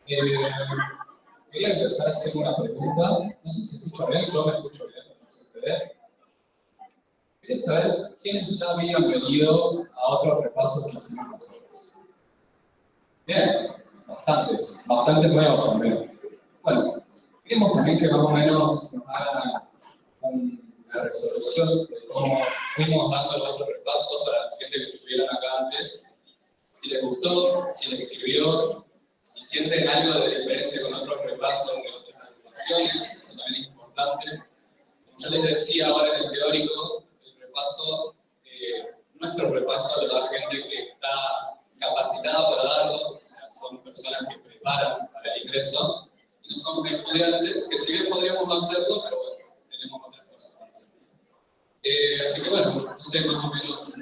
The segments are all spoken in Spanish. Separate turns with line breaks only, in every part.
Quería empezar a hacer una pregunta. No sé si se escucha bien, yo me escucho bien, no sé ustedes. Quería saber quiénes ya habían venido a otros repasos que hicimos nosotros. Bien, bastante nuevos también. Bueno, queremos también que más o menos nos hagan una resolución de cómo fuimos dando los otros repasos para la gente que estuvieron acá antes. Si les gustó, si les sirvió, si sienten algo de diferencia con otros repasos de otras agrupaciones, eso también es importante. Como yo les decía ahora en el teórico, el repaso, nuestro repaso lo da gente que está capacitada para darlo, o sea, son personas que preparan para el ingreso, y no son estudiantes, que si bien podríamos hacerlo, pero bueno, tenemos otras cosas para hacer. Así que bueno, no sé, más o menos,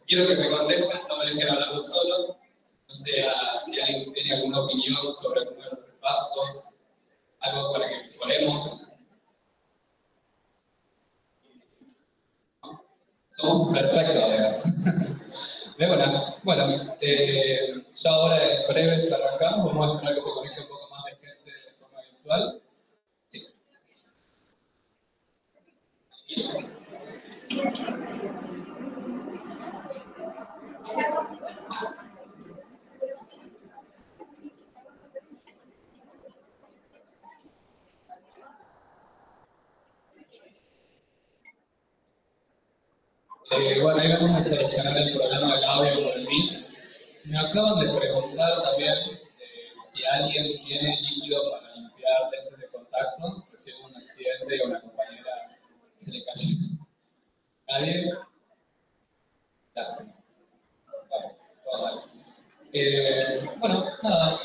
quiero que me contesten, no me dejen hablando solo. No sé si alguien tiene alguna opinión sobre alguno de los repasos, algo para que mejoremos. Somos perfectos, ¿verdad? Bueno, ya ahora en breves arrancamos, vamos a esperar que se conecte un poco más de gente de forma virtual. Sí. Bueno, ahí vamos a solucionar el problema del audio por el Meet. Me acaban de preguntar también si alguien tiene líquido para limpiar lentes de contacto. Si hubo un accidente y a una compañera se le cayó. ¿Nadie? Lástima. Vale, todo mal. Bueno, nada.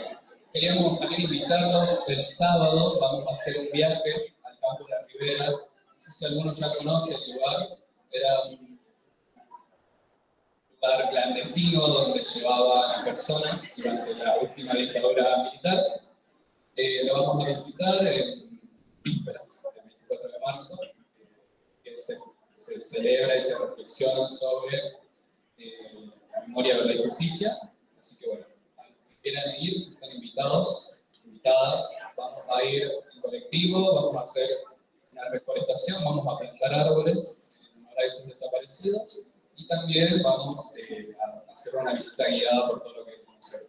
Queríamos también invitarlos el sábado. Vamos a hacer un viaje al campo de la Ribera. No sé si alguno ya conoce el lugar. Era un lugar clandestino donde llevaban a personas durante la última dictadura militar. Lo vamos a visitar en vísperas del 24 de marzo, que se celebra y se reflexiona sobre la memoria, verdad y justicia. Así que bueno, a los que quieran ir, están invitados, invitadas. Vamos a ir en colectivo, vamos a hacer una reforestación, vamos a plantar árboles en honor a esos desaparecidos. Y también vamos a hacer una visita guiada por todo lo que es conocer.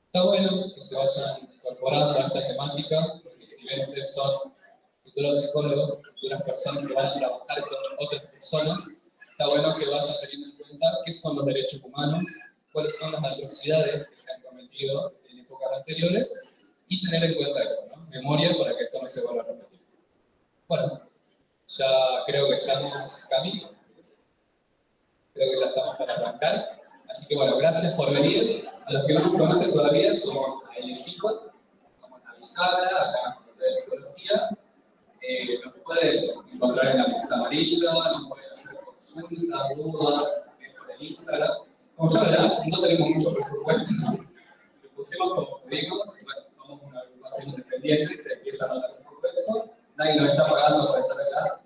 Está bueno que se vayan incorporando a esta temática, porque si bien ustedes son futuros psicólogos, futuras personas que van a trabajar con otras personas, está bueno que vayan teniendo en cuenta qué son los derechos humanos, cuáles son las atrocidades que se han cometido en épocas anteriores, y tener en cuenta esto, ¿no? Memoria para que esto no se vuelva a repetir. Bueno, ya creo que estamos camino. Creo que ya estamos para arrancar. Así que bueno, gracias por venir. A los que no nos conocen todavía, somos AIESICO, somos la bisagra, acá en la Facultad de Psicología. Nos pueden encontrar en la visita amarilla, nos pueden hacer consultas, dudas, por el Instagram. Como ya verán, no tenemos mucho presupuesto. Lo pusimos como pudimos. Bueno, somos una agrupación independiente, se empieza a notar un poco eso. Nadie nos está pagando por estar acá.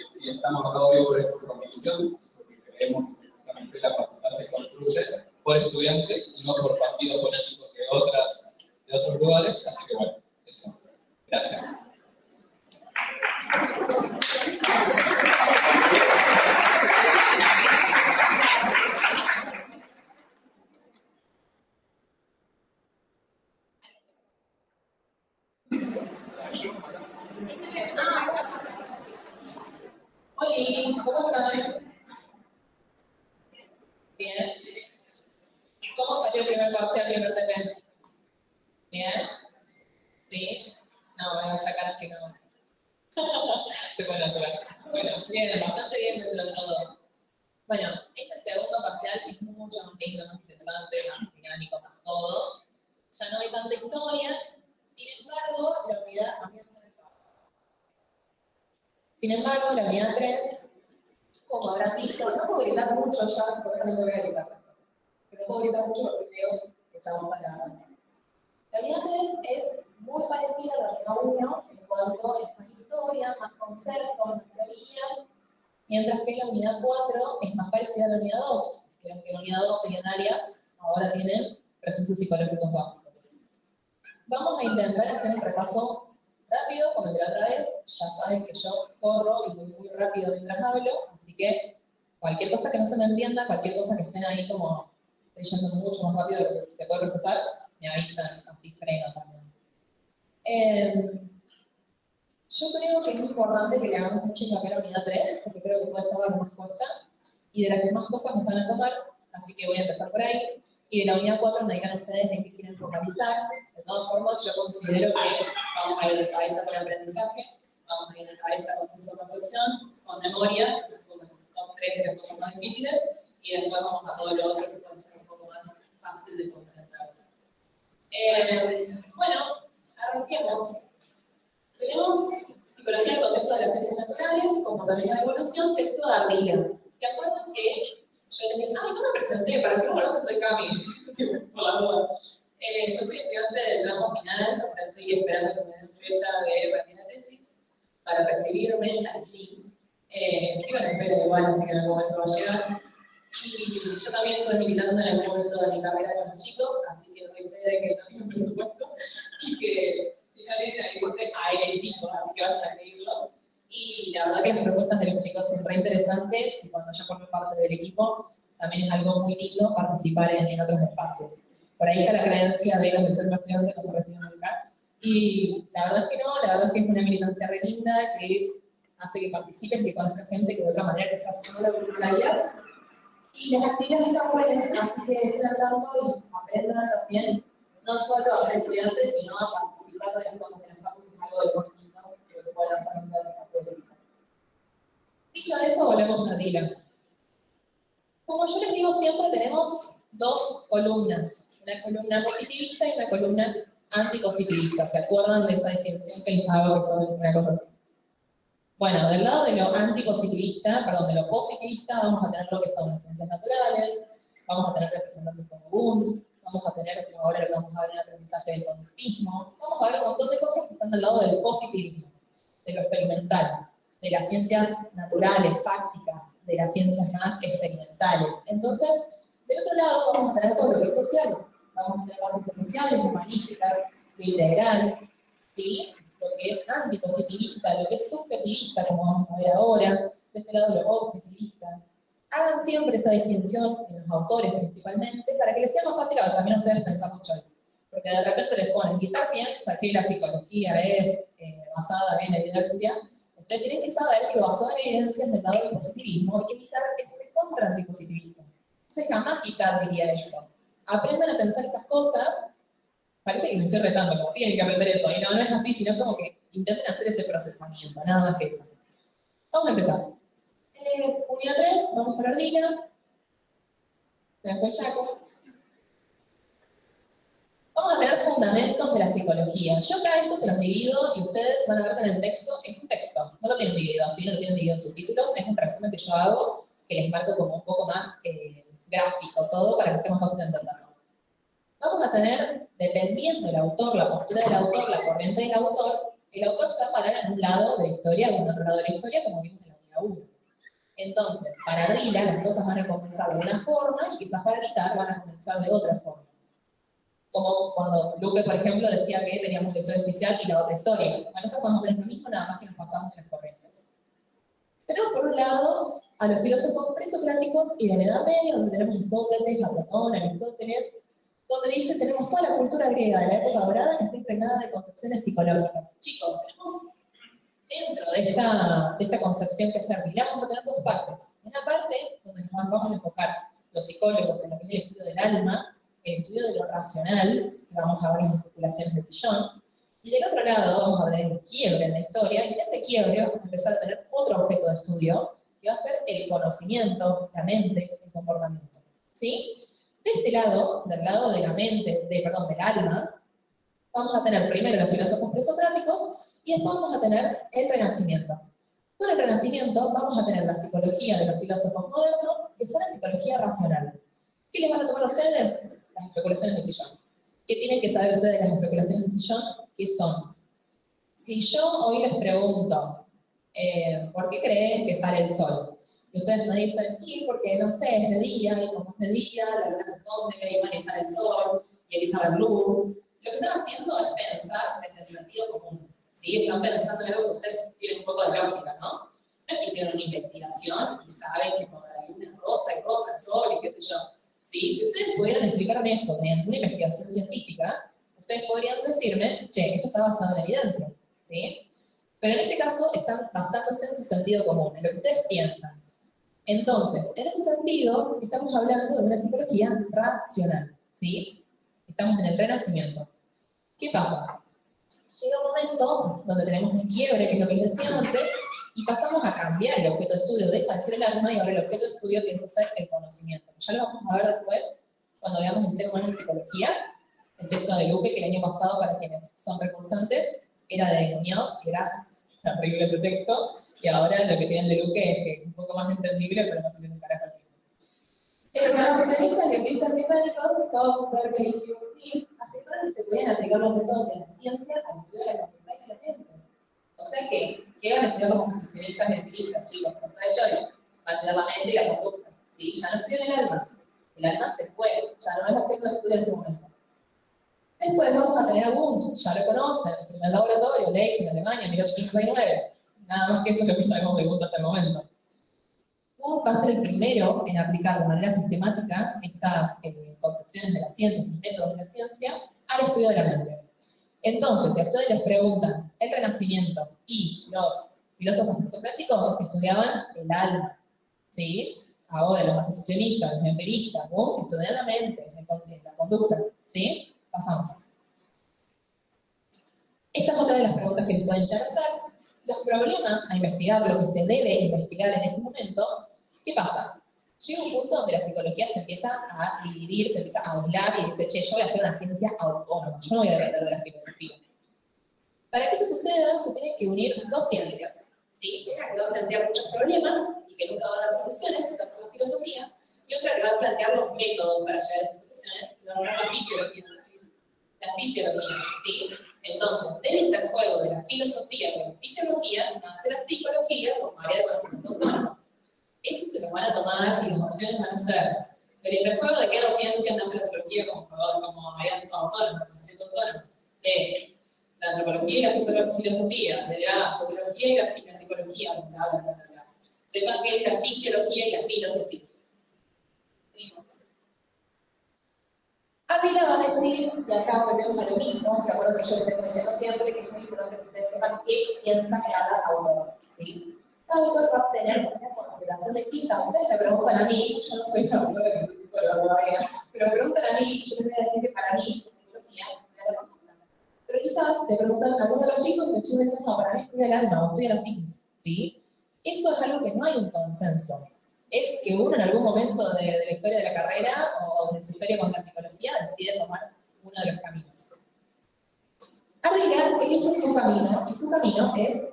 Si estamos acá hoy por convicción, creemos que justamente la facultad se construye por estudiantes y no por partidos políticos de otros lugares, así que bueno, eso. Gracias.
Hola, ¿cómo están? Bien. ¿Cómo salió el primer parcial, primer TP? ¿Bien? ¿Sí? No, veo ya caras que no. Se pueden ayudar. Bueno, bien, bastante bien dentro de todo. Bueno, este segundo parcial es mucho más lindo, más interesante, más dinámico, más todo. Ya no hay tanta historia. Sin embargo, la unidad también se destaca. Sin embargo, la unidad 3, como habrán visto, no puedo gritar mucho ya, seguramente voy a gritar. Pero no puedo gritar mucho porque creo que ya vamos a la... La unidad 3 es muy parecida a la unidad 1 en cuanto es más historia, más conceptos, más teoría, mientras que la unidad 4 es más parecida a la unidad 2, que la unidad 2 tenían áreas, ahora tienen procesos psicológicos básicos. vamos a intentar hacer un repaso rápido, como el de la otra vez. Ya saben que yo corro y voy muy rápido mientras hablo, así que cualquier cosa que no se me entienda, cualquier cosa que estén ahí como estoy yendo mucho más rápido de lo que se puede procesar, me avisan, así freno también. Yo creo que es muy importante que le hagamos mucho hincapié a la unidad 3, porque creo que puede ser la que más cuesta, y de la que más cosas nos van a tomar, así que voy a empezar por ahí. Y de la unidad 4 me dirán ustedes en qué quieren focalizar. De todas formas, yo considero que vamos a ir de cabeza con aprendizaje, vamos a ir de cabeza con sensor-percepción, con memoria, que son como el top 3 de las cosas más difíciles, y después vamos a todo lo otro que puede ser un poco más fácil de comprender. Bueno, arranquemos. Tenemos psicología en el contexto de las ciencias naturales, comportamiento de evolución, texto de Ardila. ¿Se acuerdan que yo les dije, ay, no me presenté, para que no me conocen, soy Cami? Por las dudas. Yo soy estudiante del ramo final, o sea, estoy esperando que me den fecha de rendir la tesis para recibirme al fin. Sí, me espero igual, así que en algún momento va a llegar. Y yo también estuve militando en algún momento de mi carrera con los chicos, así que doy fe de que no tienen presupuesto y que si alguien ahí dice AL5, así que vayan a escribirlo. Y la verdad que las propuestas de los chicos son re interesantes y cuando yo formo parte del equipo también es algo muy lindo participar en otros espacios. Por ahí está la creencia de los del centro estudiante no se reciben nunca. Y la verdad es que no, la verdad es que es una militancia re linda que hace que participes, que conozcas gente que de otra manera quizás no lo voluntarias. Y las actividades están buenas, así que estén al tanto y aprendan también, no solo a ser estudiantes, sino a participar de las cosas de la facultad, que es algo de muy lindo que pueden hacer en la poesía. Dicho eso, volvemos a Ardila. Como yo les digo siempre, tenemos dos columnas, una columna positivista y una columna antipositivista. ¿Se acuerdan de esa distinción que les hago que son una cosa así? Bueno, del lado de lo antipositivista, perdón, de lo positivista, vamos a tener lo que son las ciencias naturales, vamos a tener representantes como Wundt, vamos a tener, ahora lo vamos a ver en el aprendizaje del conductismo, vamos a ver un montón de cosas que están del lado del positivismo, de lo experimental, de las ciencias naturales, fácticas, de las ciencias más experimentales. Entonces, del otro lado vamos a tener todo lo que es social, vamos a tener las ciencias sociales, humanísticas, lo integral, ¿sí? Lo que es antipositivista, lo que es subjetivista, como vamos a ver ahora, de este lado lo objetivista. Hagan siempre esa distinción en los autores principalmente, para que les sea más fácil también a ustedes pensar mucho eso. Porque de repente les ponen, quitar piensa que la psicología es basada en evidencia. Ustedes tienen que saber que lo basado en evidencia es del lado del positivismo, y que quitar es de contra antipositivista. Entonces jamás quitar diría eso. Aprendan a pensar esas cosas. Parece que me estoy retando, como tienen que aprender eso, y no es así, sino como que intenten hacer ese procesamiento, nada más que eso. Vamos a empezar. Unidad 3, vamos con Ardila. Después Jaco. Vamos a tener fundamentos de la psicología. Yo acá esto se los divido y ustedes van a ver que en el texto es un texto. No lo tienen dividido así, no lo tienen dividido en subtítulos, es un resumen que yo hago, que les marco como un poco más gráfico todo para que sea más fácil de entenderlo. Vamos a tener, dependiendo del autor, la postura del autor, la corriente del autor, el autor se va a parar en un lado de la historia o en otro lado de la historia, como vimos en la unidad 1. Entonces, para Ardila las cosas van a comenzar de una forma y quizás para Guitar van a comenzar de otra forma. Como cuando Luque, por ejemplo, decía que teníamos la historia oficial y la otra historia. Bueno, esto más o menos lo mismo, nada más que nos pasamos en las corrientes. Tenemos por un lado a los filósofos presocráticos y de la Edad Media, donde tenemos a Sócrates, a Platón, a Aristóteles, donde dice tenemos toda la cultura griega de la época dorada que está impregnada de concepciones psicológicas. Chicos, tenemos dentro de esta concepción que es Ardila, vamos a tener dos partes. Una parte donde nos vamos a enfocar los psicólogos en lo que es el estudio del alma, el estudio de lo racional, que vamos a ver las especulaciones del sillón, y del otro lado vamos a ver el quiebre en la historia, y en ese quiebre vamos a empezar a tener otro objeto de estudio, que va a ser el conocimiento, la mente, el comportamiento. ¿Sí? De este lado, del lado de la mente, del alma, vamos a tener primero los filósofos presocráticos y después vamos a tener el Renacimiento. Con el Renacimiento vamos a tener la psicología de los filósofos modernos, que fue la psicología racional. ¿Qué les van a tomar a ustedes? Las especulaciones del sillón. ¿Qué tienen que saber ustedes de las especulaciones del sillón? ¿Qué son? Si yo hoy les pregunto, ¿por qué creen que sale el sol? Y ustedes me dicen, y porque no sé, es de día, y como es de día, la luna se pone, y sale el sol, y empieza a haber luz. Lo que están haciendo es pensar desde el sentido común. ¿Sí? Están pensando en algo que ustedes tienen un poco de lógica, ¿no? No es que hicieron una investigación y saben que por la luna rota y rota el sol y qué sé yo. ¿Sí? Si ustedes pudieran explicarme eso mediante una investigación científica, ustedes podrían decirme, che, esto está basado en evidencia. ¿Sí? Pero en este caso están basándose en su sentido común, en lo que ustedes piensan. Entonces, en ese sentido, estamos hablando de una psicología racional. ¿Sí? Estamos en el Renacimiento. ¿Qué pasa? Llega un momento donde tenemos un quiebre, que es lo que les decía antes, y pasamos a cambiar el objeto de estudio, deja de ser el alma y ahora el objeto de estudio empieza a ser el conocimiento. Ya lo vamos a ver después cuando veamos el ser humano en psicología, el texto de Luque, que el año pasado, para quienes son recursantes, era de Muñoz, que era terrible ese texto, y ahora lo que tienen de Luque es que es un poco más entendible, pero no se entiende un carajo al mismo. Los socialistas lingüistas británicos, Cox, Berkeley y Hume, afirmaron que se podían aplicar los métodos de la ciencia al estudio de la conducta y de la mente. O sea que, ¿qué van a estudiar los asociacionistas y empiristas, chicos? Contra de Joyce, van a estudiar la mente y la conducta. ¿Sí? Ya no estudian el alma. El alma se fue, ya no es objeto de estudio en este momento. Después vamos a tener a Wundt, ya lo conocen, primer laboratorio, Leipzig, en Alemania, 1859. Nada más que eso es lo que sabemos de Wundt hasta el momento. Wundt va a ser el primero en aplicar de manera sistemática estas concepciones de la ciencia, estos métodos de la ciencia, al estudio de la mente. Entonces, si a ustedes les preguntan, el Renacimiento y los filósofos presocráticos estudiaban el alma, ¿sí? Ahora los asociacionistas, los empiristas, Wundt estudian la mente, la conducta, ¿sí? Pasamos. Esta es otra de las preguntas que les pueden llegar a hacer. Los problemas a investigar, lo que se debe investigar en ese momento, ¿qué pasa? Llega un punto donde la psicología se empieza a dividir, se empieza a aislar y dice, che, yo voy a hacer una ciencia autónoma, yo no voy a depender de la filosofía. Para que eso suceda, se tienen que unir dos ciencias, ¿sí? Una que va a plantear muchos problemas y que nunca va a dar soluciones, que va a ser la filosofía, y otra que va a plantear los métodos para llegar a esas soluciones, que va a ser la fisiología. La fisiología, ¿sí? Entonces, del interjuego de la filosofía y de la fisiología, nace la psicología como área de conocimiento autónomo. Eso se lo van a tomar y las opciones van a ser del interjuego de qué dos ciencias nace la psicología como área autónoma, conocimiento autónomo, de la antropología y la filosofía, de la sociología y la psicología, bla, bla, bla, bla. Sepan qué es la fisiología y la filosofía. Seguimos. Ávila va a decir, y acá volvemos a lo mismo, se acuerdan que yo les vengo diciendo siempre que es muy importante que ustedes sepan qué piensa cada autor, ¿sí? Cada autor va a tener una consideración distinta. Ustedes me preguntan a mí, yo no soy una autora que soy psicóloga todavía, pero me preguntan a mí, yo les voy a decir que para mí la psicología estudia la conducta. Pero quizás te preguntan a algunos de los chicos, que los chicos dicen, no, para mí estudia el alma o estudia la psiquis, ¿sí? Eso es algo que no hay un consenso. Es que uno en algún momento de la historia de la carrera o de su historia con la psicología decide tomar uno de los caminos. Ardila elige su camino, y su camino es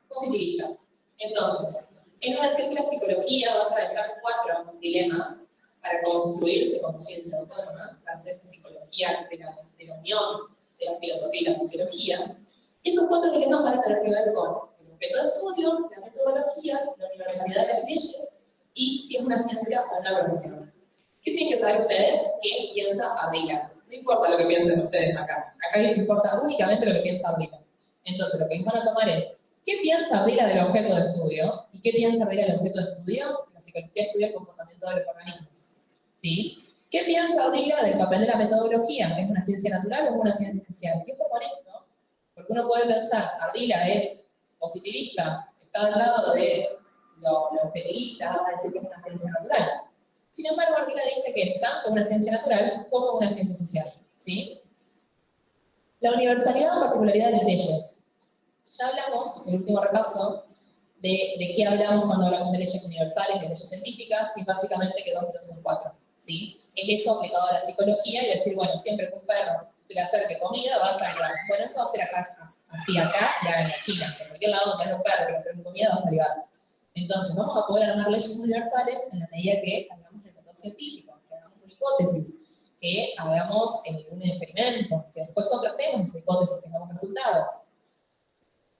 positivista. Entonces, él va a decir que la psicología va a atravesar 4 dilemas para construirse como ciencia autónoma, para hacer esta psicología de la unión de la filosofía y la fisiología. Y esos 4 dilemas van a tener que ver con el objeto de estudio, la metodología, la universalidad de las leyes, y si es una ciencia o una profesión. ¿Qué tienen que saber ustedes? ¿Qué piensa Ardila? No importa lo que piensen ustedes acá. Acá importa únicamente lo que piensa Ardila. Entonces, lo que nos van a tomar es, ¿qué piensa Ardila del objeto de estudio? ¿Y qué piensa Ardila del objeto de estudio? La psicología estudia el comportamiento de los organismos. ¿Sí? ¿Qué piensa Ardila del papel de la metodología? ¿Es una ciencia natural o es una ciencia social? Y ojo con esto, porque uno puede pensar, Ardila es positivista, está al lado de lo objetivista, va a decir que es una ciencia natural. Sin embargo, Ardila dice que es tanto una ciencia natural como una ciencia social, ¿sí? La universalidad o particularidad de las leyes. Ya hablamos, en el último repaso, de qué hablamos cuando hablamos de leyes universales, de leyes científicas, y básicamente que 2 y 2 son 4, ¿sí? Es eso aplicado a la psicología y decir, bueno, siempre que un perro se le acerque comida, va a salivar. Bueno, eso va a ser acá, así acá, ya en la China, en cualquier lado donde haya un perro que le acerque comida, va a salivar. Entonces, vamos a poder armar leyes universales en la medida que hagamos el método científico, que hagamos una hipótesis, que hagamos un experimento, que después contrastemos esa hipótesis, tengamos resultados.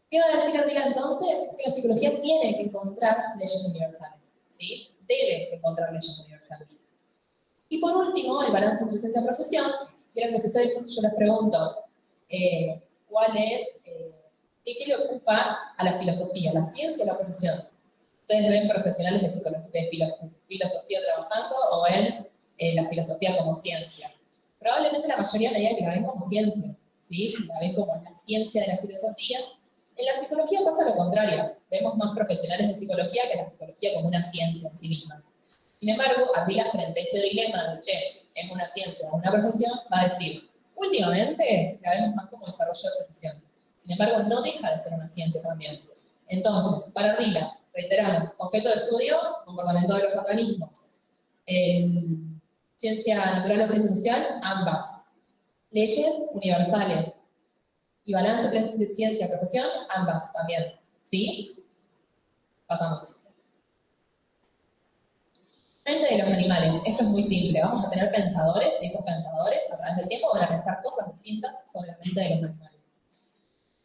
¿Qué va a decir Ardila entonces? Que la psicología tiene que encontrar leyes universales, ¿sí? Debe encontrar leyes universales. Y por último, el balance entre ciencia y profesión. Vieron que si ustedes, yo les pregunto, ¿cuál es, qué le ocupa a la filosofía, la ciencia o la profesión? ¿Ustedes ven profesionales de, filosofía trabajando o ven la filosofía como ciencia? Probablemente la mayoría me diga que la ven como ciencia, ¿sí? La ven como la ciencia de la filosofía. En la psicología pasa lo contrario. Vemos más profesionales de psicología que la psicología como una ciencia en sí misma. Sin embargo, Ardila, frente a este dilema de, che, ¿es una ciencia o una profesión?, va a decir, últimamente la vemos más como desarrollo de profesión. Sin embargo, no deja de ser una ciencia también. Entonces, para Ardila, reiteramos, objeto de estudio, comportamiento de los organismos. Ciencia natural o ciencia social, ambas. Leyes universales. Y balance de ciencia-profesión, ambas también. ¿Sí? Pasamos. Mente de los animales. Esto es muy simple. Vamos a tener pensadores, y esos pensadores, a través del tiempo, van a pensar cosas distintas sobre la mente de los animales.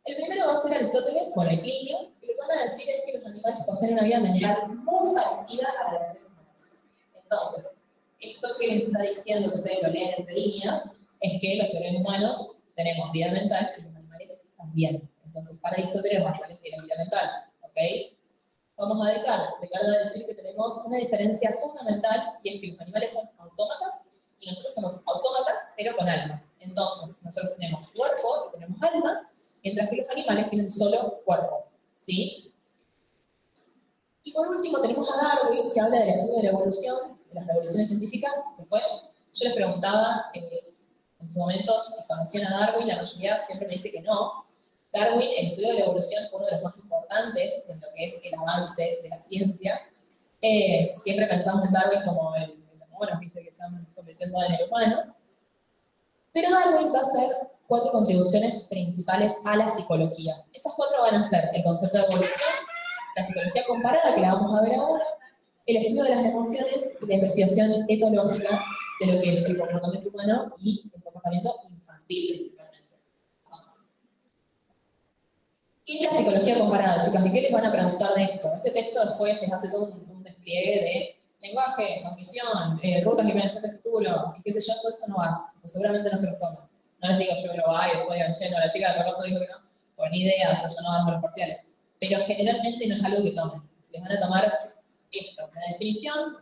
El primero va a ser Aristóteles, bueno, y Plinio, y lo que van a decir es que los animales poseen una vida mental muy parecida a la de los seres humanos. Entonces, esto que les está diciendo, si ustedes lo leen entre líneas, es que los seres humanos tenemos vida mental y los animales también. Entonces, para Aristóteles, los animales tienen vida mental, ¿ok? Vamos a dejar de decir que tenemos una diferencia fundamental, y es que los animales son autómatas y nosotros somos autómatas, pero con alma. Entonces, nosotros tenemos cuerpo y tenemos alma, mientras que los animales tienen solo cuerpo, ¿sí? Y por último tenemos a Darwin, que habla del estudio de la evolución, de las revoluciones científicas, que fue, yo les preguntaba en su momento si conocían a Darwin, la mayoría siempre me dice que no. Darwin, el estudio de la evolución, fue uno de los más importantes en lo que es el avance de la ciencia. Siempre pensamos en Darwin como el mono, ¿viste? Que se van convirtiendo en el humano. Pero Darwin va a hacer 4 contribuciones principales a la psicología. Esas 4 van a ser el concepto de evolución, la psicología comparada, que la vamos a ver ahora, el estudio de las emociones y la investigación etológica de lo que es el comportamiento humano y el comportamiento infantil principalmente. Vamos. ¿Qué es la psicología comparada, chicas? ¿Y qué les van a preguntar de esto? Este texto después les hace todo un despliegue de lenguaje, cognición, rutas de planeación de futuro, y qué sé yo, todo eso no va, pues seguramente no se los toma. No les digo yo que lo va y después digan, che, no, la chica de Rosso dijo que no, pues ni idea, o sea, yo no damos los parciales. Pero generalmente no es algo que tomen. Les van a tomar esto, la definición,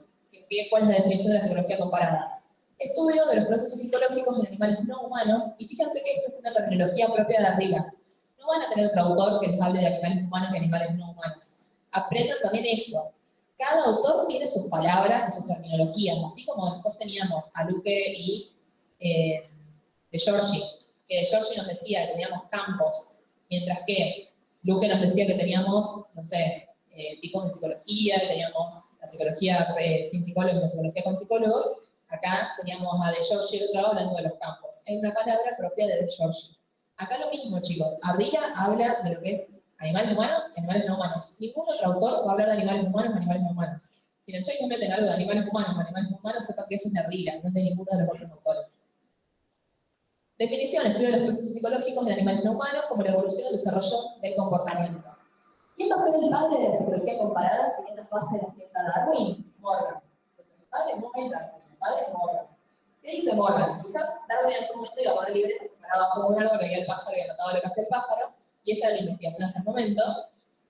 ¿cuál es la definición de la psicología comparada? Estudio de los procesos psicológicos en animales no humanos, y fíjense que esto es una terminología propia de arriba. No van a tener otro autor que les hable de animales humanos y animales no humanos. Aprendan también eso. Cada autor tiene sus palabras y sus terminologías, así como después teníamos a Luque y de Giorgi, que de Giorgi nos decía que teníamos campos, mientras que Luque nos decía que teníamos, no sé, tipos de psicología, que teníamos la psicología sin psicólogos, la psicología con psicólogos. Acá teníamos a de Giorgi otro lado hablando de los campos. Es una palabra propia de Giorgi. Acá lo mismo, chicos. Ardila habla de lo que es animales humanos y animales no humanos. Ningún otro autor va a hablar de animales humanos o animales no humanos. Si en el chat meten algo de animales humanos o animales no humanos, sepan que eso es de Ardila, no es de ninguno de los otros autores. Definición: estudio de los procesos psicológicos en animales no humanos como la evolución y el desarrollo del comportamiento. ¿Quién va a ser el padre de la psicología comparada siguiendo las bases de la ciencia Darwin? Morgan. Entonces, el padre no es Darwin, el padre es Morgan. ¿Qué dice Morgan? Quizás Darwin en su momento iba a poner libreta, se paraba como un árbol, veía el pájaro y anotaba lo que hacía el pájaro, y esa era la investigación hasta el momento.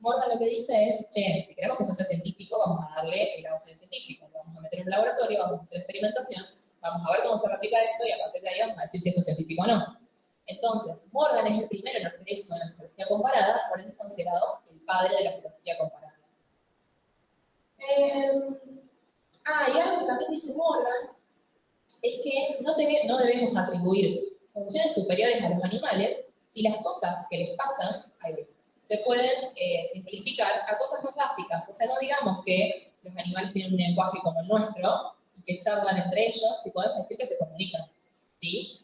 Morgan lo que dice es, che, si queremos que esto sea científico, vamos a darle el avance científico, lo vamos a meter en un laboratorio, vamos a hacer experimentación, vamos a ver cómo se replica esto, y a partir de ahí vamos a decir si esto es científico o no. Entonces, Morgan es el primero en hacer eso en la psicología comparada, por ende es considerado el padre de la psicología comparada. Y algo que también dice Morgan es que no debemos atribuir funciones superiores a los animales si las cosas que les pasan se pueden simplificar a cosas más básicas. O sea, no digamos que los animales tienen un lenguaje como el nuestro y que charlan entre ellos, si podemos decir que se comunican, ¿sí?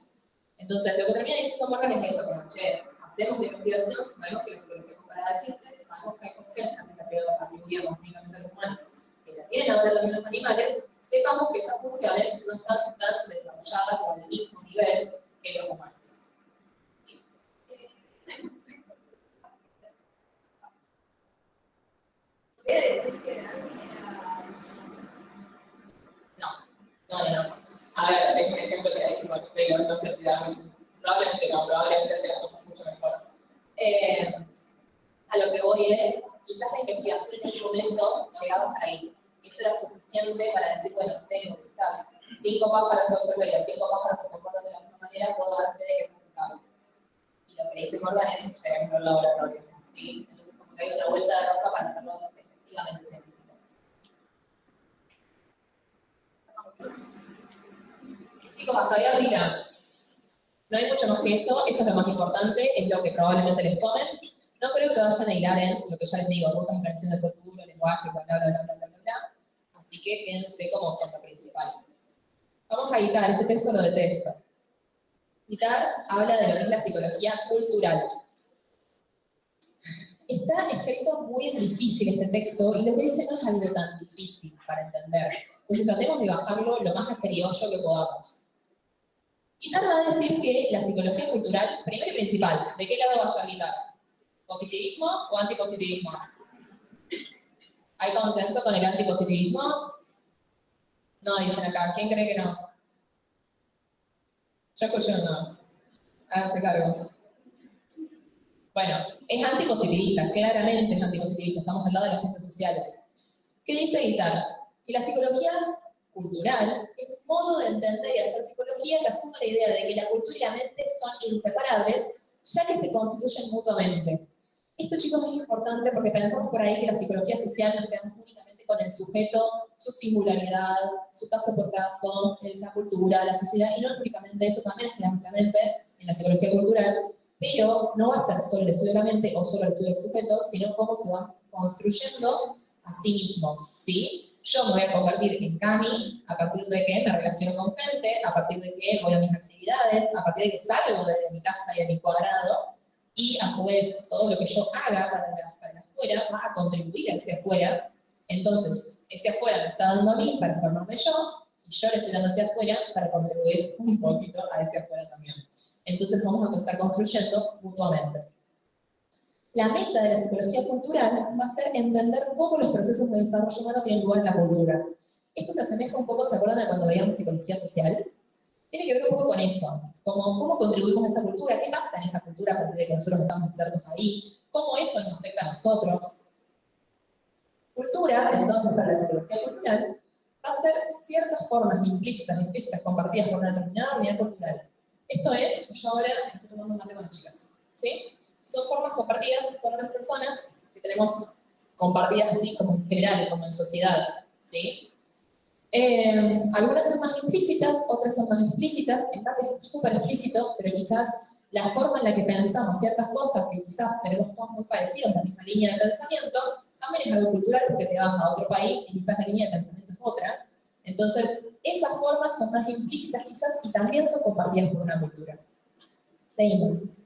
Entonces, lo que termina diciendo Morgan es eso, como, che, hacemos la investigación, sabemos que la psicología comparada existe, sabemos que hay funciones que atribuíamos únicamente a los humanos, que la tienen ahora también los animales, sepamos que esas funciones no están tan desarrolladas con el mismo nivel que los humanos. ¿Sí?
¿Quiere decir que Darwin era...
No. A ver, es un ejemplo que dice. buenísimo, pero no sé si da mucho. Probablemente no, probablemente sea mucho mejor. A lo que voy es, quizás la investigación en ese momento llegaba hasta ahí. Eso era suficiente para decir, bueno, si tengo quizás 5 pájaros que observé y los 5 pájaros se comportan de la misma manera, puedo dar fe de que es resultado. Y lo que dice Morgan es llegar al laboratorio. ¿Sí? Entonces, como que hay otra vuelta de roca para hacerlo efectivamente científico. Chicos, hasta ahí arriba. No hay mucho más que eso es lo más importante, es lo que probablemente les tomen. No creo que vayan a hilar en lo que ya les digo, rutas de predicción del futuro, lenguaje, bla, bla, bla, bla, bla, bla, bla. Así que quédense como con lo principal. Vamos a editar, este texto lo detesto. Editar habla de lo que es la psicología cultural. Está escrito muy difícil este texto y lo que dice no es algo tan difícil para entender. Entonces tratemos de bajarlo lo más a criollo que podamos. Guitar va a decir que la psicología cultural, primero y principal, ¿de qué lado va a estar Guitar? ¿Positivismo o antipositivismo? ¿Hay consenso con el antipositivismo? No, dicen acá. ¿Quién cree que no? Yo escucho no. Háganse cargo. Bueno, es antipositivista, claramente es antipositivista. Estamos al lado de las ciencias sociales. ¿Qué dice Guitar? Que la psicología cultural es un modo de entender y hacer psicología que asume la idea de que la cultura y la mente son inseparables, ya que se constituyen mutuamente. Esto, chicos, es importante porque pensamos por ahí que la psicología social nos quedamos únicamente con el sujeto, su singularidad, su caso por caso, la cultura, la sociedad, y no es únicamente eso, también es ampliamente en la psicología cultural, pero no va a ser solo el estudio de la mente o solo el estudio del sujeto, sino cómo se van construyendo a sí mismos, ¿sí? Yo me voy a convertir en Cami a partir de que me relaciono con gente, a partir de que voy a mis actividades, a partir de que salgo desde mi casa y de mi cuadrado, y a su vez todo lo que yo haga para afuera va a contribuir hacia afuera. Entonces, ese afuera me está dando a mí para formarme yo, y yo le estoy dando hacia afuera para contribuir un poquito a ese afuera también. Entonces vamos a estar construyendo mutuamente. La meta de la psicología cultural va a ser entender cómo los procesos de desarrollo humano tienen lugar en la cultura. Esto se asemeja un poco, ¿se acuerdan de cuando veíamos psicología social? Tiene que ver un poco con eso, como cómo contribuimos a esa cultura, qué pasa en esa cultura a partir de que nosotros estamos insertos ahí, cómo eso nos afecta a nosotros. Cultura, entonces, para la psicología cultural, va a ser ciertas formas implícitas compartidas por una determinada unidad cultural. Esto es, yo ahora estoy tomando un mate con las chicas, ¿sí? Son formas compartidas con otras personas que tenemos compartidas así como en general, como en sociedad, ¿sí? Algunas son más implícitas, otras son más explícitas, en parte es súper explícito, pero quizás la forma en la que pensamos ciertas cosas, que quizás tenemos todos muy parecidos, la misma línea de pensamiento, también es algo cultural porque te vas a otro país y quizás la línea de pensamiento es otra. Entonces, esas formas son más implícitas quizás y también son compartidas por una cultura. Seguimos.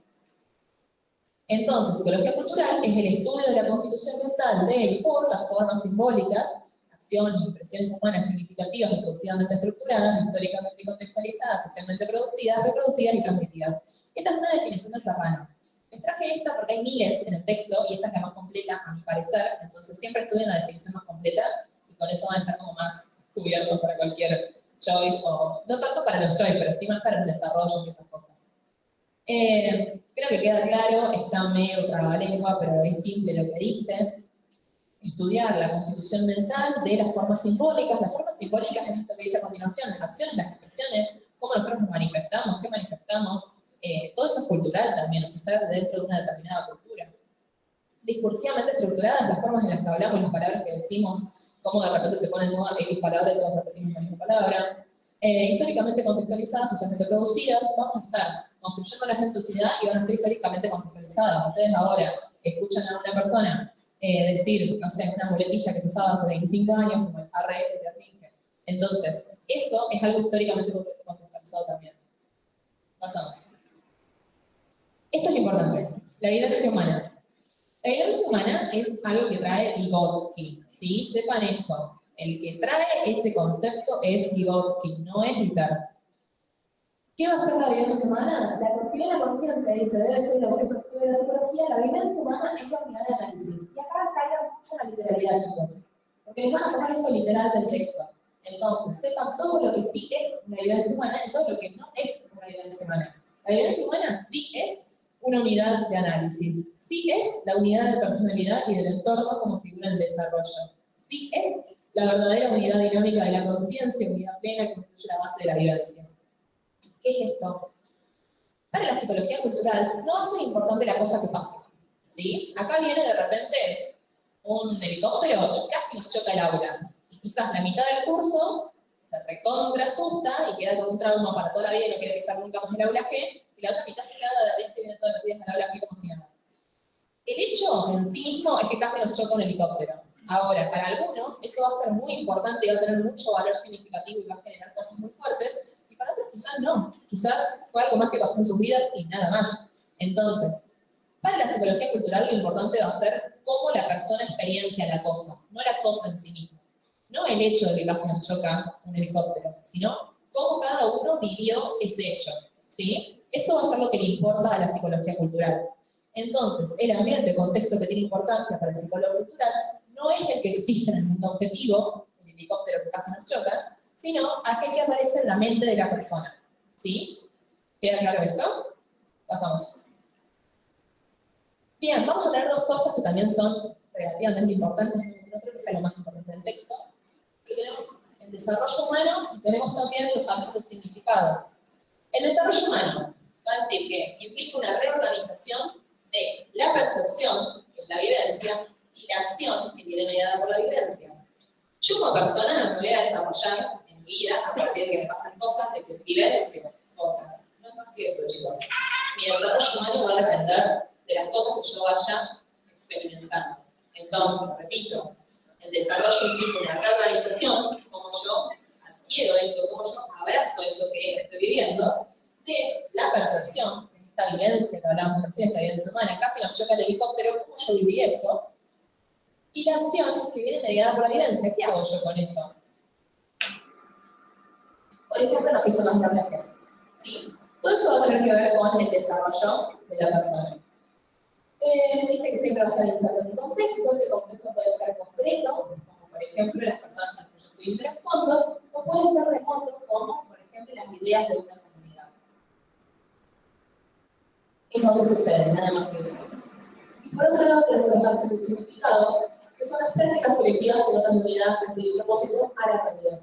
Entonces, psicología cultural es el estudio de la constitución mental de y por las formas simbólicas, acciones, impresiones humanas significativas, recursivamente estructuradas, históricamente contextualizadas, socialmente producidas, reproducidas y transmitidas. Esta es una definición de Serrano. Les traje esta porque hay miles en el texto y esta es la más completa, a mi parecer, entonces siempre estudien la definición más completa y con eso van a estar como más cubiertos para cualquier choice, o no tanto para los choice, pero sí más para el desarrollo y esas cosas. Creo que queda claro, está medio trabalengua, pero es simple lo que dice. Estudiar la constitución mental de las formas simbólicas. Las formas simbólicas es esto que dice a continuación, las acciones, las expresiones, cómo nosotros nos manifestamos, qué manifestamos. Todo eso es cultural también, o sea, está dentro de una determinada cultura. Discursivamente estructuradas, las formas en las que hablamos, las palabras que decimos, cómo de repente se ponen moda X palabras y todos repetimos la misma palabra. Históricamente contextualizadas, socialmente producidas, vamos a estar construyéndolas en sociedad y van a ser históricamente contextualizadas. Ustedes ahora escuchan a una persona decir, no sé, una muletilla que se usaba hace 25 años, como el arre de Atringe. Entonces, eso es algo históricamente contextualizado también. Pasamos. Esto es importante, la evidencia humana. La evidencia humana es algo que trae Vygotsky, ¿sí? Sepan eso. El que trae ese concepto es Vygotsky, no es Guitar. ¿Qué va a ser la vivencia humana? Si bien la conciencia dice debe ser el objeto de estudio de la psicología, la vivencia humana es la unidad de análisis. Y acá caiga mucho la literalidad, chicos. Porque les van a tomar esto literal del texto. Entonces, sepan todo lo que sí es la vivencia humana y todo lo que no es La vivencia humana sí es una unidad de análisis, sí es la unidad de personalidad y del entorno como figura en desarrollo, sí es la verdadera unidad dinámica de la conciencia, unidad plena que constituye la base de la vivencia. ¿Qué es esto? Para la psicología cultural no va a ser importante la cosa que pase, ¿sí? Acá viene de repente un helicóptero y casi nos choca el aula. Y quizás la mitad del curso se recontra asusta y queda con un trauma para toda la vida y no quiere pisar nunca más el aula G, y la otra mitad se queda de risa y viene todos los días al aula G como si nada. El hecho en sí mismo es que casi nos choca un helicóptero. Ahora, para algunos eso va a ser muy importante y va a tener mucho valor significativo y va a generar cosas muy fuertes, y para otros quizás no. Quizás fue algo más que pasó en sus vidas y nada más. Entonces, para la psicología cultural lo importante va a ser cómo la persona experiencia la cosa, no la cosa en sí misma. No el hecho de que casi nos choca un helicóptero, sino cómo cada uno vivió ese hecho, ¿sí? Eso va a ser lo que le importa a la psicología cultural. Entonces, el ambiente, contexto que tiene importancia para el psicólogo cultural, no es el que existe en el mundo objetivo, el helicóptero que casi nos choca, sino aquel que aparece en la mente de la persona, ¿sí? ¿Queda claro esto? Pasamos. Bien, vamos a tener dos cosas que también son relativamente importantes, no creo que sea lo más importante del texto, pero tenemos el desarrollo humano y tenemos también los actos de significado. El desarrollo humano va a decir que implica una reorganización de la percepción, que es la vivencia, y la acción, que viene mediada por la vivencia. Yo como persona me voy a desarrollar en mi vida a partir de que me pasan cosas, de que vivencio cosas. No es más que eso, chicos. Mi desarrollo humano va a depender de las cosas que yo vaya experimentando. Entonces, repito, el desarrollo implica una reorganización, como yo adquiero eso, como yo abrazo eso que estoy viviendo, de la percepción, de esta vivencia que hablamos recién, esta vivencia humana, casi nos choca el helicóptero, cómo yo viví eso, y la acción que viene mediada por la vivencia, ¿qué hago yo con eso? Por ejemplo, no piso más la placa, ¿sí? Todo eso va a tener que ver con el desarrollo de la persona. Dice que siempre va a estar inserto en un contexto, ese contexto puede ser concreto, como por ejemplo las personas con las que yo estoy interactuando, o puede ser remoto, como por ejemplo las ideas de una comunidad. Es lo que sucede, nada más que eso. Y por otro lado tenemos los actos de significado, que son las prácticas colectivas que dotan de unidad, sentido y propósito a la realidad.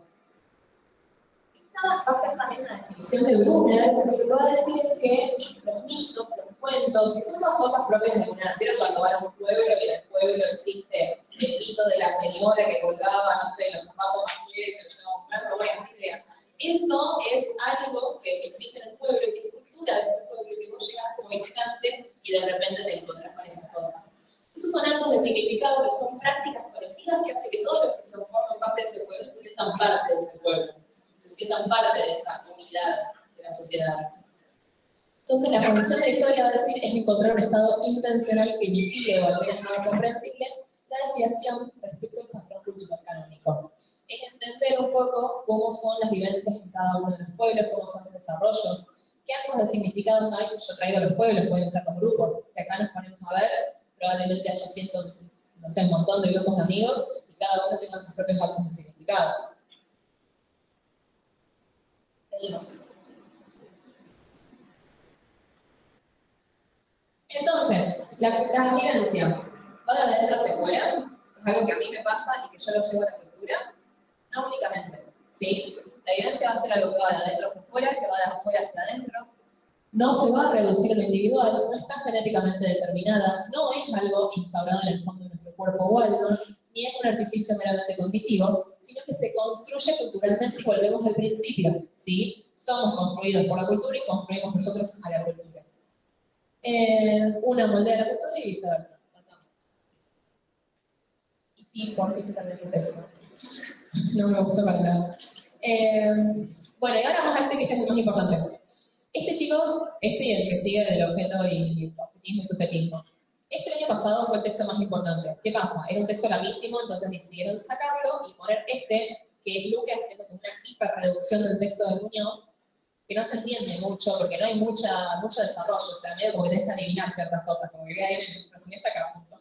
Esta va a ser también la definición de Brunner, porque lo que va a decir es que los mitos, los cuentos, y son todas cosas propias de Brunner, pero cuando van a un pueblo y en el pueblo existe el mito de la señora que colgaba, no sé, los zapatos maquillados, se llevaba un perro, bueno, no idea. Eso es algo que existe en el pueblo y que es cultura de ese pueblo, y que vos llegas como visitante y de repente te encontrás con esas cosas. Esos son actos de significado que son prácticas colectivas que hacen que todos los que se forman parte de ese pueblo se sientan parte de ese pueblo, se sientan parte de esa unidad de la sociedad. Entonces, la función de la historia, va a decir, es encontrar un estado intencional que mitigue o al menos no comprensible la desviación respecto al patrón cultural canónico. Es entender un poco cómo son las vivencias en cada uno de los pueblos, cómo son los desarrollos, qué actos de significado hay que yo traigo a los pueblos, pueden ser los grupos. Si acá nos ponemos a ver, probablemente haya no sé, un montón de grupos de amigos y cada uno tenga sus propios actos de significado. Seguimos. Entonces, la vivencia va de adentro hacia afuera, es algo que a mí me pasa y que yo lo llevo a la cultura, no únicamente, ¿sí? La vivencia va a ser algo que va de adentro hacia afuera, que va de afuera hacia adentro, no se va a reducir a lo individual, no está genéticamente determinada, no es algo instaurado en el fondo de nuestro cuerpo o algo, ni es un artificio meramente cognitivo, sino que se construye culturalmente y volvemos al principio, ¿sí? Somos construidos por la cultura y construimos nosotros a la cultura. Una moldea la cultura y viceversa. Pasamos. Y por fin también el texto. No me gustó para nada. Bueno, y ahora vamos a este que este es el más importante. Este, chicos, y el que sigue del objeto y objetismo y subjetismo. El año pasado fue el texto más importante. ¿Qué pasa? Era un texto larguísimo, entonces decidieron sacarlo y poner que es Luque haciendo una hiperreducción del texto de Muñoz, que no se entiende mucho, porque no hay mucho desarrollo, o sea, medio como que te dejan eliminar ciertas cosas, como que queda ahí en la ilustración está acá, punto.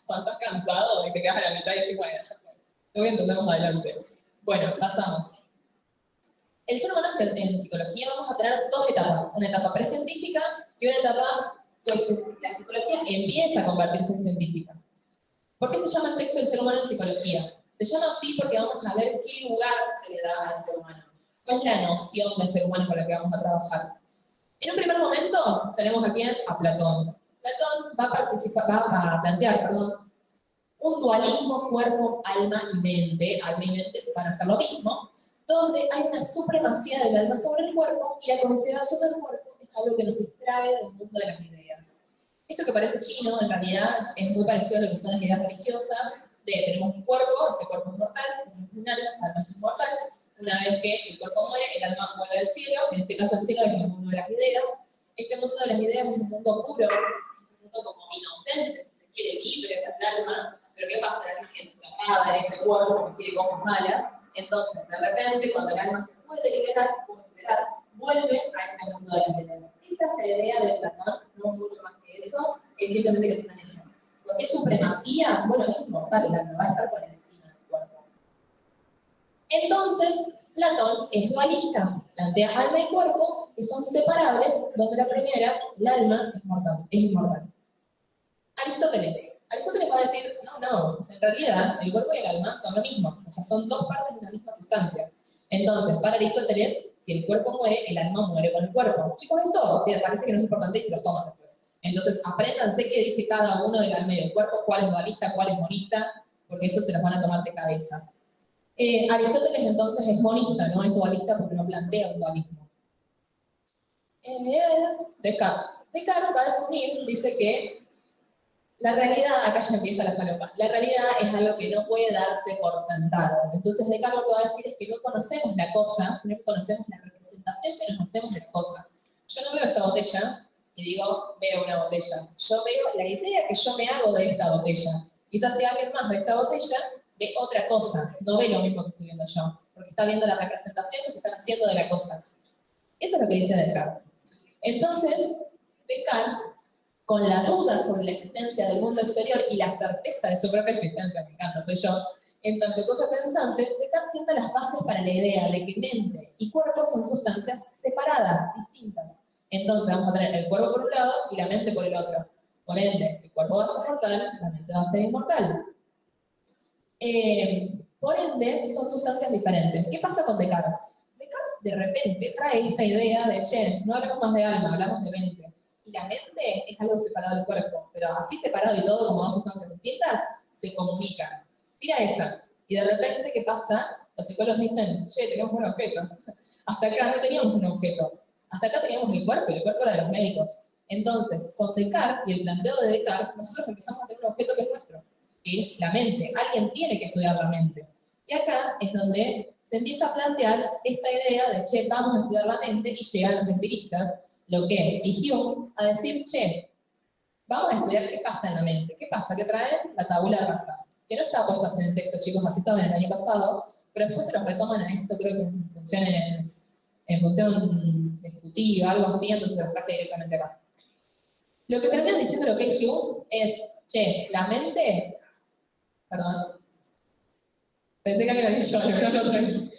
Cuando estás cansado y te quedas a la mitad y dices, bueno, ya fue, lo voy a entender más adelante. Bueno, pasamos. El ser humano en psicología vamos a tener dos etapas, una etapa precientífica y una etapa donde la psicología empieza a convertirse en científica. ¿Por qué se llama el texto del ser humano en psicología? Se llama así porque vamos a ver qué lugar se le da al ser humano. ¿Cuál es la noción del ser humano con la que vamos a trabajar? En un primer momento tenemos aquí a Platón. Platón va a plantear un dualismo cuerpo, alma y mente. Alma y mente van a ser lo mismo, donde hay una supremacía del alma sobre el cuerpo y la consideración del cuerpo es algo que nos distrae del mundo de las ideas. Esto que parece chino, en realidad es muy parecido a lo que son las ideas religiosas, de tenemos un cuerpo, ese cuerpo es mortal, tenemos un alma, esa alma es mortal. Una vez que el cuerpo muere, el alma vuelve al cielo, en este caso el cielo es el mundo de las ideas. Este mundo de las ideas es un mundo puro, un mundo como inocente, si se quiere, libre para el alma, pero ¿qué pasa? La gente encerrada en ese cuerpo que quiere cosas malas. Entonces, de repente, cuando el alma se puede liberar, vuelve a ese mundo de las ideas. Esa es la idea de Platón, no mucho más que eso, es simplemente que tengan eso. ¿Por qué supremacía? Bueno, es inmortal, el alma va a estar por encima del cuerpo. Entonces, Platón es dualista, plantea alma y cuerpo que son separables, donde la primera, el alma, es inmortal. Aristóteles va a decir, no, en realidad el cuerpo y el alma son lo mismo, o sea, son dos partes de la misma sustancia. Entonces, para Aristóteles, si el cuerpo muere, el alma muere con el cuerpo. Chicos, esto parece que no es importante y se los toman después. Entonces, apréndanse qué dice cada uno del alma y del cuerpo, cuál es dualista, cuál es monista, porque eso se los van a tomar de cabeza. Aristóteles entonces es monista, no es dualista porque no plantea un dualismo. Descartes va a asumir, dice que la realidad, acá ya empieza la falopa, la realidad es algo que no puede darse por sentado. Entonces Descartes lo que va a decir es que no conocemos la cosa, sino que conocemos la representación que nos hacemos de la cosa. Yo no veo esta botella y digo, veo una botella. Yo veo la idea que yo me hago de esta botella. Quizás si alguien más ve esta botella, ve otra cosa, no ve lo mismo que estoy viendo yo, porque está viendo la representación que se están haciendo de la cosa. Eso es lo que dice Descartes. Entonces, Descartes, con la duda sobre la existencia del mundo exterior y la certeza de su propia existencia, me encanta, soy yo, en tanto cosa pensante, Descartes sienta las bases para la idea de que mente y cuerpo son sustancias separadas, distintas. Entonces vamos a tener el cuerpo por un lado y la mente por el otro. Por ende, el cuerpo va a ser mortal, la mente va a ser inmortal. Por ende, son sustancias diferentes. ¿Qué pasa con Descartes? Descartes de repente trae esta idea de, che, no hablamos más de alma, hablamos de mente. Y la mente es algo separado del cuerpo, pero así separado y todo, como dos sustancias distintas, se comunican. Tira esa. Y de repente, ¿qué pasa? Los psicólogos dicen, che, tenemos un objeto. Hasta acá no teníamos un objeto. Hasta acá teníamos el cuerpo era de los médicos. Entonces, con Descartes y el planteo de Descartes, nosotros empezamos a tener un objeto que es nuestro, que es la mente. Alguien tiene que estudiar la mente. Y acá es donde se empieza a plantear esta idea de, che, vamos a estudiar la mente, y llegan los empiristas, Locke y Hume, a decir, che, vamos a estudiar qué pasa en la mente. ¿Qué pasa? Que traen la tabula rasa, que no estaba puesta en el texto, chicos, así estaba en el año pasado, pero después se los retoman a esto, creo que en función ejecutiva, algo así, entonces los traje directamente acá. Lo que terminan diciendo Locke y Hume es, che, la mente, perdón, pensé que había dicho algo, pero no lo traje.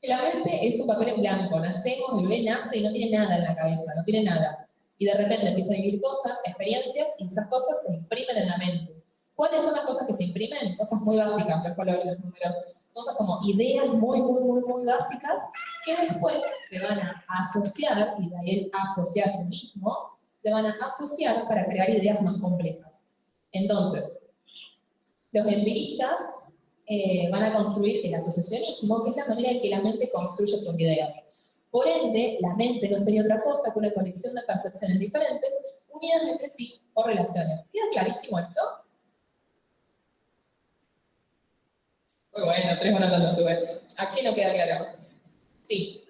La mente es un papel en blanco, nacemos, el bebé nace y no tiene nada en la cabeza, no tiene nada. Y de repente empieza a vivir cosas, experiencias, y esas cosas se imprimen en la mente. ¿Cuáles son las cosas que se imprimen? Cosas muy básicas, los colores, los números, cosas como ideas muy básicas, que después se van a asociar, y de ahí el asociarse mismo, se van a asociar para crear ideas más complejas. Entonces, los empiristas van a construir el asociacionismo, que es la manera en que la mente construye sus ideas. Por ende, la mente no sería otra cosa que una conexión de percepciones diferentes unidas entre sí por relaciones. ¿Queda clarísimo esto? Muy bueno, 3 horas cuando estuve. ¿A qué no queda claro? Sí.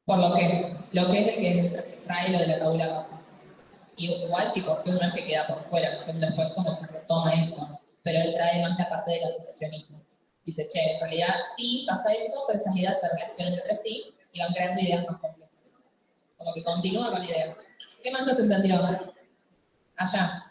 Por lo que es el que trae lo de la tabula rasa. Y igual, tipo, Hume no es que queda por fuera, Hume después como que retoma eso, pero él trae más la parte del asociacionismo. Dice, che, en realidad sí pasa eso, pero esas ideas se relacionan entre sí y van creando ideas más complejas. Como que continúa con ideas. ¿Qué más nos entendió? Allá.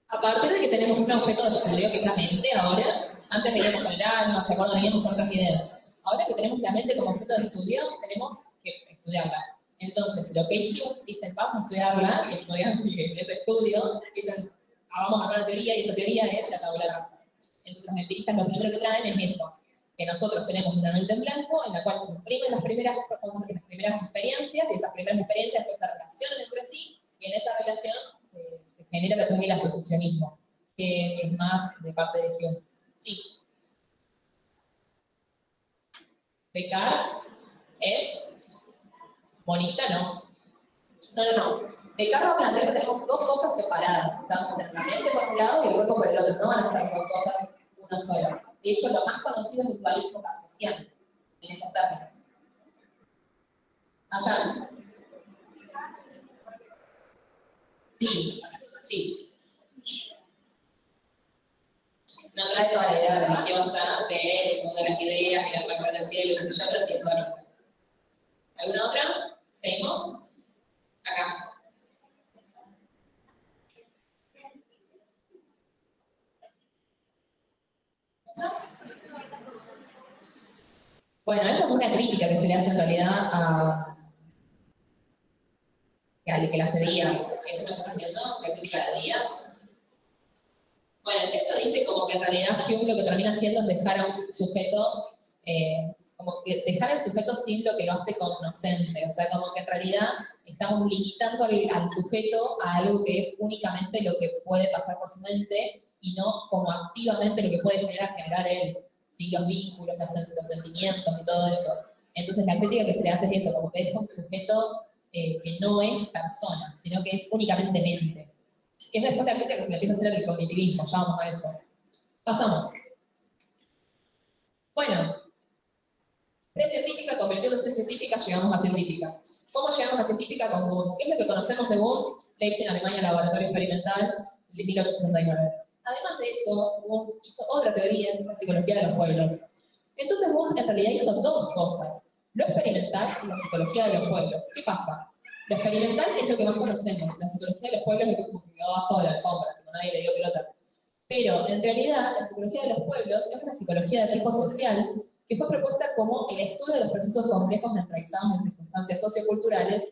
A partir de que tenemos un objeto de estudio, que es la mente ahora, antes veníamos con el alma, ¿se acuerdan? Veníamos con otras ideas. Ahora que tenemos la mente como objeto de estudio, tenemos que estudiarla. Entonces, lo que Hume dicen, vamos a estudiarla, y estudian ese estudio, dicen, vamos a armar una teoría, y esa teoría es la tabula rasa. Entonces, los empiristas lo primero que traen es eso, que nosotros tenemos una mente en blanco, en la cual se imprimen las primeras experiencias, y esas primeras experiencias pues, se relacionan entre sí, y en esa relación se genera lo que es el asociacionismo, que es más de parte de Hume. Sí. Descartes es monista, ¿no? No. Descartes plantea que tenemos dos cosas separadas. O sea, vamos a tener la mente por un lado y el cuerpo por el otro. No van a ser dos cosas uno solo. De hecho, lo más conocido es el dualismo cartesiano, en esos términos. Allá. Sí. No trae toda la idea religiosa del mundo de las ideas, mirar la cara del cielo, qué sé yo, pero sí es dualismo. ¿Alguna otra? ¿Seguimos? Acá. Bueno, esa es una crítica que se le hace en realidad al que la hace Díaz. ¿Eso me está haciendo? ¿La crítica de Díaz? Bueno, el texto dice como que en realidad Hume lo que termina haciendo es dejar a un sujeto, como que dejar al sujeto sin lo que lo hace cognoscente. O sea, como que en realidad estamos limitando al sujeto a algo que es únicamente lo que puede pasar por su mente y no como activamente lo que puede generar él. ¿Sí? Los vínculos, los sentimientos y todo eso. Entonces la crítica que se le hace es eso, como que es un sujeto que no es persona, sino que es únicamente mente. Que es después la crítica que se le empieza a hacer al cognitivismo, ya vamos a eso. Pasamos. Bueno, pre-científica, convirtiéndose en científica, llegamos a científica. ¿Cómo llegamos a científica con Wundt? ¿Qué es lo que conocemos de Wundt? Leipzig, en Alemania, laboratorio experimental, de 1869. Además de eso, Wundt hizo otra teoría, la psicología de los pueblos. Entonces Wundt en realidad hizo dos cosas, lo experimental y la psicología de los pueblos. ¿Qué pasa? Lo experimental es lo que más conocemos, la psicología de los pueblos es lo que como quedó abajo de la alfombra, que nadie le dio pelota. Pero en realidad la psicología de los pueblos es una psicología de tipo social que fue propuesta como el estudio de los procesos complejos enraizados en circunstancias socioculturales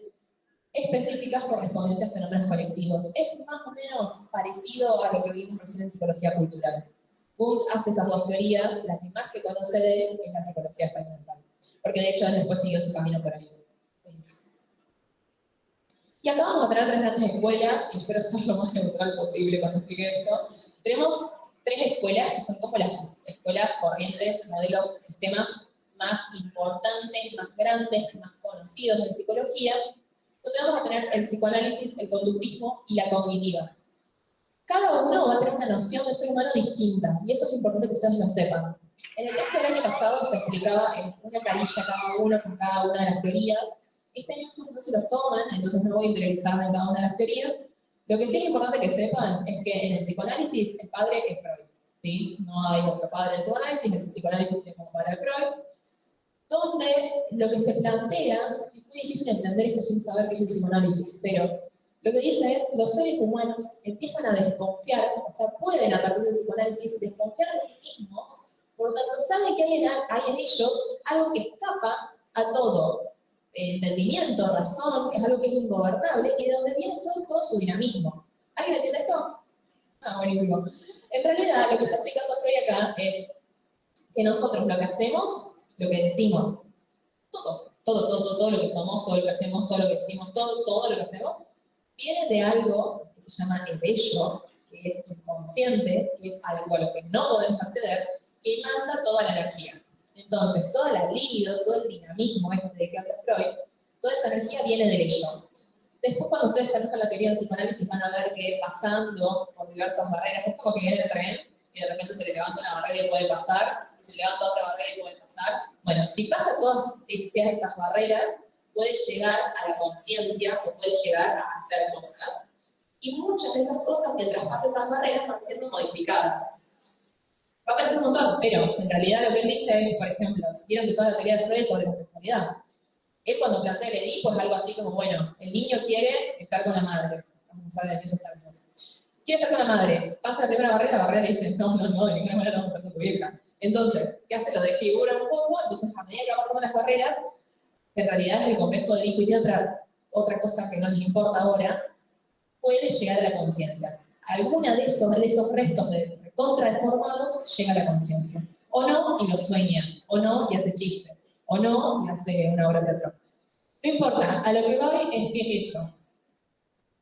específicas correspondientes a fenómenos colectivos. Es más o menos parecido a lo que vimos recién en psicología cultural. Wundt hace esas dos teorías, la que más se conoce de él es la psicología experimental, porque de hecho él después siguió su camino por ahí. Y acá vamos a tener tres grandes escuelas, y espero ser lo más neutral posible cuando explique esto. Tenemos tres escuelas que son como las escuelas corrientes, modelos, sistemas más importantes, más grandes, más conocidos en psicología, donde vamos a tener el psicoanálisis, el conductismo y la cognitiva. Cada uno va a tener una noción de ser humano distinta, y eso es importante que ustedes lo sepan. En el texto del año pasado se explicaba en una carilla cada uno con cada una de las teorías. Este año no se los toman, entonces no voy a interiorizarme en cada una de las teorías. Lo que sí es importante que sepan es que en el psicoanálisis el padre es Freud, ¿sí? No hay otro padre del psicoanálisis, el psicoanálisis tiene como padre Freud, donde lo que se plantea, es muy difícil entender esto sin saber qué es el psicoanálisis, pero lo que dice es los seres humanos empiezan a desconfiar, o sea, pueden a partir del psicoanálisis desconfiar de sí mismos, por lo tanto saben que hay en ellos algo que escapa a todo entendimiento, razón, que es algo que es ingobernable y de donde viene todo su dinamismo. ¿Alguien entiende esto? Ah, buenísimo. En realidad, lo que está explicando Freud acá es que nosotros lo que hacemos, lo que decimos, todo lo que somos, todo lo que hacemos, todo lo que decimos, todo lo que hacemos, viene de algo que se llama el ello, que es inconsciente, que es algo a lo que no podemos acceder, que manda toda la energía. Entonces, toda la libido, todo el dinamismo de que habla Freud, toda esa energía viene del ello. Después, cuando ustedes conozcan la teoría del psicoanálisis, van a ver que pasando por diversas barreras, es como que viene el tren y de repente se le levanta una barrera y puede pasar, y se le levanta otra barrera y puede pasar. Bueno, si pasa todas estas barreras, puede llegar a la conciencia o puede llegar a hacer cosas. Y muchas de esas cosas, mientras pasa esas barreras, van siendo modificadas. Va a parecer un montón, pero en realidad lo que él dice es, por ejemplo, si vieron que toda la teoría de Freud es sobre la sexualidad. Él cuando plantea el Edipo es algo así como, bueno, el niño quiere estar con la madre. Vamos a usar en esos términos. Quiere estar con la madre. Pasa la primera barrera le dice, no, de ninguna manera no vamos a estar con tu hija. Entonces, ¿qué hace? Lo desfigura un poco, entonces a medida que va pasando las barreras, que en realidad es el complejo de Edipo y tiene otra cosa que no les importa ahora, puede llegar a la conciencia. Alguna de esos restos de contradeformados llega a la conciencia. O no, y lo sueña. O no, y hace chistes. O no, y hace una obra de teatro. No importa, a lo que va es que es eso.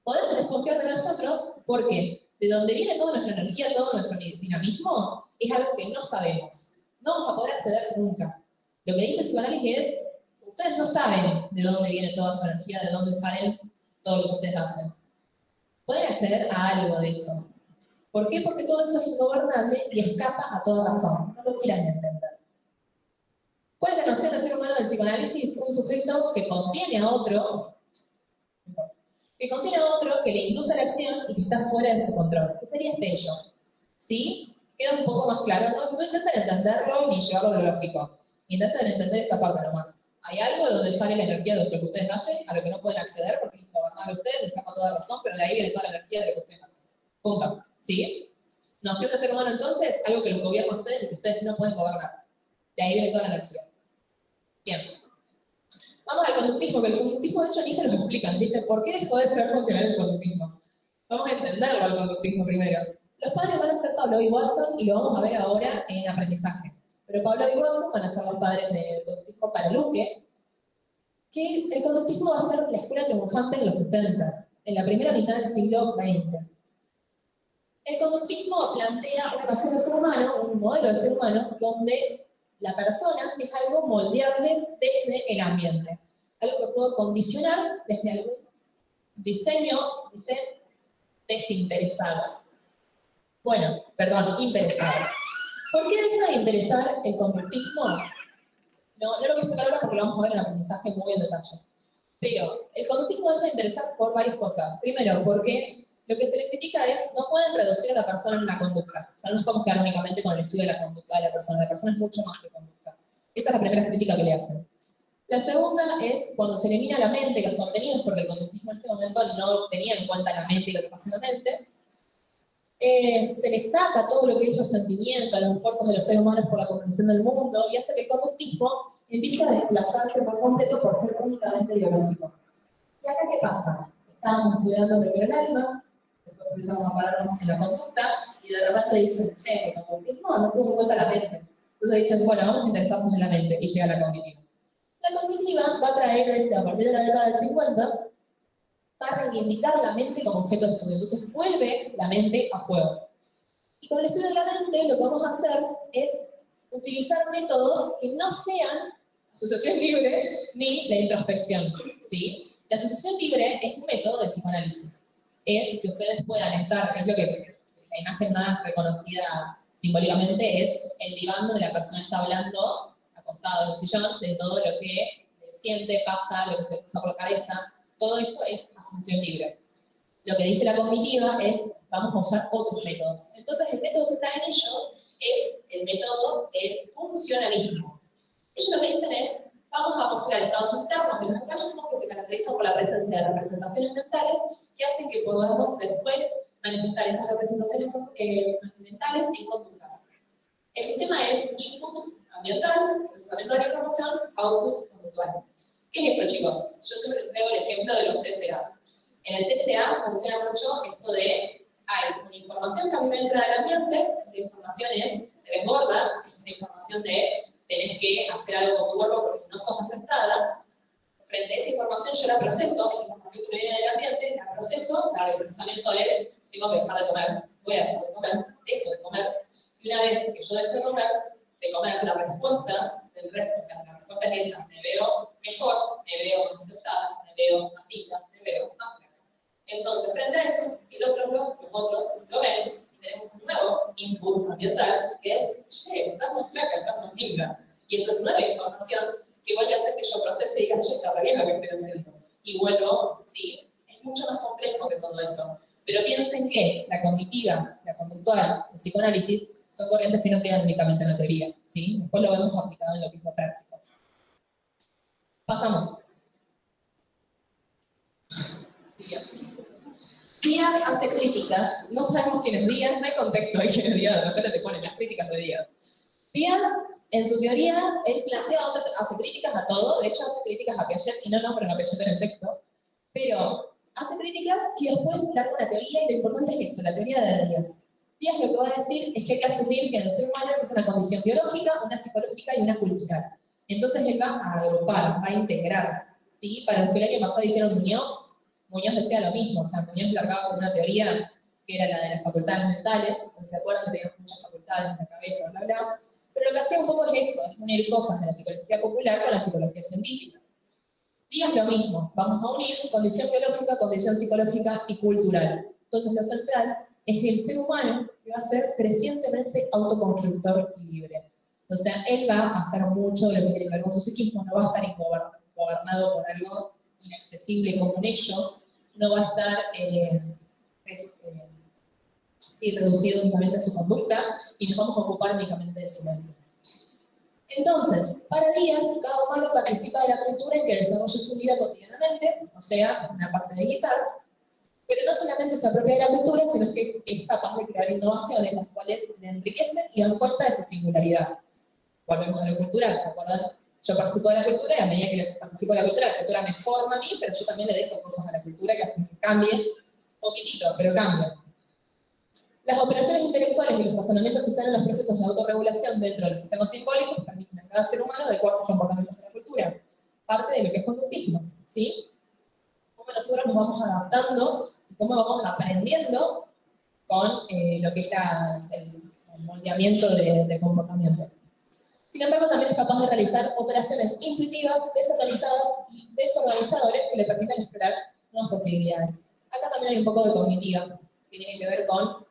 Podemos desconfiar de nosotros porque de donde viene toda nuestra energía, todo nuestro dinamismo, es algo que no sabemos. No vamos a poder acceder nunca. Lo que dice el psicoanálisis es, ustedes no saben de dónde viene toda su energía, de dónde salen todo lo que ustedes hacen. Pueden acceder a algo de eso. ¿Por qué? Porque todo eso es ingobernable y escapa a toda razón. No lo quieran entender. ¿Cuál es la noción de ser humano del psicoanálisis? Un sujeto que contiene a otro, que le induce a la acción y que está fuera de su control. ¿Qué sería este ello? ¿Sí? Queda un poco más claro. No intenten entenderlo ni llevarlo a lo lógico. Intenten entender esta parte nomás. Hay algo de donde sale la energía de lo que ustedes hacen, a lo que no pueden acceder porque es ingobernable a ustedes, les escapa toda razón, pero de ahí viene toda la energía de lo que ustedes hacen. Punto. ¿Sí? Noción de ser humano entonces, algo que los gobierna a ustedes y que ustedes no pueden gobernar. De ahí viene toda la energía. Bien. Vamos al conductismo, que el conductismo de hecho ni se lo explican. Dicen, ¿por qué dejó de ser funcional el conductismo? Vamos a entenderlo al conductismo primero. Los padres van a ser Pavlov y Watson y lo vamos a ver ahora en aprendizaje. Pero Pavlov y Watson van a ser los padres del conductismo para Luque, que el conductismo va a ser la escuela triunfante en los 60, en la primera mitad del siglo XX. El conductismo plantea una noción de ser humano, un modelo de ser humano, donde la persona es algo moldeable desde el ambiente. Algo que puedo condicionar desde algún diseño, dice, desinteresado. Bueno, perdón, interesado. ¿Por qué deja de interesar el conductismo? No lo voy a explicar ahora porque lo vamos a ver en el aprendizaje muy en detalle. Pero el conductismo deja de interesar por varias cosas. Primero, porque lo que se le critica es no pueden reducir a la persona en una conducta. Ya no nos podemos quedar únicamente con el estudio de la conducta de la persona. La persona es mucho más que conducta. Esa es la primera crítica que le hacen. La segunda es cuando se elimina la mente y los contenidos, porque el conductismo en este momento no tenía en cuenta la mente y lo que pasa en la mente. Se le saca todo lo que es los sentimientos, los esfuerzos de los seres humanos por la comprensión del mundo y hace que el conductismo empiece a desplazarse por completo por ser únicamente biológico. ¿Y acá qué pasa? Estábamos estudiando primero el alma, después empezamos a pararnos en la conducta y de repente dicen, che, el conductismo no tuvo en cuenta la mente. Entonces dicen, bueno, vamos a interesarnos en la mente y llega la cognitiva. La cognitiva va a traer a partir de la década del 50, va a reivindicar la mente como objeto de estudio. Entonces vuelve la mente a juego. Y con el estudio de la mente lo que vamos a hacer es utilizar métodos que no sean asociación libre ni la introspección, ¿sí? La asociación libre es un método de psicoanálisis. Es que ustedes puedan estar, es lo que la imagen más reconocida simbólicamente es el diván donde la persona está hablando, acostado en el sillón, de todo lo que siente, pasa, lo que se le pasa por la cabeza. Todo eso es asociación libre. Lo que dice la cognitiva es, vamos a usar otros métodos. Entonces, el método que traen ellos es el método del funcionalismo. Ellos lo que dicen es, vamos a postular estados internos de los organismos que se caracterizan por la presencia de representaciones mentales que hacen que podamos después manifestar esas representaciones mentales en conductas. El sistema es input ambiental, procesamiento de la información, output conductual. ¿Qué es esto, chicos? Yo siempre les traigo el ejemplo de los TCA. En el TCA funciona mucho esto de, hay una información que a mí me entra del ambiente, esa información es, te ves gorda, esa información de, tenés que hacer algo con tu cuerpo porque no sos aceptada. Frente a esa información yo la proceso, la información que me viene del ambiente, la proceso, el procesamiento es, tengo que dejar de comer, voy a dejar de comer, dejo de comer. Y una vez que yo dejo de comer, la respuesta del resto, o sea, la respuesta es esa, me veo mejor, me veo más aceptada, me veo más linda, me veo más flaca. Entonces, frente a eso, los otros lo ven y tenemos un nuevo input ambiental que es, che, estás más flaca, estás más linda. Y eso es nueva información que vuelve a hacer que yo procese y diga, che, está bien lo que estoy haciendo. Y vuelvo, sí, es mucho más complejo que todo esto. Pero piensen que la cognitiva, la conductual, el psicoanálisis, son corrientes que no quedan únicamente en la teoría, ¿sí? Después lo vemos aplicado en lo que es lo práctico. Pasamos. Díaz. Díaz hace críticas, no sabemos quién es Díaz, no hay contexto de quién es Díaz, de repente te ponen las críticas de Díaz. Díaz, en su teoría, él plantea hace críticas a todo, de hecho hace críticas a Piaget, y no nombran a Piaget en el texto, pero hace críticas y después larga una teoría, y lo importante es esto, la teoría de Díaz. Díaz lo que va a decir es que hay que asumir que en el ser humano es una condición biológica, una psicológica y una cultural. Entonces él va a agrupar, va a integrar, ¿sí? Para los que el año pasado hicieron Muñoz decía lo mismo, o sea, Muñoz largaba con una teoría que era la de las facultades mentales, como se acuerdan, teníamos muchas facultades en la cabeza, bla, bla, pero lo que hacía un poco es eso, es unir cosas de la psicología popular con la psicología científica. Díaz lo mismo, vamos a unir condición biológica, condición psicológica y cultural. Entonces lo central es el ser humano que va a ser crecientemente autoconstructor y libre. O sea, él va a hacer mucho de lo que tiene que ver con su psiquismo, no va a estar gobernado por algo inaccesible como un ello, no va a estar reducido únicamente a su conducta y nos vamos a ocupar únicamente de su mente. Entonces, para Díaz, cada humano participa de la cultura en que desarrolla su vida cotidianamente, o sea, una parte de Guittard, pero no solamente se apropia de la cultura, sino que es capaz de crear innovaciones, las cuales le enriquecen y dan cuenta de su singularidad. Volvemos a lo cultural, ¿se acuerdan? Yo participo de la cultura y a medida que participo de la cultura me forma a mí, pero yo también le dejo cosas a la cultura que hacen que cambie un poquitito, pero cambie. Las operaciones intelectuales y los razonamientos que salen en los procesos de autorregulación dentro de los sistemas simbólicos permiten a cada ser humano adecuar sus comportamientos a la cultura. Parte de lo que es conductismo, ¿sí? Cómo nosotros nos vamos adaptando, cómo vamos aprendiendo con lo que es el moldeamiento de comportamiento. Sin embargo, también es capaz de realizar operaciones intuitivas, desorganizadas y desorganizadores que le permitan explorar nuevas posibilidades. Acá también hay un poco de cognitiva, que tiene que ver con,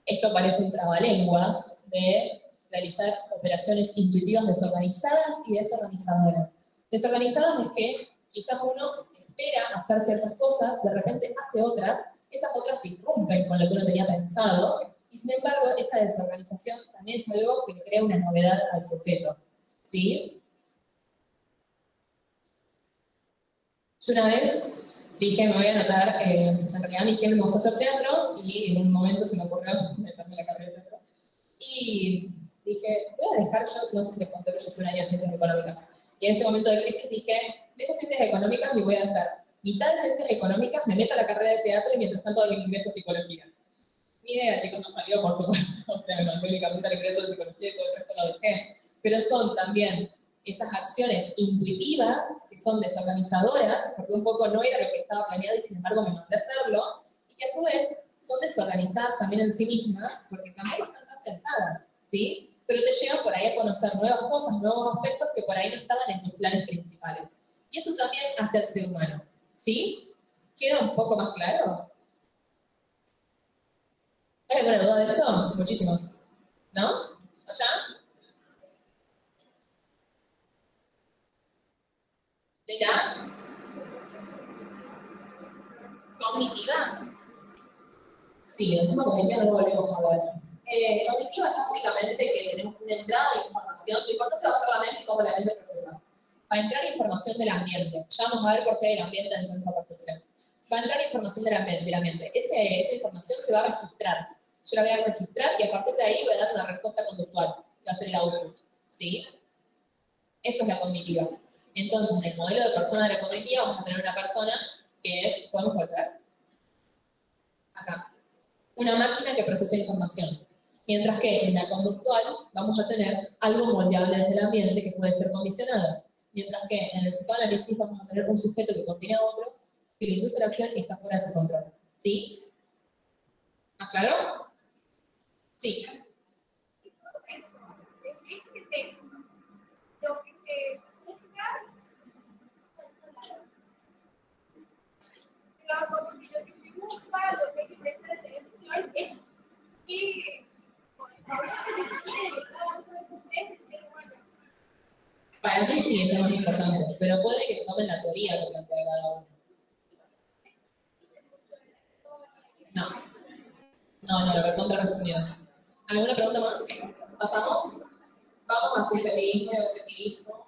esto parece un trabalenguas, de realizar operaciones intuitivas desorganizadas y desorganizadoras. Desorganizadas es que quizás uno espera hacer ciertas cosas, de repente hace otras, esas otras irrumpen con lo que uno tenía pensado, y sin embargo, esa desorganización también es algo que le crea una novedad al sujeto, ¿sí? Yo una vez dije, me voy a anotar, en realidad a mí siempre me gustó hacer teatro, y en un momento se me ocurrió meterme en la carrera de teatro. Y dije, voy a dejar yo, no sé si les conté, pero yo soy una niña de ciencias económicas. Y en ese momento de crisis dije, dejo ciencias económicas y voy a hacer mitad de ciencias económicas, me meto a la carrera de teatro y mientras tanto doy ingreso a psicología. Ni idea, chicos, no salió, por supuesto. O sea, me mandé únicamente al ingreso de psicología y todo el resto lo dejé. Pero son también esas acciones intuitivas que son desorganizadoras, porque un poco no era lo que estaba planeado y sin embargo me mandé a hacerlo, y que a su vez son desorganizadas también en sí mismas, porque tampoco están tan pensadas, ¿sí? Pero te llevan por ahí a conocer nuevas cosas, nuevos aspectos que por ahí no estaban en tus planes principales. Y eso también hace al ser humano, ¿sí? ¿Queda un poco más claro? ¿Hay alguna duda de esto? Muchísimas. ¿No? ¿Allá? ¿De la cognitiva? Sí, decimos cognitiva, no lo volvemos a ver. Cognitiva es básicamente que tenemos una entrada de información. Lo importante va a ser la mente y cómo la mente procesa. Va a entrar información del ambiente. Ya vamos a ver por qué hay el ambiente en senso-percepción. Va a entrar información de la mente. Esa información se va a registrar. Yo la voy a registrar y a partir de ahí voy a dar una respuesta conductual, que va a ser el output, ¿sí? Eso es la cognitiva. Entonces, en el modelo de persona de la cognitiva vamos a tener una persona que es, podemos volver, acá, una máquina que procesa información. Mientras que en la conductual vamos a tener algo moldeable desde el ambiente que puede ser condicionado. Mientras que en el psicoanálisis vamos a tener un sujeto que contiene a otro, que le induce la acción y está fuera de su control. ¿Sí? ¿Más claro? Sí.
Y todo eso, de este texto, lo que se busca, claro, porque lo que se busca, lo que hay que prestar atención es que, con el concepto que se tiene de cada uno de esos tres, el ser humano.
Para mí sí es lo más importante, pero puede que tomen la teoría que plantea cada uno. No, lo recontra resumido. ¿Alguna pregunta más? ¿Pasamos? Vamos a sintetismo y objetivismo.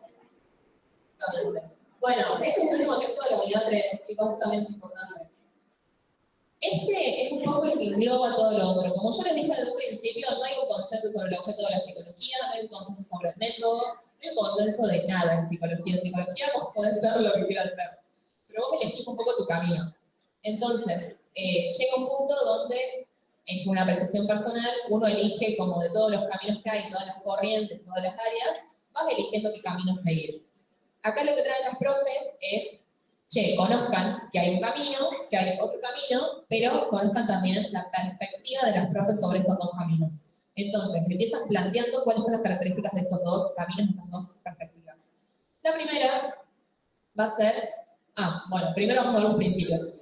Bueno, este es el último texto de la unidad 3, chicos, también es importante. Este es un poco el que engloba todo lo otro. Como yo les dije desde un principio, no hay un consenso sobre el objeto de la psicología, no hay un consenso sobre el método, no hay un consenso de nada en psicología. En psicología vos podés hacer lo que quieras hacer, pero vos elegís un poco tu camino. Entonces, llega un punto donde, en una apreciación personal, uno elige como de todos los caminos que hay, todas las corrientes, todas las áreas, vas eligiendo qué camino seguir. Acá lo que traen las profes es, che, conozcan que hay un camino, que hay otro camino, pero conozcan también la perspectiva de las profes sobre estos dos caminos. Entonces, me empiezan planteando cuáles son las características de estos dos caminos, estas dos perspectivas. La primera va a ser, bueno, primero vamos a ver los principios.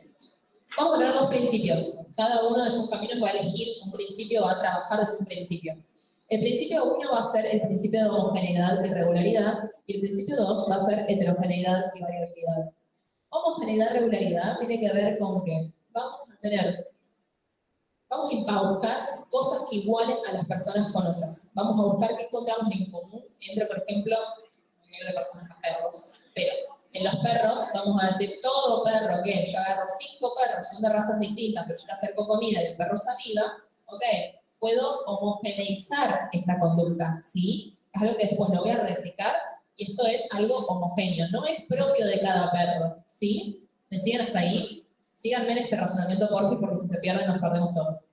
Vamos a tener dos principios. Cada uno de estos caminos va a elegir un principio, va a trabajar desde un principio. El principio 1 va a ser el principio de homogeneidad y regularidad, y el principio 2 va a ser heterogeneidad y variabilidad. Homogeneidad y regularidad tiene que ver con que vamos a buscar cosas que igualen a las personas con otras. Vamos a buscar qué encontramos en común entre, por ejemplo, a nivel de personas a perros, pero en los perros vamos a decir, todo perro que yo agarro 5 perros, son de razas distintas, pero yo le acerco comida y el perro saliva, ok, puedo homogeneizar esta conducta, ¿sí? Es algo que después lo voy a replicar y esto es algo homogéneo, no es propio de cada perro, ¿sí? ¿Me siguen hasta ahí? Síganme en este razonamiento, porfi, porque si se pierden nos perdemos todos.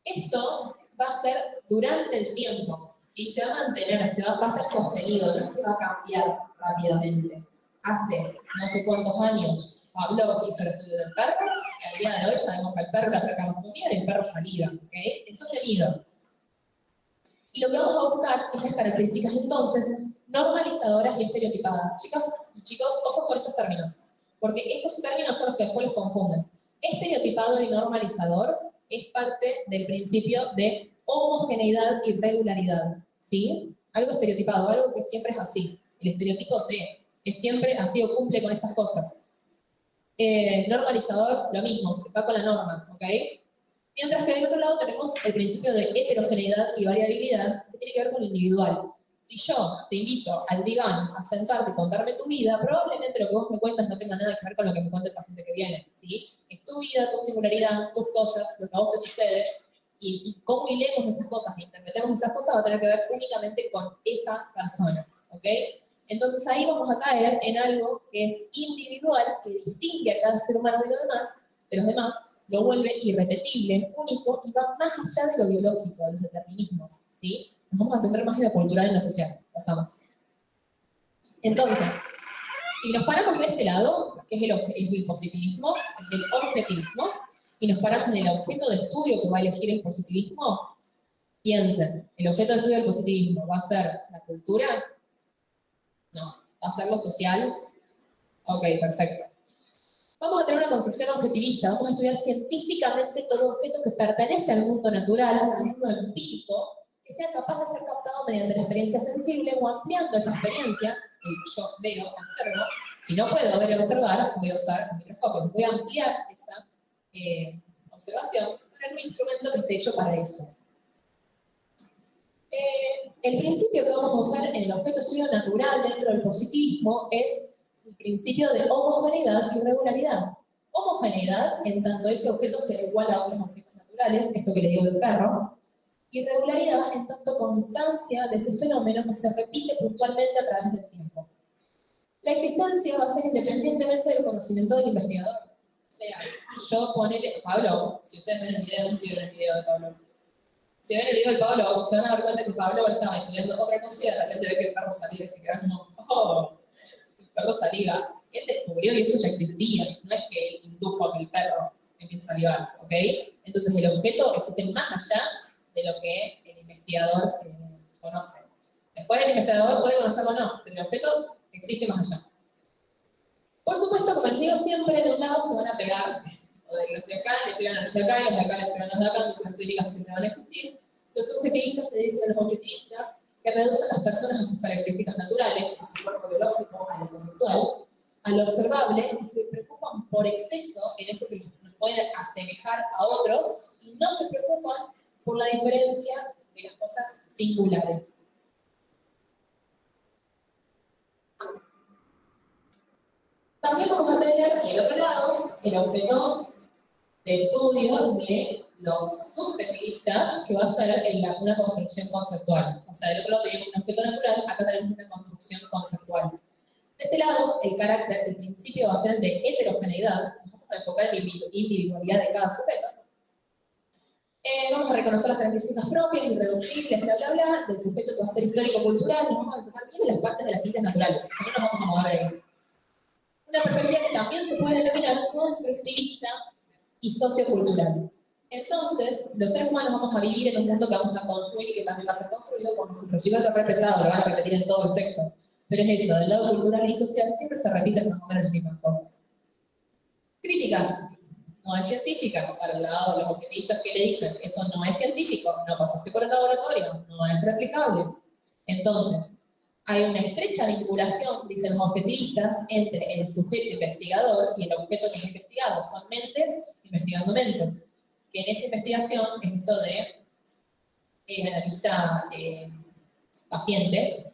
Esto va a ser durante el tiempo, ¿sí? Se va a mantener, va a ser sostenido, no es que va a cambiar rápidamente. Hace no sé cuántos años Pablo hizo el estudio del perro, y al día de hoy sabemos que al perro le acercamos comida y el perro saliva, ¿ok? Es sostenido. Y lo que vamos a buscar es las características entonces normalizadoras y estereotipadas. Chicas y chicos, ojo con estos términos, porque estos términos son los que después los confunden. Estereotipado y normalizador es parte del principio de homogeneidad y regularidad, ¿sí? Algo estereotipado, algo que siempre es así. El estereotipo de, que siempre así o cumple con estas cosas. Normalizador, lo mismo, va con la norma, ¿ok? Mientras que del otro lado tenemos el principio de heterogeneidad y variabilidad, que tiene que ver con lo individual. Si yo te invito al diván a sentarte y contarme tu vida, probablemente lo que vos me cuentas no tenga nada que ver con lo que me cuenta el paciente que viene, ¿sí? Es tu vida, tu singularidad, tus cosas, lo que a vos te sucede, y cómo hilemos esas cosas, e interpretemos esas cosas, va a tener que ver únicamente con esa persona, ¿ok? Entonces ahí vamos a caer en algo que es individual, que distingue a cada ser humano de los demás, lo vuelve irrepetible, único, y va más allá de lo biológico, de los determinismos, ¿sí? Nos vamos a centrar más en lo cultural y en lo social. Pasamos. Entonces, si nos paramos de este lado, que es el positivismo, es el objetivismo, y nos paramos en el objeto de estudio que va a elegir el positivismo, piensen, ¿el objeto de estudio del positivismo va a ser la cultura? No. ¿Va a ser lo social? Ok, perfecto. Vamos a tener una concepción objetivista, vamos a estudiar científicamente todo objeto que pertenece al mundo natural, al mundo empírico, que sea capaz de ser captado mediante la experiencia sensible o ampliando esa experiencia, que yo veo, observo. Si no puedo ver y observar, voy a usar un microscopio, voy a ampliar esa observación con un instrumento que esté hecho para eso. El principio que vamos a usar en el objeto de estudio natural dentro del positivismo es el principio de homogeneidad y regularidad. Homogeneidad, en tanto ese objeto sea igual a otros objetos naturales, esto que le digo del perro, y regularidad, en tanto constancia de ese fenómeno que se repite puntualmente a través del tiempo. La existencia va a ser independientemente del conocimiento del investigador. O sea, yo ponele, Pablo, si ustedes ven el video, no sé si ven el video de Pablo. Si ven el video de Pablo, se van a dar cuenta que Pablo estaba estudiando otra cosa y de repente ve que el perro salía y se queda como, oh, el perro saliva. Él descubrió que eso ya existía, no es que él indujo a que el perro empiece a salivar, ¿ok? Entonces el objeto existe más allá de lo que el investigador conoce. Después el investigador puede conocerlo o no, pero el objeto existe más allá. Por supuesto, como les digo siempre, de un lado se van a pegar, o de los de acá le pegan a los de acá, y los de acá le pegan a los de acá, entonces las críticas siempre van a existir. Los subjetivistas le dicen a los objetivistas que reducen a las personas a sus características naturales, a su cuerpo biológico, a lo conductual, a lo observable, y se preocupan por exceso en eso que nos pueden asemejar a otros, y no se preocupan por la diferencia de las cosas singulares. También vamos a tener el otro lado, el objeto de estudio de los subjetivistas, que va a ser una construcción conceptual. O sea, del otro lado tenemos un objeto natural, acá tenemos una construcción conceptual. De este lado, el carácter, el principio va a ser el de heterogeneidad. Nos vamos a enfocar en la individualidad de cada sujeto. Vamos a reconocer las características propias, irreductibles, bla, bla, bla, del sujeto que va a ser histórico-cultural. Nos vamos a enfocar bien en las partes de las ciencias naturales, si no nos vamos a mover de ahí. Una perspectiva que también se puede denominar constructivista y sociocultural. Entonces, los seres humanos vamos a vivir en un mundo que vamos a construir y que también va a ser construido con su archivo re pesado, lo van a repetir en todos los textos. Pero es eso, del lado cultural y social siempre se repiten más o menos las mismas cosas. Críticas. No es científica. Para el lado de los objetivistas que le dicen, eso no es científico, no pasaste por el laboratorio, no es replicable. Entonces, hay una estrecha vinculación, dicen los objetivistas, entre el sujeto investigador y el objeto que es investigado. Son mentes investigando mentes. Que en esa investigación, en esto de analista paciente,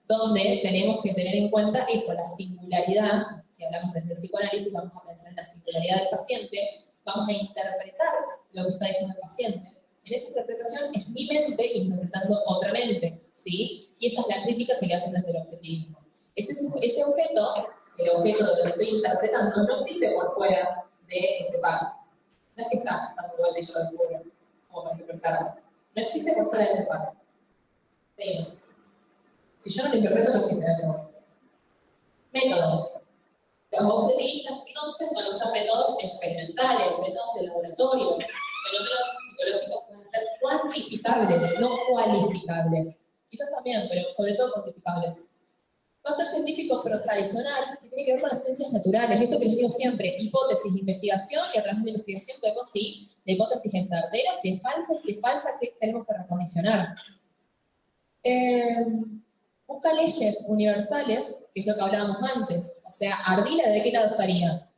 donde tenemos que tener en cuenta eso, la singularidad. Si hablamos desde el psicoanálisis, vamos a pensar en la singularidad del paciente, vamos a interpretar lo que está diciendo el paciente. En esa interpretación es mi mente interpretando otra mente, ¿sí? Y esa es la crítica que le hacen desde el objetivismo. Ese objeto, el objeto de lo que estoy interpretando, no existe por fuera de ese par. No es que está dando vuelta y yo lo descubro, como para interpretarlo. No existe por fuera de ese par. Veamos. Si yo no lo interpreto, no existe en ese momento. Método. Los objetivistas entonces van a usar métodos experimentales, métodos de laboratorio, fenómenos psicológicos pueden ser cuantificables, no cualificables. Quizás también, pero sobre todo cuantificables. Va a ser científico, pero tradicional, que tiene que ver con las ciencias naturales. Esto que les digo siempre, hipótesis, investigación, y a través de la investigación podemos si la hipótesis es certera, si es falsa, ¿qué tenemos que recondicionar? Busca leyes universales, que es lo que hablábamos antes. O sea, Ardila, ¿de qué lado estaría?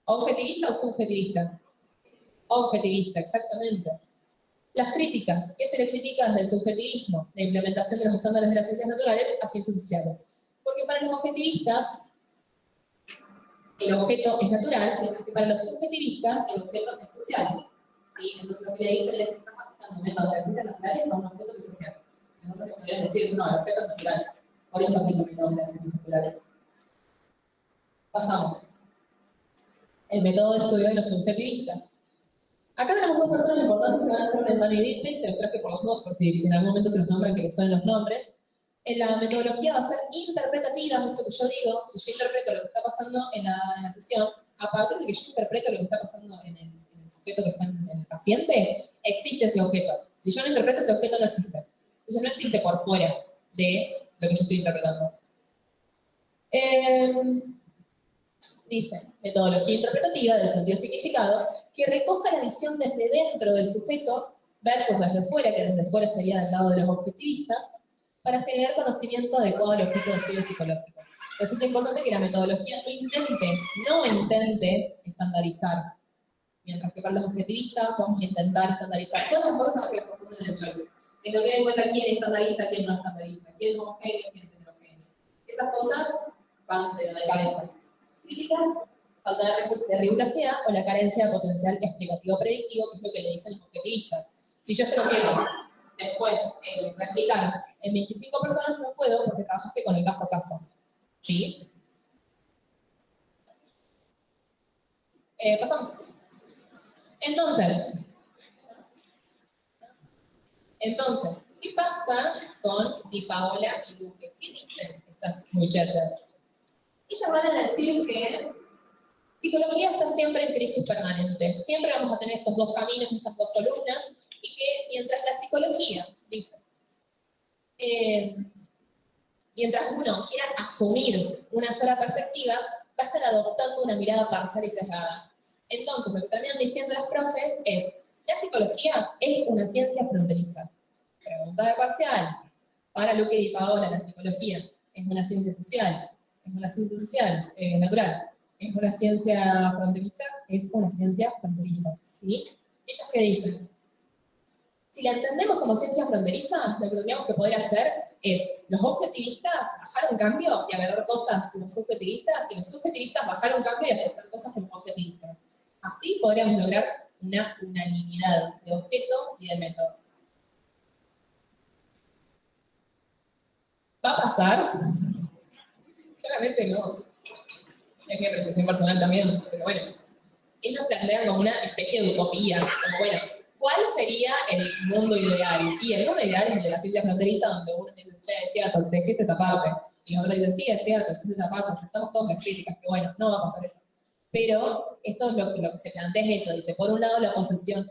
¿Objetivista o subjetivista? Objetivista, exactamente. Las críticas. ¿Qué se le critica desde el subjetivismo? La implementación de los estándares de las ciencias naturales a ciencias sociales. Porque para los objetivistas, el objeto es natural, mientras que para los subjetivistas, el objeto es social. ¿Sí? Entonces lo que le dicen es que están aplicando un método de las ciencias naturales a un objeto que es social. Nosotros podríamos decir, no, el objeto es natural. Por eso aplico el método de las ciencias naturales. Pasamos. El método de estudio de los subjetivistas. Acá tenemos dos personas importantes que van a ser Mentano y Dite, y se los traje por los dos, por si en algún momento se los nombran que les suenen los nombres. La metodología va a ser interpretativa, esto que yo digo, si yo interpreto lo que está pasando en la sesión, a partir de que yo interpreto lo que está pasando en el sujeto que está en el paciente, existe ese objeto. Si yo no interpreto, ese objeto no existe. Entonces no existe por fuera de lo que yo estoy interpretando. Dice, metodología interpretativa del sentido-significado, que recoja la visión desde dentro del sujeto versus desde fuera, que desde fuera sería del lado de los objetivistas, para generar conocimiento adecuado al objeto de estudio psicológico. Resulta importante que la metodología no intente estandarizar, mientras que para los objetivistas vamos a intentar estandarizar. Todas las cosas que les confunden en el choice. En lo que den cuenta quién estandariza, quién no estandariza, quién es homogéneo, quién es heterogéneo. Esas cosas van de la cabeza. Críticas, falta de rigurosidad o la carencia de potencial explicativo predictivo, que es lo que le dicen los objetivistas. Si yo esto lo quiero después replicar en 25 personas, no puedo porque trabajaste con el caso a caso. ¿Sí? Pasamos. Entonces, ¿qué pasa con Di Paola y Luque? ¿Qué dicen estas muchachas? Ellas van a decir que psicología está siempre en crisis permanente. Siempre vamos a tener estos dos caminos, estas dos columnas, y que mientras la psicología, dice, mientras uno quiera asumir una sola perspectiva, va a estar adoptando una mirada parcial y sesgada. Entonces, lo que terminan diciendo las profes es, la psicología es una ciencia fronteriza. Pregunta de parcial. Para Luque y Di Paola, la psicología es una ciencia social. Es una ciencia social, natural. Es una ciencia fronteriza, es una ciencia fronteriza. ¿Sí? ¿Ellas qué dicen? Si la entendemos como ciencia fronteriza, lo que tendríamos que poder hacer es los objetivistas bajar un cambio y agarrar cosas de los subjetivistas, y los subjetivistas bajar un cambio y aceptar cosas de los objetivistas. Así podríamos lograr una unanimidad de objeto y de método. ¿Va a pasar? Claramente no. Es mi apreciación personal también, pero bueno. Ellos plantean como una especie de utopía, como bueno, ¿cuál sería el mundo ideal? Y el mundo ideal es el de la ciencia fronteriza, donde uno dice, che, es cierto, existe esta parte. Y los otros dicen, sí, es cierto, existe esta parte, aceptamos todas las críticas, pero bueno, no va a pasar eso. Pero esto es lo que se plantea es eso, dice, por un lado la posición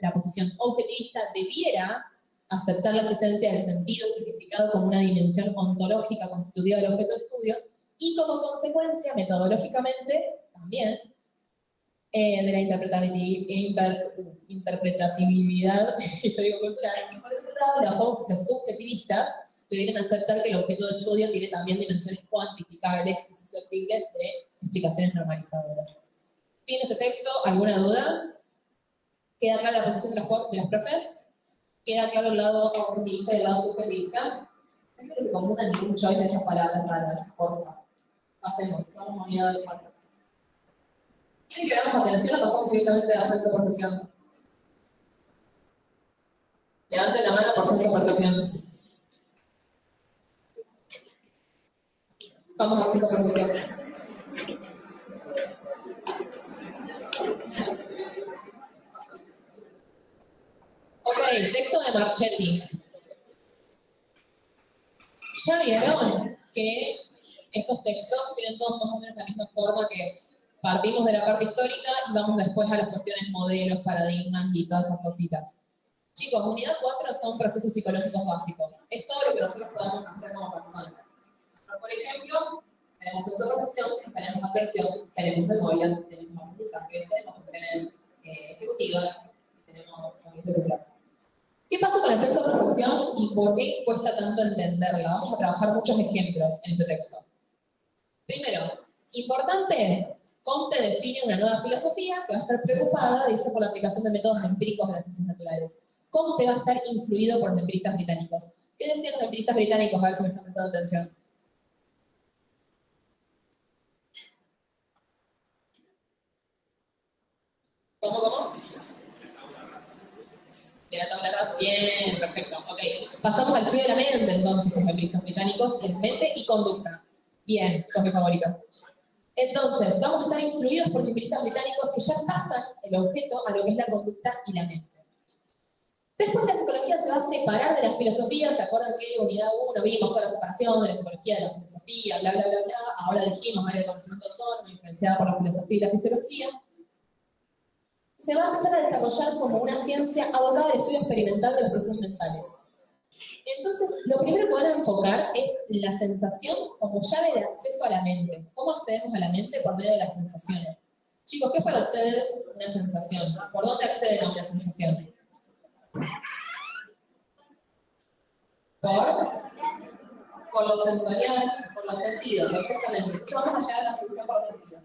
objetivista debiera aceptar la existencia del sentido significado como una dimensión ontológica constitutiva del objeto de estudio, y como consecuencia, metodológicamente, también, de la interpretabilidad histórico-cultural. Y por otro lado, los subjetivistas deberían aceptar que el objeto de estudio tiene también dimensiones cuantificables y susceptibles de explicaciones normalizadoras. Fin de este texto, ¿alguna duda? ¿Queda clara la posición de los profes? ¿Queda claro el lado objetivista y el lado subjetivista? No que se confundan ningún choice de estas palabras raras, por favor. Pasemos, vamos a unidad del 4. ¿Quieren que veamos atención o pasamos directamente a senso-percepción? Levanten la mano por senso-percepción. Vamos a senso-percepción. Ok, texto de Marchetti. Ya vieron que estos textos tienen todos más o menos la misma forma, que es partimos de la parte histórica y vamos después a las cuestiones modelos, paradigmas y todas esas cositas. Chicos, unidad 4 son procesos psicológicos básicos. Es todo lo que nosotros podemos hacer como personas. Por ejemplo, tenemos senso-percepción, tenemos atención, tenemos memoria, tenemos aprendizaje, tenemos funciones ejecutivas y tenemos cognición social. ¿Qué pasa con la senso-percepción y por qué cuesta tanto entenderla? Vamos a trabajar muchos ejemplos en este texto. Primero, importante, Comte define una nueva filosofía que va a estar preocupada, dice, por la aplicación de métodos empíricos de las ciencias naturales. Comte va a estar influido por los empiristas británicos. ¿Qué decían los empiristas británicos? A ver si me están prestando atención. ¿Cómo? De la tabla rasa. Bien, perfecto. Ok. Pasamos al estudio de la mente, entonces, los empiristas británicos, en mente y conducta. Bien, son mi favorito. Entonces, vamos a estar influidos por los empiristas británicos que ya pasan el objeto a lo que es la conducta y la mente. Después la psicología se va a separar de las filosofías. ¿Se acuerdan que en unidad 1 vimos toda la separación de la psicología de la filosofía, bla, bla, bla, bla? Ahora dijimos área de conocimiento autónomo, influenciada por la filosofía y la fisiología. Se va a empezar a desarrollar como una ciencia abocada al estudio experimental de los procesos mentales. Entonces, lo primero que van a enfocar es la sensación como llave de acceso a la mente. ¿Cómo accedemos a la mente? Por medio de las sensaciones. Chicos, ¿qué es para ustedes una sensación? ¿Por dónde acceden a una sensación? Por lo sensorial, por los sentidos, exactamente. Entonces vamos a llegar a la sensación por los sentidos.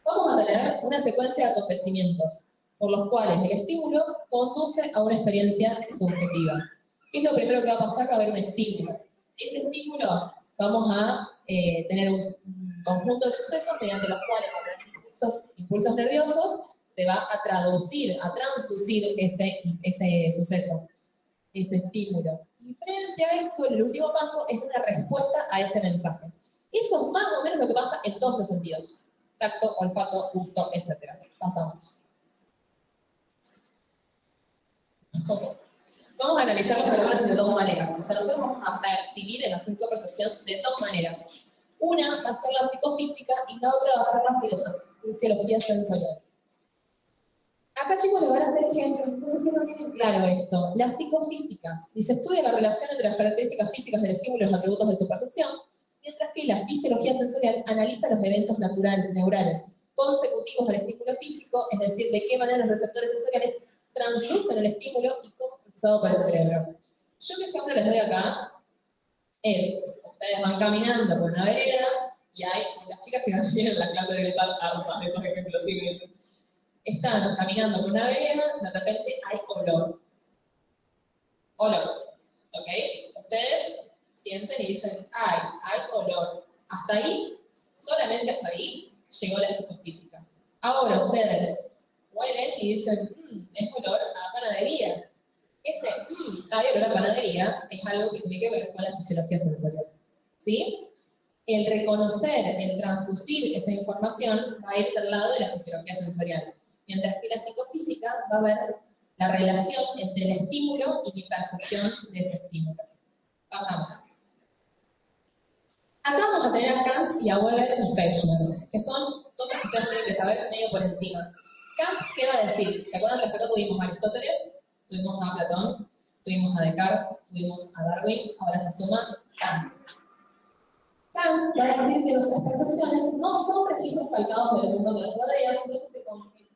Vamos a tener una secuencia de acontecimientos por los cuales el estímulo conduce a una experiencia subjetiva. ¿Qué es lo primero que va a pasar? Va a haber un estímulo. Ese estímulo vamos a tener un conjunto de sucesos mediante los cuales esos impulsos nerviosos se va a transducir ese suceso, ese estímulo. Y frente a eso, el último paso es una respuesta a ese mensaje. Eso es más o menos lo que pasa en todos los sentidos. Tacto, olfato, gusto, etc. Pasamos. Vamos a analizar los fenómenos de dos maneras. O sea, nosotros vamos a percibir el senso-percepción de dos maneras. Una va a ser la psicofísica y la otra va a ser la fisiología sensorial. Acá, chicos, les van a hacer ejemplos, entonces que no tienen claro esto. La psicofísica dice, estudia la relación entre las características físicas del estímulo y los atributos de su percepción, mientras que la fisiología sensorial analiza los eventos neurales consecutivos al estímulo físico, es decir, de qué manera los receptores sensoriales transducen el estímulo y cómo es procesado por el cerebro. Yo, qué ejemplo les doy acá, es, ustedes van caminando por una vereda y hay, las chicas que van bien en la clase deben estar hartas de estos ejemplos civiles. Están caminando por una vereda, de repente hay olor. Olor, ¿ok? Ustedes sienten y dicen, ay, hay olor. Hasta ahí, solamente hasta ahí, llegó la psicofísica. Ahora ustedes huelen y dicen, es olor a panadería. Ese, hay olor a panadería, es algo que tiene que ver con la fisiología sensorial. ¿Sí? El reconocer, el transducir esa información va a ir del lado de la fisiología sensorial. Mientras que la psicofísica va a ver la relación entre el estímulo y mi percepción de ese estímulo. Pasamos. Acá vamos a tener a Kant y a Weber y Fechner, que son cosas que ustedes tienen que saber medio por encima. Kant, ¿qué va a decir? ¿Se acuerdan que acá tuvimos a Aristóteles? Tuvimos a Platón, tuvimos a Descartes, tuvimos a Darwin, ahora se suma Kant. Kant va a decir que nuestras percepciones no son registros calcados del mundo que nos rodea, sino que se construyen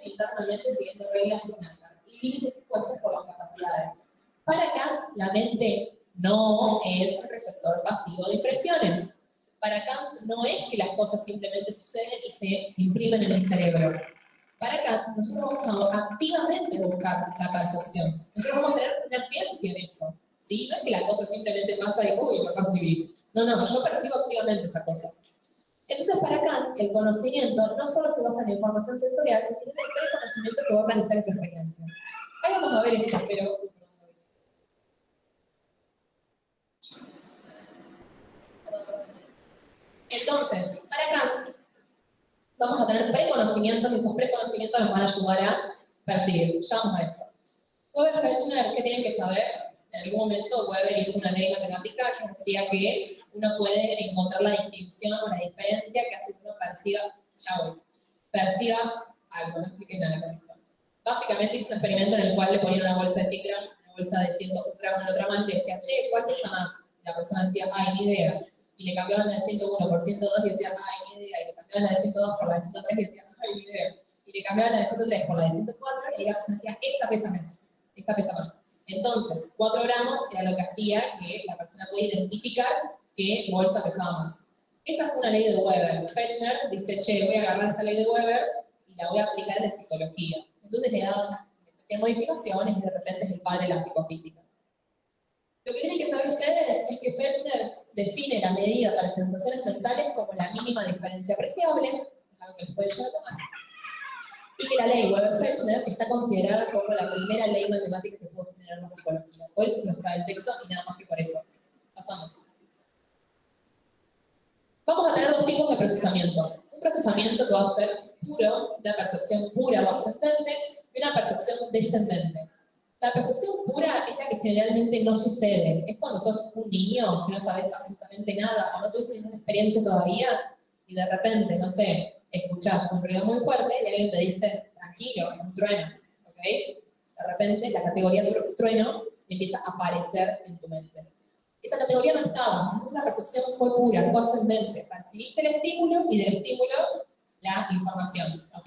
internamente siguiendo reglas innatas y límites puestos por las capacidades. Para Kant, la mente no es un receptor pasivo de impresiones. Para Kant no es que las cosas simplemente suceden y se imprimen en el cerebro. Para Kant, nosotros vamos a activamente buscar la percepción. Nosotros vamos a tener una agencia en eso. ¿Sí? No es que la cosa simplemente pasa y uy, lo percibí. No, yo percibo activamente esa cosa. Entonces, para Kant, el conocimiento no solo se basa en la información sensorial, sino en el conocimiento que va a organizar esa experiencia. Ahora vamos a ver eso, pero... Entonces, para Kant, vamos a tener preconocimientos y esos preconocimientos nos van a ayudar a percibir. Ya vamos a eso. Weber y Fechner, ¿qué tienen que saber? En algún momento Weber hizo una ley matemática que decía que uno puede encontrar la distinción o la diferencia que hace que uno perciba algo, no expliqué nada con esto. Básicamente hizo un experimento en el cual le ponían una bolsa de 100 gramos, una bolsa de 100 gramos en otra mano y le decía, che, ¿cuál pesa más? Y la persona decía, ay, ni idea. Y le cambiaban la de 101 por 102 y decía, ay, ni idea. Y le cambiaban la de 102 por la de 103 y decía, ay, ni idea. Y le cambiaban la de 103 por la de 104 y la persona decía, esta pesa más, esta pesa más. Entonces, 4 gramos era lo que hacía que la persona pueda identificar qué bolsa pesaba más. Esa fue una ley de Weber. Fechner dice, che, voy a agarrar esta ley de Weber y la voy a aplicar en la psicología. Entonces le da unas modificaciones y de repente es el padre de la psicofísica. Lo que tienen que saber ustedes es que Fechner define la medida para sensaciones mentales como la mínima diferencia apreciable, es algo que les puede llevar a tomar, y que la ley Weber-Fechner está considerada como la primera ley matemática que puede generar la psicología. Por eso se nos trae el texto y nada más que por eso. Pasamos. Vamos a tener dos tipos de procesamiento. Un procesamiento que va a ser puro, una percepción pura o ascendente, y una percepción descendente. La percepción pura es la que generalmente no sucede. Es cuando sos un niño que no sabes absolutamente nada o no tuviste ninguna experiencia todavía y de repente, no sé, escuchás un ruido muy fuerte y alguien te dice, tranquilo, es un trueno, ¿ok? De repente la categoría trueno empieza a aparecer en tu mente. Esa categoría no estaba, entonces la percepción fue pura, fue ascendente. Percibiste el estímulo y del estímulo la información, ¿ok?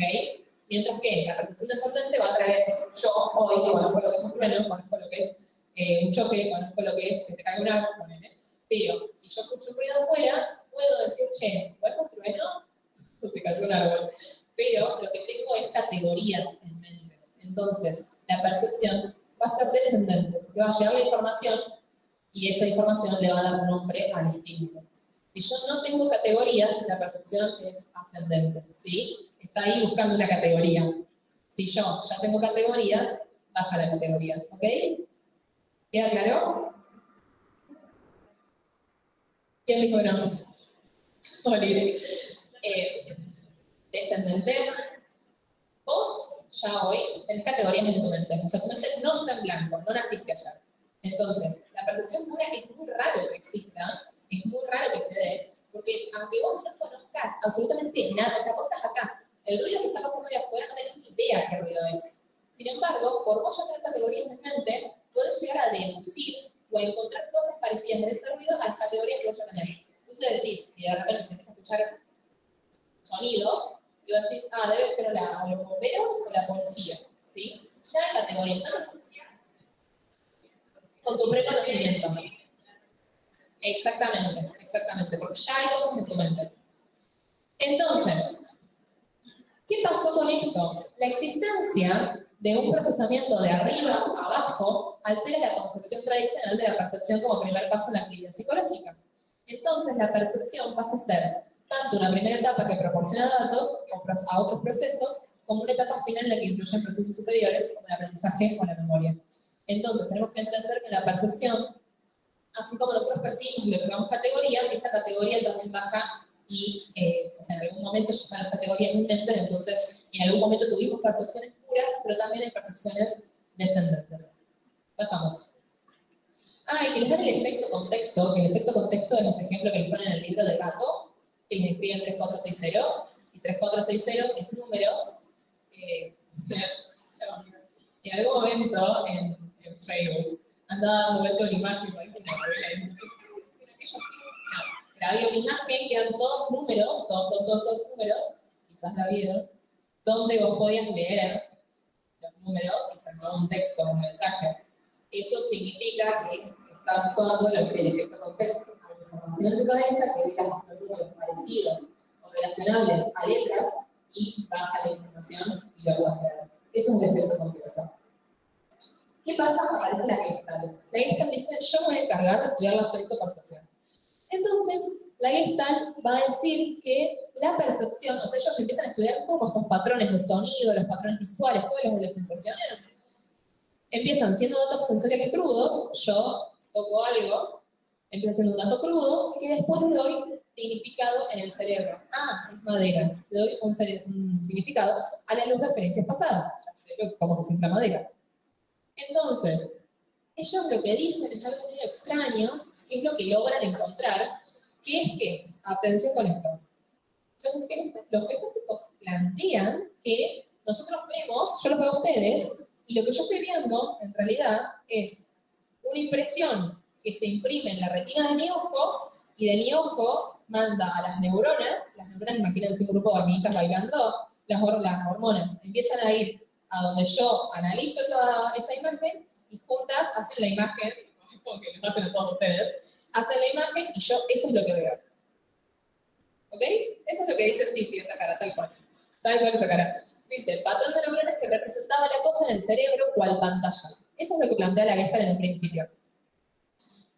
Mientras que la percepción descendente va a través, yo hoy conozco lo que es un trueno, conozco lo que es un choque, conozco lo que es que se cae un árbol, pero si yo escucho un ruido afuera, puedo decir, che, ¿o es un trueno o se cayó un árbol? Pero lo que tengo es categorías en mente. Entonces, la percepción va a ser descendente, porque va a llegar la información y esa información le va a dar nombre al estímulo. Si yo no tengo categorías, la percepción es ascendente, ¿sí? Está ahí buscando una categoría. Si yo ya tengo categoría, baja la categoría, ¿ok? ¿Queda claro? ¿Quién dijo no? Olivia. Descendente. Vos ya hoy tenés categorías en tu mente. O sea, tu mente no está en blanco, no naciste ayer. Entonces, la percepción pura es muy raro que exista, es muy raro que se dé, porque aunque vos no conozcas absolutamente nada, o sea, vos estás acá, el ruido que está pasando de afuera no tenés ni idea qué ruido es. Sin embargo, por vos ya tener categorías en mente, podés llegar a deducir o a encontrar cosas parecidas de ese ruido a las categorías que vos ya tenés. Entonces decís, si de repente se empieza a escuchar sonido, y vos decís, debe ser los bomberos o la policía, ¿sí? Ya hay categorías, ¿no? Con tu preconocimiento. Exactamente, porque ya hay cosas en tu mente. Entonces, ¿qué pasó con esto? La existencia de un procesamiento de arriba a abajo altera la concepción tradicional de la percepción como primer paso en la actividad psicológica. Entonces, la percepción pasa a ser tanto una primera etapa que proporciona datos a otros procesos, como una etapa final en la que incluyen procesos superiores, como el aprendizaje o la memoria. Entonces, tenemos que entender que la percepción, así como nosotros percibimos y le otorgamos categoría, esa categoría también baja y en algún momento ya están las categorías inventadas, entonces en algún momento tuvimos percepciones puras, pero también hay percepciones descendentes. Pasamos. Y que les dan el efecto contexto, que el efecto contexto es ese ejemplo que les ponen en el libro de gato, que les escriben 3460, y 3460 es números. En algún momento en Facebook andaba dando vuelta una imagen, había una imagen que eran todos números, todos números, quizás la vieron, donde vos podías leer los números y se armaba un texto, un mensaje. Eso significa que está actuando lo que el efecto contexto, la información en tu cabeza que veas los números parecidos o relacionables a letras y baja la información y lo puedes leer. Eso es el efecto contexto. ¿Qué pasa? Aparece la Gestalt. La Gestalt dice, yo me voy a encargar de estudiar la senso-percepción. Entonces, la Gestalt va a decir que la percepción, o sea, ellos empiezan a estudiar cómo estos patrones de sonido, los patrones visuales, todos los de las sensaciones, empiezan siendo datos sensoriales crudos, yo toco algo, empieza siendo un dato crudo, que después le doy significado en el cerebro. Es madera. Le doy un significado a la luz de experiencias pasadas. Ya sé cómo se siente la madera. Entonces, ellos lo que dicen es algo medio extraño, que es lo que logran encontrar, que es que, atención con esto, los gestóticos plantean que nosotros vemos, yo los veo a ustedes, y lo que yo estoy viendo, en realidad, es una impresión que se imprime en la retina de mi ojo, y de mi ojo manda a las neuronas imagínense un grupo de hormiguitas bailando, las hormonas empiezan a ir a donde yo analizo esa imagen, y juntas hacen la imagen, como que lo hacen a todos ustedes, hacen la imagen y yo eso es lo que veo. ¿Ok? Eso es lo que dice, sí, esa cara, tal cual. Tal cual esa cara. Dice, el patrón de neuronas que representaba la cosa en el cerebro cual pantalla. Eso es lo que plantea la Gestalt en un principio.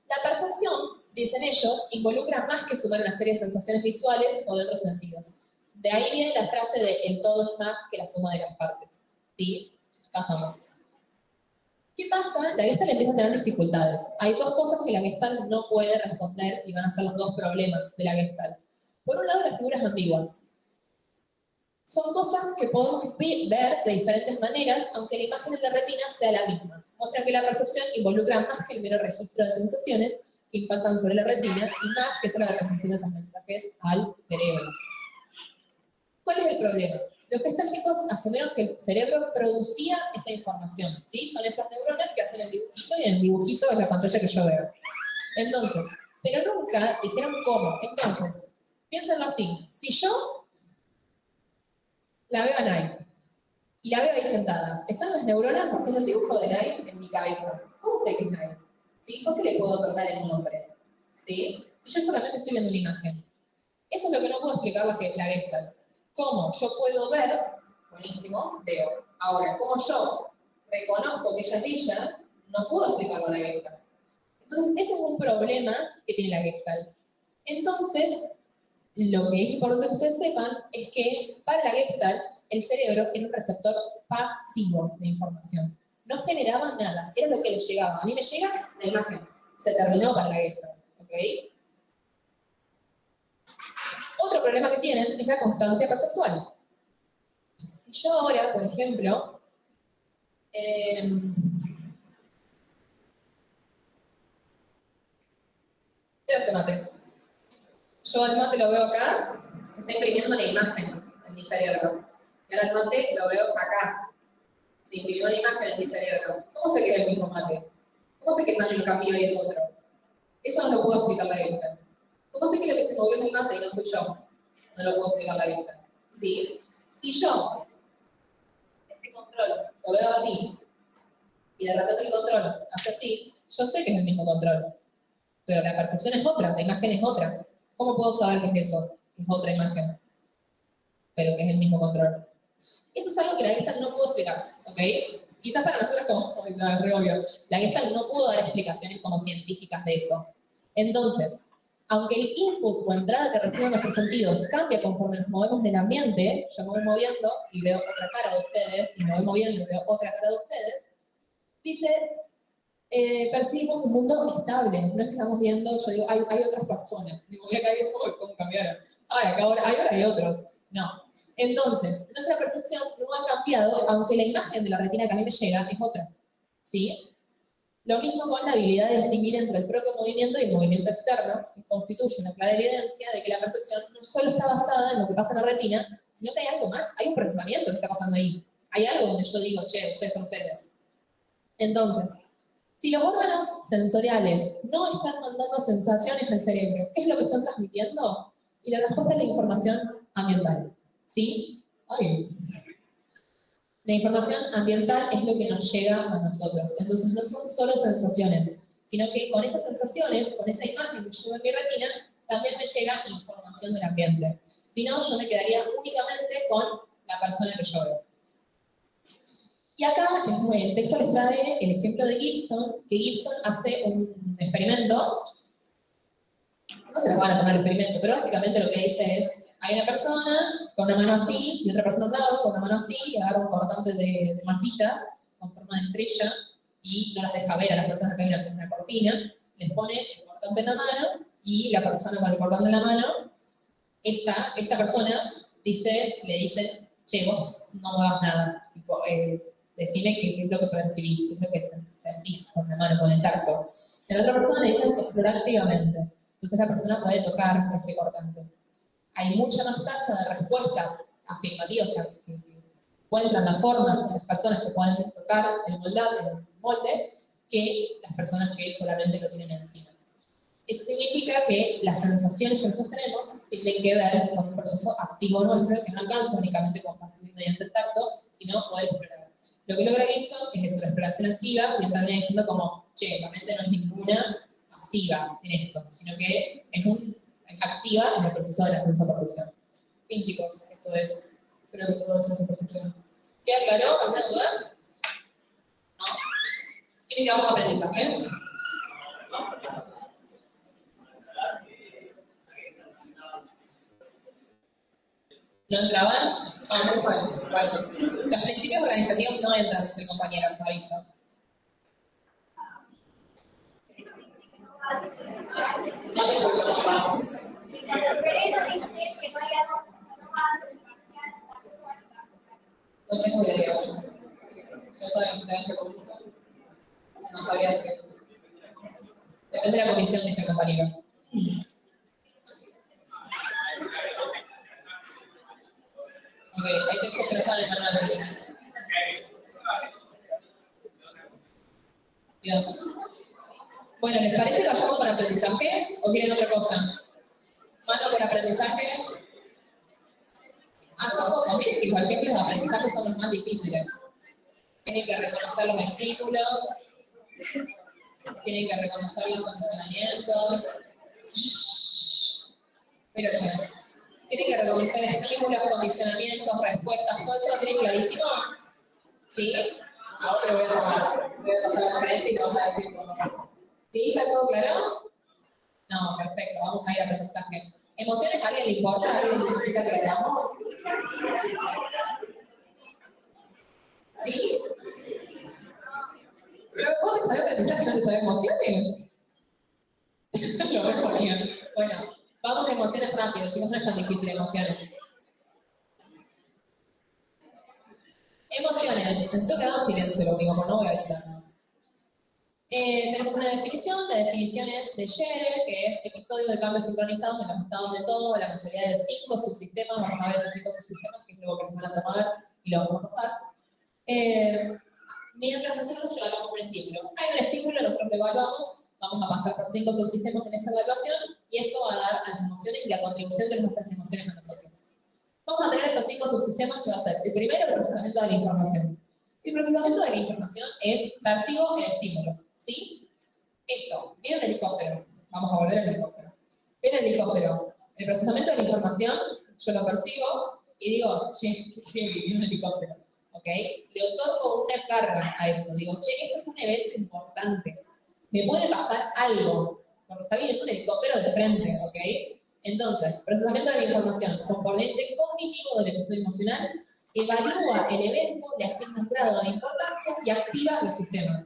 La percepción, dicen ellos, involucra más que sumar una serie de sensaciones visuales o de otros sentidos. De ahí viene la frase de el todo es más que la suma de las partes. ¿Sí? Pasamos. ¿Qué pasa? La Gestalt empieza a tener dificultades. Hay dos cosas que la Gestalt no puede responder y van a ser los dos problemas de la Gestalt. Por un lado, las figuras ambiguas. Son cosas que podemos ver de diferentes maneras, aunque la imagen en la retina sea la misma. Muestra que la percepción involucra más que el mero registro de sensaciones que impactan sobre la retina y más que solo la transmisión de esos mensajes al cerebro. ¿Cuál es el problema? Los gestálticos asumieron que el cerebro producía esa información, ¿sí? Son esas neuronas que hacen el dibujito y el dibujito es la pantalla que yo veo. Entonces, pero nunca dijeron cómo. Entonces, piénsenlo así. Si yo la veo a Nay y la veo ahí sentada, están las neuronas haciendo el dibujo de Nay en mi cabeza. ¿Cómo sé que es Nay? ¿Sí? ¿Por qué le puedo otorgar el nombre? ¿Sí? Si yo solamente estoy viendo una imagen. Eso es lo que no puedo explicar la Gestalt. ¿Cómo yo puedo ver? Buenísimo, veo. Ahora, ¿cómo yo reconozco que ella es ella? No puedo explicarlo a la Gestalt. Entonces, ese es un problema que tiene la Gestalt. Entonces, lo que es importante que ustedes sepan es que para la Gestalt, el cerebro era un receptor pasivo de información. No generaba nada, era lo que le llegaba. A mí me llega la imagen. Se terminó para la Gestalt. ¿Ok? Otro problema que tienen es la constancia perceptual. Si yo ahora, por ejemplo, veo este mate. Yo al mate lo veo acá, se está imprimiendo la imagen en mi cerebro. Y ahora el mate lo veo acá. Se imprimió la imagen en mi cerebro. ¿Cómo sé que es el mismo mate? ¿Cómo sé que el mate no cambió y el otro? Eso no lo puedo explicar la Gestalt. ¿Cómo sé que lo que se movió es el mate y no fui yo? No lo puedo explicar la Gestalt. ¿Sí? Si yo este control lo veo así y de repente el control hace así, yo sé que es el mismo control. Pero la percepción es otra, la imagen es otra. ¿Cómo puedo saber qué es eso? Que es otra imagen, pero que es el mismo control. Eso es es algo que la Gestalt no pudo explicar, ¿ok? Quizás para nosotros como, es re obvio, la Gestalt no pudo dar explicaciones como científicas de eso. Entonces, aunque el input o entrada que reciben nuestros sentidos cambia conforme nos movemos en el ambiente, yo me voy moviendo y veo otra cara de ustedes, y me voy moviendo y veo otra cara de ustedes, dice, percibimos un mundo estable, no es que estamos viendo, yo digo, hay otras personas, digo, voy acá y digo, ¿cómo cambiaron? Ay, acá ahora hay otros. No. Entonces, nuestra percepción no ha cambiado, aunque la imagen de la retina que a mí me llega es otra, ¿sí? Lo mismo con la habilidad de distinguir entre el propio movimiento y el movimiento externo, que constituye una clara evidencia de que la percepción no solo está basada en lo que pasa en la retina, sino que hay algo más, hay un procesamiento que está pasando ahí. Hay algo donde yo digo, che, ustedes son ustedes. Entonces, si los órganos sensoriales no están mandando sensaciones al cerebro, ¿qué es lo que están transmitiendo? Y la respuesta es la información ambiental, ¿sí? Ay. La información ambiental es lo que nos llega a nosotros. Entonces no son solo sensaciones, sino que con esas sensaciones, con esa imagen que yo veo en mi retina, también me llega información del ambiente. Si no, yo me quedaría únicamente con la persona que yo veo. Y acá el texto les trae el ejemplo de Gibson, que Gibson hace un experimento. No se lo van a tomar el experimento, pero básicamente lo que dice es, hay una persona con una mano así y otra persona a un lado con una mano así y agarra un cortante de masitas con forma de estrella y no las deja ver a las personas que hay una cortina, les pone el cortante en la mano y la persona con el cortante en la mano, esta persona le dice, che, vos no hagas nada, tipo, decime qué es lo que percibís, qué es lo que sentís con la mano, con el tacto. Y la otra persona le dice, explora activamente. Entonces la persona puede tocar ese cortante. Hay mucha más tasa de respuesta afirmativa, o sea, que encuentran la forma de las personas que pueden tocar el molde, que las personas que solamente lo tienen encima. Eso significa que las sensaciones que nosotros tenemos tienen que ver con un proceso activo nuestro que no alcanza únicamente con percibir mediante el tacto, sino poder explorar. Lo que logra Gibson es eso, la exploración activa, y termina diciendo como, che, la mente no es ninguna pasiva en esto, sino que es activa en el proceso de la sensopercepción. Fin, chicos, esto es, creo que todo es sensopercepción. ¿Queda claro? ¿Alguna duda? ¿No? ¿Tienen que vamos a aprendizaje? ¿No entraban? Ah, muy mal. Vale. Los principios organizativos no entran, dice el compañero, os aviso. No te escucho, papá. No tengo idea. Yo sabía que ustedes recomiendan. No sabía decir eso. Depende de la comisión, dice el compañero. Ok, hay textos que no están en el manual de diseño. Dios. Bueno, ¿les parece que vayamos por aprendizaje o quieren otra cosa? Mano por aprendizaje. Son pocos, miren que los ejemplos de aprendizaje son los más difíciles. Tienen que reconocer los estímulos, tienen que reconocer los condicionamientos. Pero che, tienen que reconocer estímulos, condicionamientos, respuestas, todo eso lo tienen clarísimo. ¿Sí? A otro voy a pasar al frente y lo vamos a decir cómo. ¿Sí? ¿Está todo claro? No, perfecto, vamos a ir a aprendizaje. ¿Emociones a alguien le importa? ¿A alguien necesita que lo hagamos? ¿Sí? ¿Pero vos te sabés aprendizaje y no te sabés emociones? Lo reponía. Bueno, vamos a emociones rápido, chicos, no es tan difícil emociones. Emociones. Necesito que hagan silencio, lo único, porque no voy a gritar más. Tenemos una definición. La definición es de Scherer, que es episodio de cambios sincronizados en los estados de todo, la mayoría de 5 subsistemas. Vamos a ver esos 5 subsistemas, que es lo que nos van a tomar y lo vamos a pasar. Mientras nosotros evaluamos un estímulo. Hay un estímulo, nosotros lo evaluamos, vamos a pasar por 5 subsistemas en esa evaluación y eso va a dar a las emociones y la contribución de nuestras emociones a nosotros. Vamos a tener estos 5 subsistemas que va a ser el primero, el procesamiento de la información. El procesamiento de la información es percibo el estímulo, ¿sí? Esto, ¿vieron el helicóptero? Vamos a volver al helicóptero. ¿Vieron el helicóptero? El procesamiento de la información, yo lo percibo y digo, che, qué heavy, vi un helicóptero. ¿ok? Le otorgo una carga a eso. Digo, che, esto es un evento importante. Me puede pasar algo, porque está viniendo un helicóptero de frente, ¿ok? Entonces, procesamiento de la información, componente cognitivo del episodio emocional, evalúa el evento, le asigna un grado de importancia y activa los sistemas.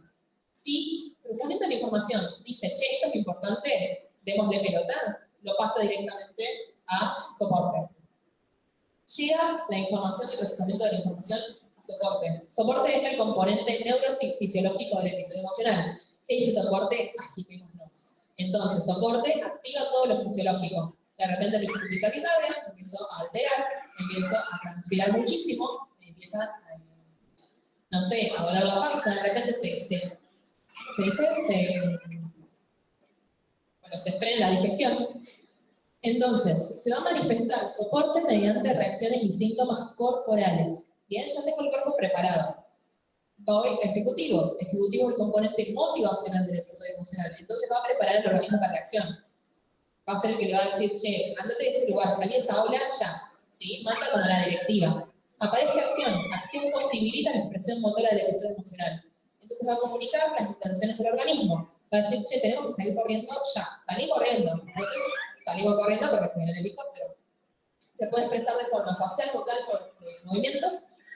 Si procesamiento de la información dice, che, esto es importante, démosle pelota, lo pasa directamente a soporte. Llega la información de procesamiento de la información a soporte. Soporte es el componente neurofisiológico del episodio emocional. ¿Qué dice soporte? Agitemos. Entonces, soporte activa todo lo fisiológico. De repente empiezo a sentir taquicardia, empiezo a alterar, empiezo a transpirar muchísimo, empieza a, no sé, a doler la panza, de repente se frena la digestión. Entonces, se va a manifestar soporte mediante reacciones y síntomas corporales. Bien, ya tengo el cuerpo preparado. Voy ejecutivo. Ejecutivo es el componente motivacional del episodio emocional. Entonces va a preparar el organismo para la acción. Va a ser el que le va a decir, che, andate de ese lugar, salí de esa aula ya. ¿Sí? Manda como la directiva. Aparece acción. Acción posibilita la expresión motora del episodio emocional. Entonces va a comunicar las intenciones del organismo. Va a decir, che, tenemos que salir corriendo ya. Salí corriendo. Entonces salimos corriendo porque se viene el helicóptero. Se puede expresar de forma facial, vocal, por movimientos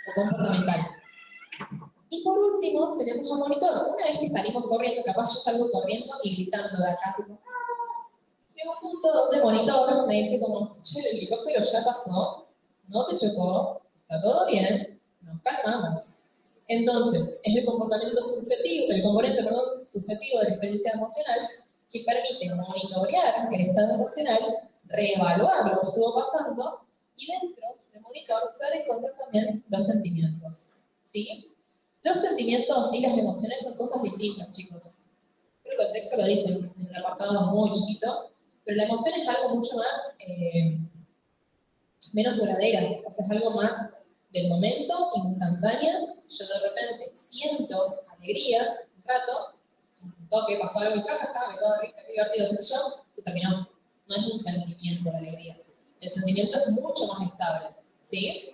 o comportamental. Y por último, tenemos un monitor. Una vez que salimos corriendo, capaz yo salgo corriendo y gritando de acá, tipo, llega un punto donde el monitor me dice como, che, el helicóptero ya pasó, no te chocó, está todo bien, nos calmamos. Entonces, es el comportamiento subjetivo, el componente, subjetivo de la experiencia emocional que permite monitorear el estado emocional, reevaluar lo que estuvo pasando y dentro del monitor se van a encontrar también los sentimientos, ¿sí? Los sentimientos y las emociones son cosas distintas, chicos. Creo que el texto lo dice en un apartado muy chiquito, pero la emoción es algo mucho más, menos duradera, o sea, es algo más del momento, instantánea. Yo de repente siento alegría un rato, un toque, pasó algo y jajaja, me cago de risa, qué divertido, qué sé yo, se terminó. No es un sentimiento la alegría. El sentimiento es mucho más estable, ¿sí?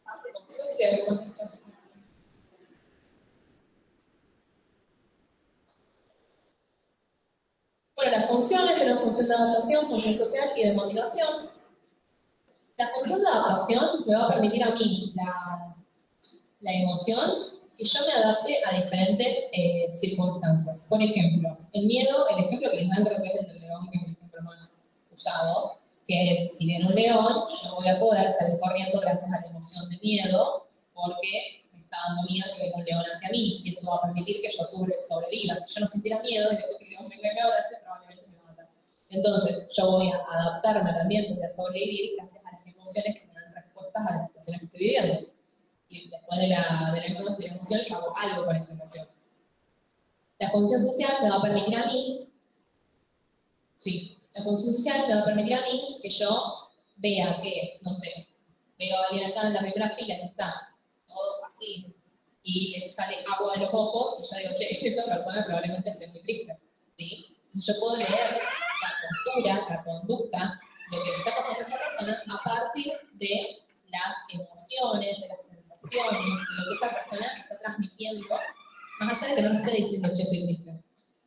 No sé si hay algo con esto. Bueno, las funciones, tenemos función de adaptación, función social y de motivación. La función de adaptación me va a permitir a mí la emoción que yo me adapte a diferentes circunstancias. Por ejemplo, el miedo, el ejemplo que les dan creo que es el del león, que es el ejemplo más usado, que es, si viene un león, yo voy a poder salir corriendo gracias a la emoción de miedo, porque me está dando miedo que venga un león hacia mí, y eso va a permitir que yo sobreviva. Si yo no sintiera miedo y dejo que el león venga y me abrace, probablemente me va a matar. Entonces, yo voy a adaptarme también, voy a sobrevivir gracias a las emociones que me dan respuestas a las situaciones que estoy viviendo. Y después de la emoción, yo hago algo con esa emoción. La función social me va a permitir a mí, la función social me va a permitir a mí que yo vea que, no sé, veo a alguien acá en la primera fila que está todo así, y le sale agua de los ojos, y yo digo, che, esa persona probablemente esté muy triste, ¿sí? Entonces yo puedo leer la postura, la conducta, lo que me está pasando a esa persona a partir de las emociones, de las sensaciones, de lo que esa persona está transmitiendo, más allá de que no me esté diciendo, che, estoy triste.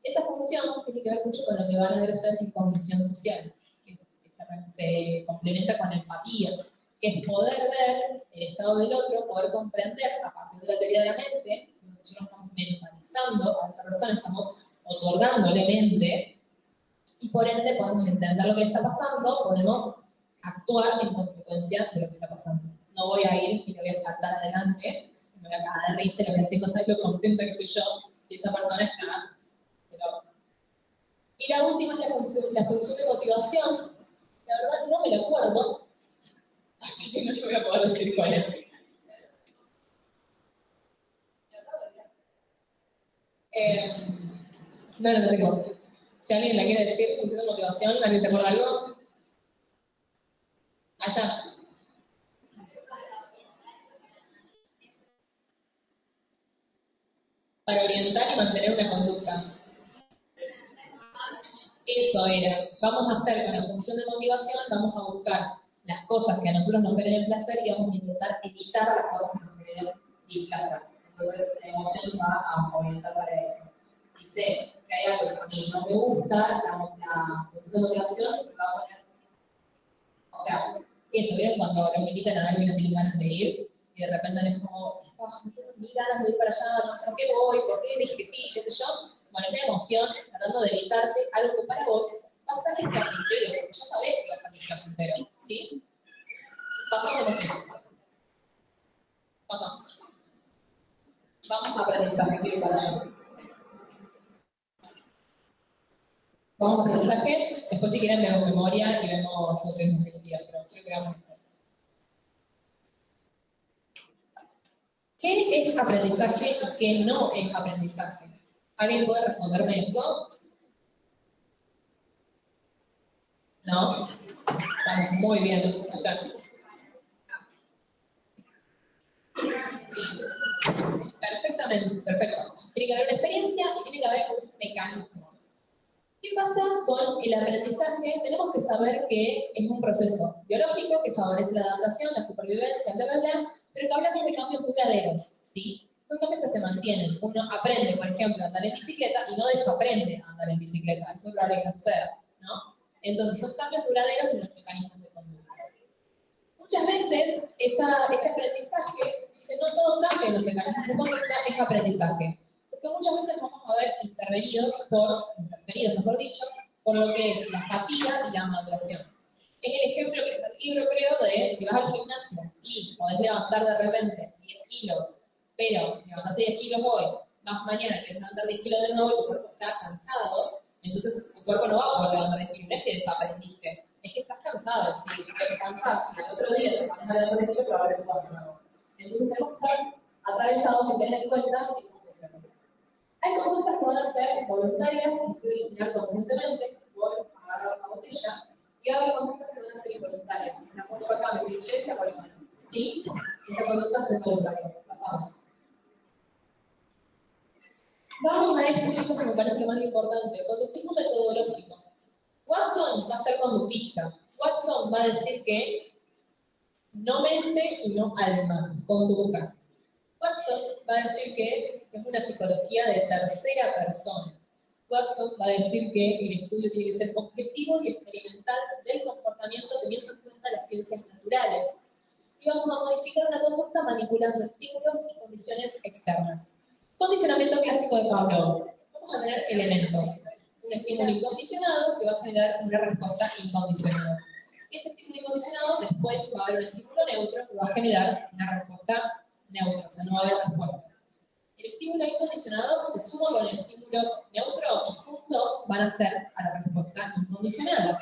Esa función tiene que ver mucho con lo que van a ver ustedes en cognición social, que se complementa con empatía, que es poder ver el estado del otro, poder comprender a partir de la teoría de la mente, nosotros estamos mentalizando a esta persona, estamos otorgándole mente, y por ende podemos entender lo que le está pasando, podemos actuar en consecuencia de lo que está pasando. No voy a ir y lo voy a saltar adelante, me voy a cagar de risa y le voy a decir, no sabes lo contenta que estoy yo, si esa persona está de loco. Y la última es la función de motivación. La verdad no me la acuerdo, así que no les voy a poder decir cuál es. No la tengo. Si alguien la quiere decir, función de motivación, ¿alguien se acuerda algo? Allá. Para orientar y mantener una conducta. Eso era. Vamos a hacer con la función de motivación, vamos a buscar las cosas que a nosotros nos generen placer y vamos a intentar evitar las cosas que nos generen displacer. Entonces, la emoción va a orientar para eso. Si sé que hay algo que a mí no me gusta, la función de motivación va a poner. O sea, eso, ¿vieron cuando me invitan a algo y no tienen ganas de ir? Y de repente es como, no tengo ni ganas de ir para allá, no sé por qué voy, por qué dije que sí, qué sé yo. Bueno, es la emoción tratando de evitarte algo que para vos va a ser placentero, porque ya sabés que va a ser placentero, ¿sí? Pasamos a emociones. Pasamos. Vamos a aprendizaje, quiero ir para allá. Vamos a aprendizaje, después si quieren vemos memoria y vemos funciones ejecutivas, pero quiero que veamos esto. ¿Qué es aprendizaje y qué no es aprendizaje? ¿Alguien puede responderme eso? ¿No? Estamos muy bien allá. Sí. Perfectamente, perfecto. Tiene que haber una experiencia y tiene que haber un mecanismo. ¿Qué pasa con el aprendizaje? Tenemos que saber que es un proceso biológico que favorece la adaptación, la supervivencia, bla, bla, bla, pero que hablamos de cambios duraderos, ¿sí? Son cambios que se mantienen. Uno aprende, por ejemplo, a andar en bicicleta y no desaprende a andar en bicicleta. Es muy probable que no suceda, ¿no? Entonces, son cambios duraderos en los mecanismos de conducta. Muchas veces, ese aprendizaje, dice, no todo cambio en los mecanismos de conducta es aprendizaje. Porque muchas veces vamos a ver interferidos, mejor dicho, por lo que es la fatiga y la maduración. Es el ejemplo que está en el libro, creo, de si vas al gimnasio y podés levantar de repente 10 kilos, pero levantaste 10 kilos hoy, más mañana quieres levantar 10 kilos de nuevo y tu cuerpo está cansado, entonces tu cuerpo no va a poder levantar 10 kilos, no es que desaprendiste, es que estás cansado. Si te cansás al otro día te vas a levantar 10 kilos, probablemente vas de nuevo. Entonces tenemos que estar atravesados y tener en cuenta esas funciones. Hay conductas que van a ser voluntarias y que originar conscientemente, por agarrar la botella, y hay conductas que van a ser involuntarias. Si me apoyo acá, me pinché, se apoyo mal. ¿Sí? Esa conducta es voluntaria. Pasamos. Vamos a esto, chicos, que me parece lo más importante. Conductismo metodológico. Watson va a ser conductista. Watson va a decir que no mente y no alma, conducta. Watson va a decir que es una psicología de tercera persona. Watson va a decir que el estudio tiene que ser objetivo y experimental del comportamiento teniendo en cuenta las ciencias naturales. Y vamos a modificar una conducta manipulando estímulos y condiciones externas. Condicionamiento clásico de Pavlov. Vamos a tener elementos. Un estímulo incondicionado que va a generar una respuesta incondicionada. Y ese estímulo incondicionado después va a haber un estímulo neutro que va a generar una respuesta neutra, o sea, no va a haber respuesta. El estímulo incondicionado se suma con el estímulo neutro y juntos van a ser a la respuesta incondicionada.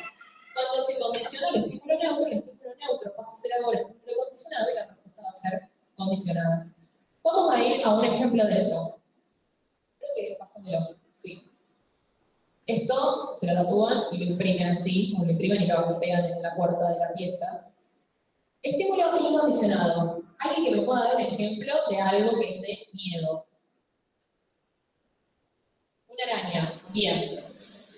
Cuando se condiciona el estímulo neutro pasa a ser ahora el estímulo condicionado y la respuesta va a ser condicionada. Vamos a ir a un ejemplo de esto. Creo que pásamelo. Sí. Esto se lo tatúan y lo imprimen así, o lo imprimen y lo pegan en la puerta de la pieza. Estímulo incondicionado. Alguien que me pueda dar un ejemplo de algo que es de miedo. Una araña. Bien.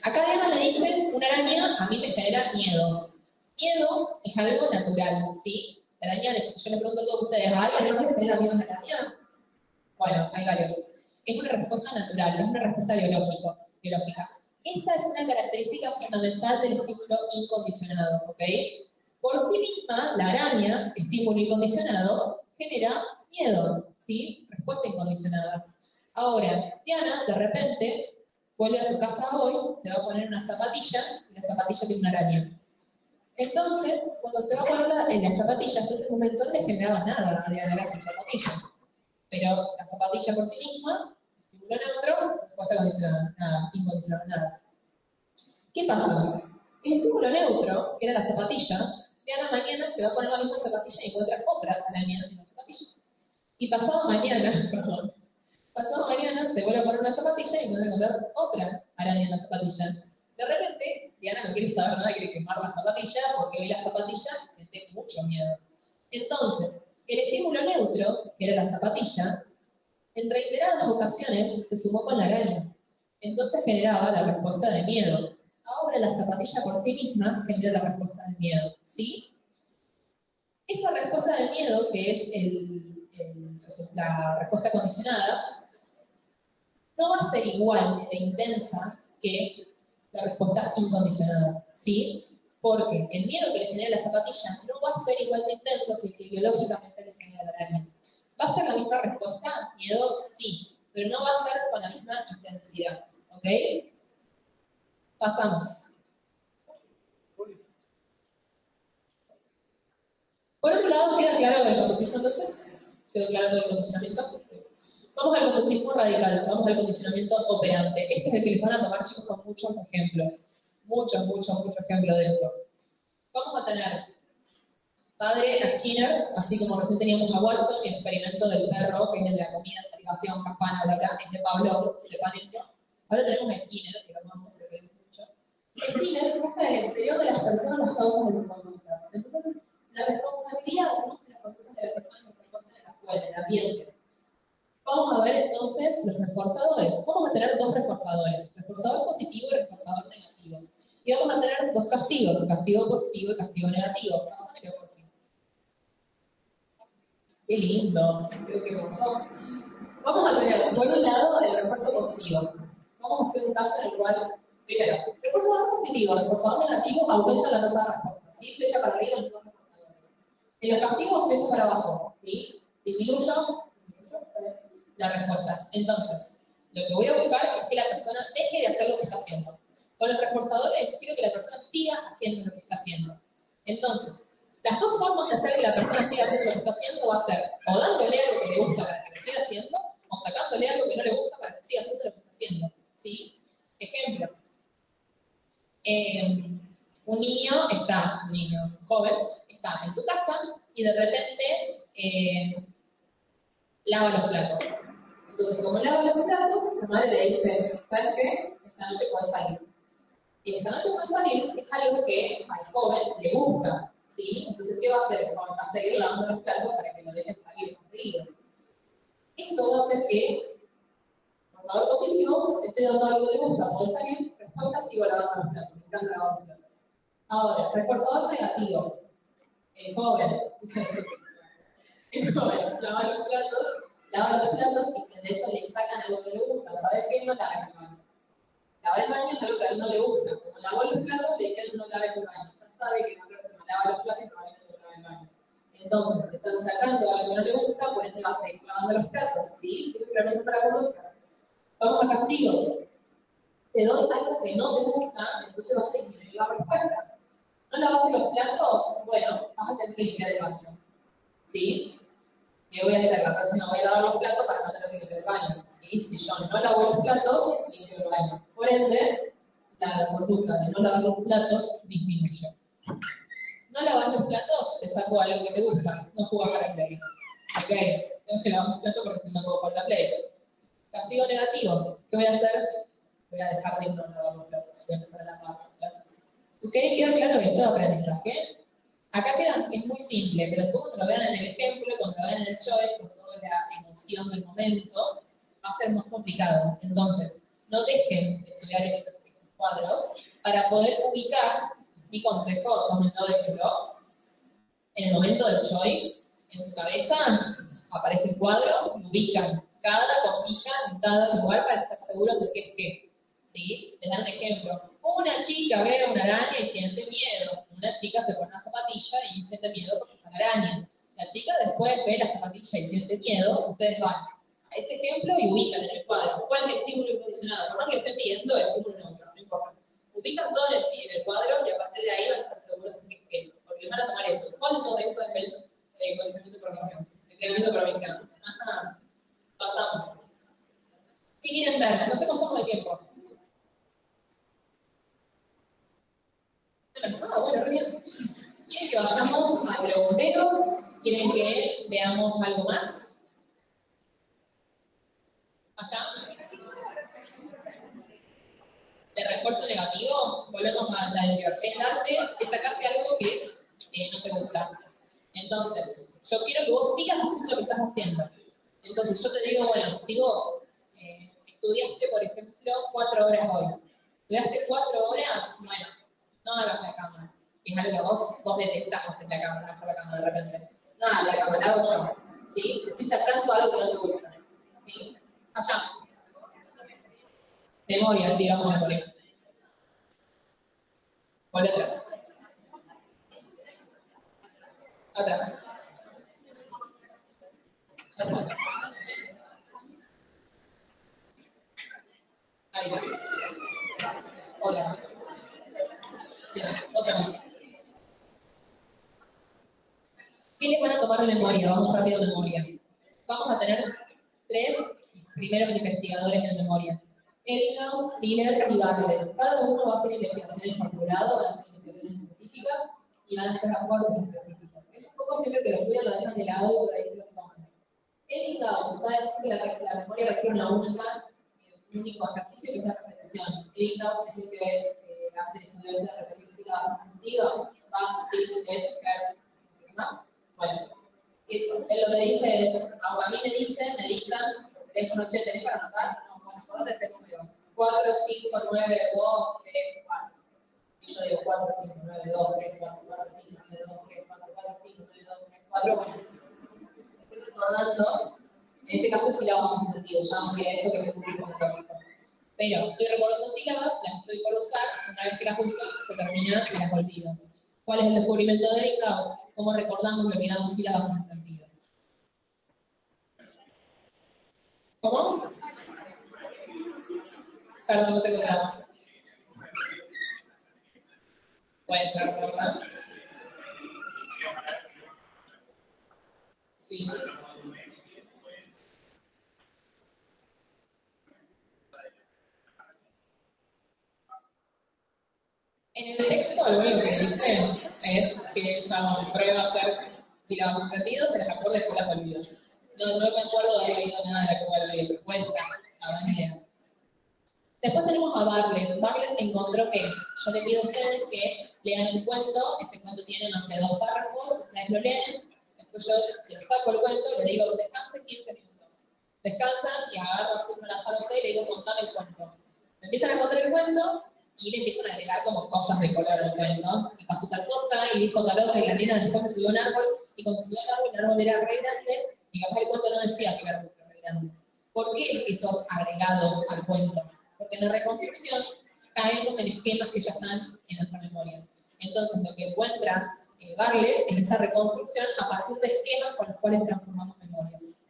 Acá Diana me dice, una araña a mí me genera miedo. Miedo es algo natural, ¿sí? La araña, si yo le pregunto a todos ustedes, ¿a alguien no les genera miedo una araña? Bueno, hay varios. Es una respuesta natural, es una respuesta biológica. Esa es una característica fundamental del estímulo incondicionado, ¿ok? Por sí misma, la araña, estímulo incondicionado, genera miedo, ¿sí? Respuesta incondicionada. Ahora, Diana, de repente, vuelve a su casa hoy, se va a poner una zapatilla, y la zapatilla tiene una araña. Entonces, cuando se va a poner en la zapatilla, hasta ese momento no le generaba nada a Diana a su zapatilla. Pero la zapatilla por sí misma, estímulo neutro, respuesta condicionada, nada, incondicionada, nada. ¿Qué pasa? El estímulo neutro, que era la zapatilla, Diana mañana se va a poner la misma zapatilla y encuentra otra araña en la zapatilla. Y pasado mañana se vuelve a poner una zapatilla y vuelve a encontrar otra araña en la zapatilla. De repente, Diana no quiere saber nada, quiere quemar la zapatilla porque ve la zapatilla y siente mucho miedo. Entonces, el estímulo neutro, que era la zapatilla, en reiteradas ocasiones se sumó con la araña. Entonces generaba la respuesta de miedo. Ahora la zapatilla por sí misma genera la respuesta de miedo, ¿sí? Esa respuesta de miedo, que es la respuesta condicionada, no va a ser igual de intensa que la respuesta incondicionada, ¿sí? Porque el miedo que le genera la zapatilla no va a ser igual de intenso que el que biológicamente le genera la araña. ¿Va a ser la misma respuesta? Miedo, sí, pero no va a ser con la misma intensidad, ¿ok? Pasamos. Por otro lado, ¿queda claro el conductismo entonces? ¿Quedó claro todo el condicionamiento? Vamos al conductismo radical, vamos al condicionamiento operante. Este es el que les van a tomar, chicos, con muchos ejemplos. Muchos ejemplos de esto. Vamos a tener padre a Skinner, así como recién teníamos a Watson, el experimento del perro, que es el de la comida, salivación, campana, bla, bla, es de Pavlov, sepan eso. Ahora tenemos a Skinner, que lo amamos, lo queremos mucho. Skinner busca en el exterior de las personas las causas de sus conductas. Entonces, la responsabilidad de muchas de las conductas de las personas nos corresponde en afuera, en el ambiente. Vamos a ver entonces los reforzadores. Vamos a tener dos reforzadores, reforzador positivo y reforzador negativo. Y vamos a tener dos castigos, castigo positivo y castigo negativo. Pásamelo, por fin. Qué lindo. Creo que pasó. Vamos a tener, por un lado, el refuerzo positivo. Vamos a hacer un caso en el cual, primero, reforzador positivo, reforzador negativo, aumenta la tasa de respuesta. ¿Sí? Flecha para arriba en los reforzadores. En los castigos, flecha para abajo. ¿Sí? Disminuyo la respuesta. Entonces, lo que voy a buscar es que la persona deje de hacer lo que está haciendo. Con los reforzadores, quiero que la persona siga haciendo lo que está haciendo. Entonces, las dos formas de hacer que la persona siga haciendo lo que está haciendo va a ser o dándole algo que le gusta para que lo siga haciendo, o sacándole algo que no le gusta para que siga haciendo lo que está haciendo. ¿Sí? Ejemplo. Un niño joven, está en su casa y de repente lava los platos. Entonces, como lava los platos, la madre le dice, ¿sabes qué? Esta noche puedes salir. Y esta noche puedes salir es algo que al joven le gusta, ¿sí? Entonces, ¿qué va a hacer? Va a seguir lavando los platos para que lo dejen salir más seguido. Eso va a hacer que, por favor, positivo, esté dando algo que le gusta, puede salir, respuesta, sigo lavando los platos, me encanta lavar los platos. Ahora, reforzador negativo. El joven lava los platos y de eso le sacan algo que le gusta. ¿Sabes qué? No lava el baño. Lavar el baño es algo que a él no le gusta. Como lavó los platos, le dije a él no lave el baño. Ya sabe que la próxima lava los platos y probablemente lava el baño. Entonces, te están sacando algo que no le gusta, por ende va a seguir lavando los platos. ¿Sí? Simplemente para conducta. Vamos a castigos. Te doy algo que no te gusta, entonces vas a disminuir la respuesta. ¿No lavaste los platos? Bueno, vas a tener que limpiar el baño. ¿Sí? ¿Qué voy a hacer? La próxima voy a lavar los platos para no tener que limpiar el baño. ¿Sí? Si yo no lavo los platos, limpio el baño. Por ende, la conducta de no lavar los platos disminuye. No lavar los platos, te saco algo que te gusta. No jugas para la Play. Ok, tengo que lavar los platos porque si no puedo jugar la Play. Castigo negativo. ¿Qué voy a hacer? Voy a dejar de no lavar los platos. Voy a empezar a lavar los platos. ¿Ok? ¿Queda claro esto de aprendizaje? Acá es muy simple, pero después cuando lo vean en el ejemplo, cuando lo vean en el choice, con toda la emoción del momento, va a ser más complicado. Entonces, no dejen de estudiar estos cuadros para poder ubicar, mi consejo, tómenlo de reloj, en el momento del choice, en su cabeza aparece el cuadro y ubican cada cosita en cada lugar para estar seguros de qué es qué. ¿Sí? Les dan un ejemplo. Una chica ve a una araña y siente miedo. Una chica se pone una zapatilla y siente miedo porque está la araña. La chica después ve la zapatilla y siente miedo. Ustedes van a ese ejemplo y ubican en el cuadro. ¿Cuál es el estímulo incondicionado? Por más que estén pidiendo el estímulo neutro, no importa. Ubican todo en el cuadro y a partir de ahí van a estar seguros de que es qué. Porque van a tomar eso. ¿Cuál es todo esto en el condicionamiento de programación? Entrenamiento de programación. Ajá. Pasamos. ¿Qué quieren ver? No sé cómo estamos de tiempo. Bueno, bien. ¿Quieren que vayamos al preguntero? ¿Quieren que veamos algo más? ¿Allá? ¿De refuerzo negativo? Volvemos a la anterior. Es sacarte algo que no te gusta. Entonces, yo quiero que vos sigas haciendo lo que estás haciendo. Entonces, yo te digo, bueno, si vos estudiaste, por ejemplo, 4 horas hoy. ¿Estudiaste 4 horas? Bueno, no hagas la cama. Es algo que vos detestás hacer la cama de repente. No, la cama la hago yo. ¿Sí? Estoy sacando algo que no te gusta. ¿Sí? Allá. Memoria, sí, vamos a memoria. Por atrás. Atrás. Atrás. Ahí va. Otra más. Bien, otra más. ¿Qué les van a tomar de memoria? Vamos rápido a memoria. Vamos a tener 3 primeros investigadores en memoria. Ebbinghaus, Miller y Bartlett. Cada uno va a hacer investigaciones por su lado, van a hacer investigaciones específicas y van a hacer acuerdos específicos. Es un poco siempre que los estudios lo dejan de lado y por ahí se los toman. Ebbinghaus va a decir que la memoria requiere un único ejercicio que es la repetición. Ebbinghaus es el que hace el estudio de repetir sílabas sin sentido, Van, Sil, Let, Hertz, no sé qué más. Bueno, eso. Él lo que dice es, a mí me dicen, me dictan, por teléfono, che, ¿tenés para anotar? No, bueno, acordate este número. 4, 5, 9, 2, 3, 4. Y yo digo 4, 5, 9, 2, 3, 4, 4, 5, 9, 2, 3, 4, 4, 5, 9, 2, 3, 4, bueno. Estoy recordando, en este caso sílabas sin sentido, ya no quería esto que me ocurre con lógico. Pero estoy recordando sílabas, las estoy por usar, una vez que las uso, se termina, me las olvido. ¿Cuál es el descubrimiento de Ebbinghaus? ¿Cómo recordamos que olvidamos sílabas sin sentido? ¿Cómo? Perdón, no tengo trabajo. Puede ser, ¿verdad? Sí. En el texto lo único que dice es que ella prueba a hacer sílabas sin sentido, se las acuerda y después las olvida. No me acuerdo de haber leído nada de la que pueda olvidar, pero puede ser, habrá ni idea. Después tenemos a Bartlett. Bartlett encontró que yo le pido a ustedes que lean un cuento, ese cuento tiene, no sé, 2 párrafos, ustedes lo leen, después yo, si les saco el cuento, le digo, descansen 15 minutos. Descansan y agarro así una sala a usted y le digo, contame el cuento. Me empiezan a contar el cuento y le empiezan a agregar como cosas de color al cuento. Y pasó tal cosa, y dijo tal otra, y la nena después se subió a un árbol, y cuando se subió al árbol, el árbol era re grande, y capaz el cuento no decía que el árbol era re grande. ¿Por qué esos agregados al cuento? Porque en la reconstrucción caemos en esquemas que ya están en nuestra memoria. Entonces, lo que encuentra Bartlett es esa reconstrucción a partir de esquemas con los cuales transformamos memorias.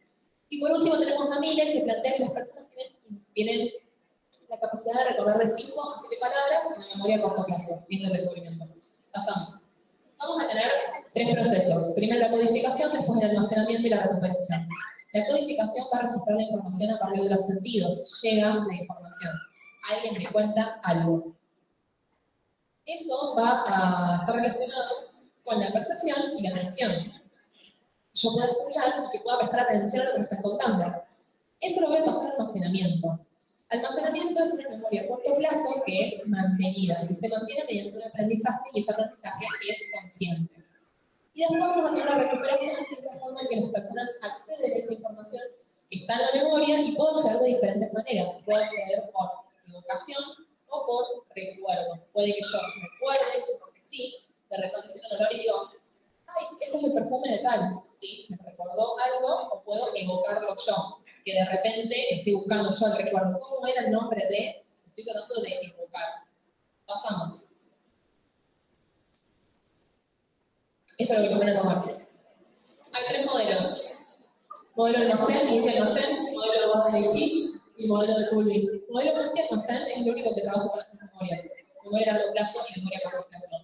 Y por último tenemos a Miller, que plantea que las personas tienen la capacidad de recordar de 5 a 7 palabras en la memoria a corto plazo, viendo el descubrimiento. Pasamos. Vamos a tener 3 procesos. Primero la codificación, después el almacenamiento y la recuperación. La codificación va a registrar la información a partir de los sentidos. Llega la información. Alguien me cuenta algo. Eso va a estar relacionado con la percepción y la atención. Yo puedo escuchar y que pueda prestar atención a lo que me están contando. Eso lo voy a pasar a almacenamiento. Almacenamiento es una memoria a corto plazo que es mantenida, que se mantiene mediante un aprendizaje y ese aprendizaje es consciente. Y después vamos a tener la recuperación, que es la forma en que las personas acceden a esa información que está en la memoria y puede acceder de diferentes maneras. Puede acceder por evocación o por recuerdo. Puede que yo recuerde eso porque sí, de repente si no lo y digo, ay, ese es el perfume de tal, ¿sí? Me recordó algo o puedo evocarlo yo. Que de repente estoy buscando yo el recuerdo. ¿Cómo era el nombre de? Estoy tratando de evocar. Pasamos. Esto es lo que me van a tomar. Hay 3 modelos. Modelo almacén, multi-almacén, modelo de Baden-Hitch y modelo de Tully. Modelo multi-almacén es lo único que trabaja con las memorias. Memoria a largo plazo y memoria a corto plazo.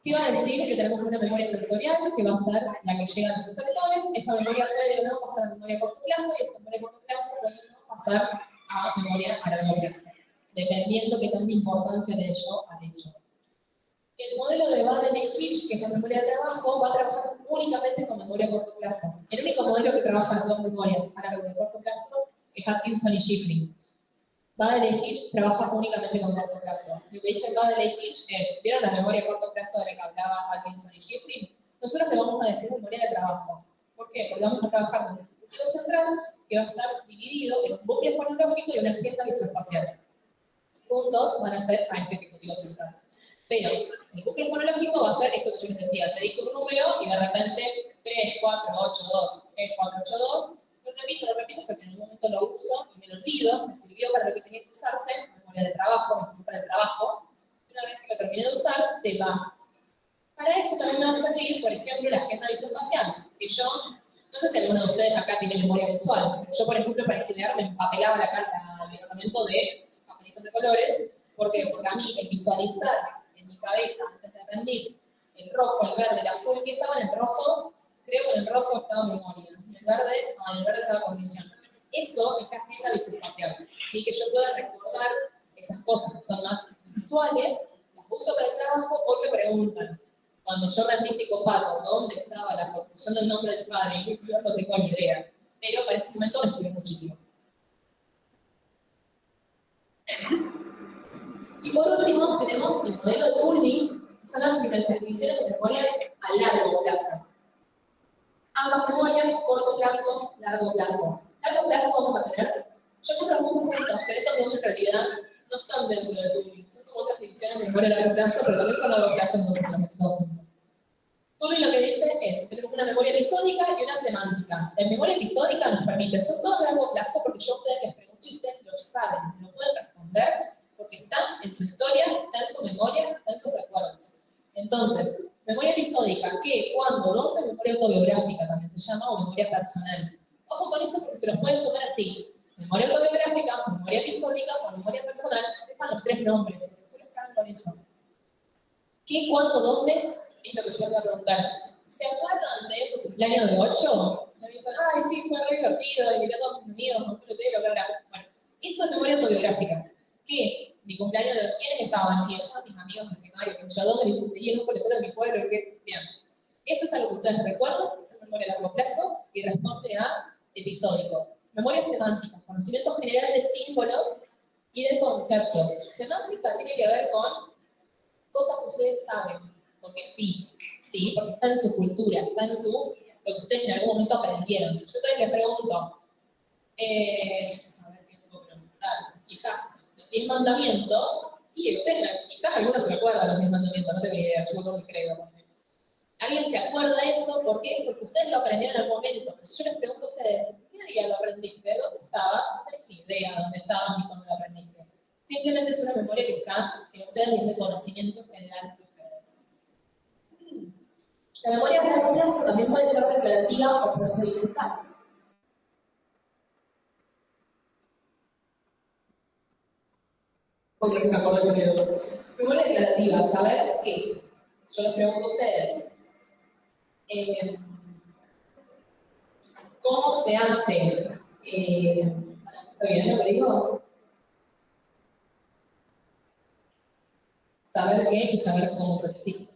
¿Qué va a decir? Que tenemos una memoria sensorial, que va a ser la que llega a los receptores. Esa memoria puede o no pasar a memoria a corto plazo, y esa memoria a corto plazo puede o no pasar a memoria a largo plazo, dependiendo qué tanta importancia le dé yo al hecho. El modelo de Baden-Hitch, que es la memoria de trabajo, va a trabajar únicamente con memoria a corto plazo. El único modelo que trabaja las 2 memorias a largo y a corto plazo es Atkinson y Shiffrin. Baden-Hitch trabaja únicamente con corto plazo. Lo que dice Baden-Hitch es, ¿vieron la memoria a corto plazo de la que hablaba Atkinson y Shiffrin? Nosotros le vamos a decir memoria de trabajo. ¿Por qué? Porque vamos a trabajar con un ejecutivo central que va a estar dividido en un bucle fonológico y una agenda visoespacial. Juntos van a ser a este ejecutivo central. Pero el bucle fonológico va a ser esto que yo les decía, te dicto un número y de repente 3, 4, 8, 2, 3, 4, 8, 2, lo repito hasta que en un momento lo uso y me lo olvido, me sirvió para lo que tenía que usarse, memoria de trabajo, me sirvió para el trabajo, una vez que lo terminé de usar, se va. Para eso también me va a servir, por ejemplo, la agenda visoespacial, que yo, no sé si alguno de ustedes acá tiene memoria visual, pero yo, por ejemplo, para estudiar me empapelaba la carta del departamento de papelitos de colores, porque a mí el visualizar en mi cabeza, antes de rendir, el rojo, el verde, el azul, que estaba en el rojo, creo que en el rojo estaba memoria, en el verde estaba condición. Eso es la agenda visoespacial, ¿sí? Que yo pueda recordar esas cosas que son más visuales, las uso para el trabajo. Hoy me preguntan, cuando yo rendí psicopato, ¿dónde estaba la formación del nombre del padre? Yo no tengo ni idea, pero para ese momento me sirvió muchísimo. Y por último, tenemos el modelo de Turing, que son las dimensiones de memoria a largo plazo. Ambas memorias, corto plazo, largo plazo. Largo plazo vamos a tener, yo puse algunos puntos, pero estos dos en realidad no están dentro de Turing. Son como otras dimensiones de memoria a largo plazo, pero también son a largo plazo, entonces los metí todos juntos. Turing lo que dice es, tenemos una memoria episódica y una semántica. La memoria episódica nos permite, son todos a largo plazo, porque yo a ustedes les pregunto y ustedes lo saben, lo pueden responder, porque están en su historia, está en su memoria, está en sus recuerdos. Entonces, memoria episódica, ¿qué? ¿Cuándo? ¿Dónde? Memoria autobiográfica también se llama, o memoria personal. Ojo con eso porque se los pueden tomar así. Memoria autobiográfica, memoria episódica o memoria personal, sepan los tres nombres, porque después caen con eso. ¿Qué, cuándo, dónde? Es lo que yo les voy a preguntar. ¿Se acuerdan de su cumpleaños de 8? Me dicen, ay, sí, fue re divertido, invité a todos mis amigos, me acuerdo de lo. Bueno, eso es memoria autobiográfica. ¿Qué? Mi cumpleaños de 2, ¿quiénes estaban? Bien, mis amigos de primario, que yo dónde les inscribí en un boletero de mi pueblo, que bien. Eso es algo que ustedes recuerdan, es memoria a largo plazo y responde a episódico. Memoria semántica, conocimiento general de símbolos y de conceptos. Semántica tiene que ver con cosas que ustedes saben, porque sí, porque está en su cultura, está en lo que ustedes en algún momento aprendieron. Si yo entonces les pregunto, a ver qué puedo preguntar, quizás los 10 mandamientos, y ustedes quizás algunos se acuerdan de los 10 mandamientos, no tengo ni idea, yo me acuerdo que creo. ¿Alguien se acuerda de eso? ¿Por qué? Porque ustedes lo aprendieron en algún momento. Pero si yo les pregunto a ustedes, ¿qué día lo aprendiste? ¿Dónde estabas? No tenés ni idea de dónde estabas ni cuándo lo aprendiste. Simplemente es una memoria que está en ustedes y es de conocimiento general de ustedes. La memoria a largo plazo también puede ser declarativa o procedimental. Porque me acuerdo que memoria declarativa, saber qué. Si yo les pregunto a ustedes, ¿cómo se hace? ¿Está bien lo que digo? Saber qué y saber cómo, pero sí.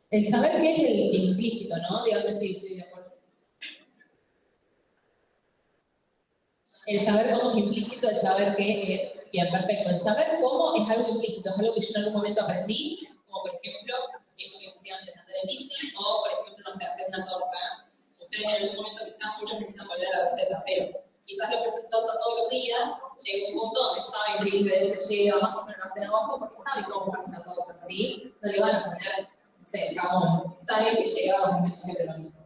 El saber qué es el implícito, ¿no? Díganme si estoy de acuerdo. El saber cómo es implícito, el saber qué es bien, perfecto. El saber cómo es algo implícito, es algo que yo en algún momento aprendí, como por ejemplo, esto que decía antes de andar en bici, o por ejemplo, no sé, hacer una torta. Ustedes en algún momento quizás muchos necesitan volver a la receta, pero quizás lo presentan todos los días, llega un punto donde saben qué ingredientes lleva, más o menos lo hacen abajo porque saben cómo se hace una torta, ¿sí? No le van a poner, no sé, jamón, saben que lleva más o menos siempre lo mismo.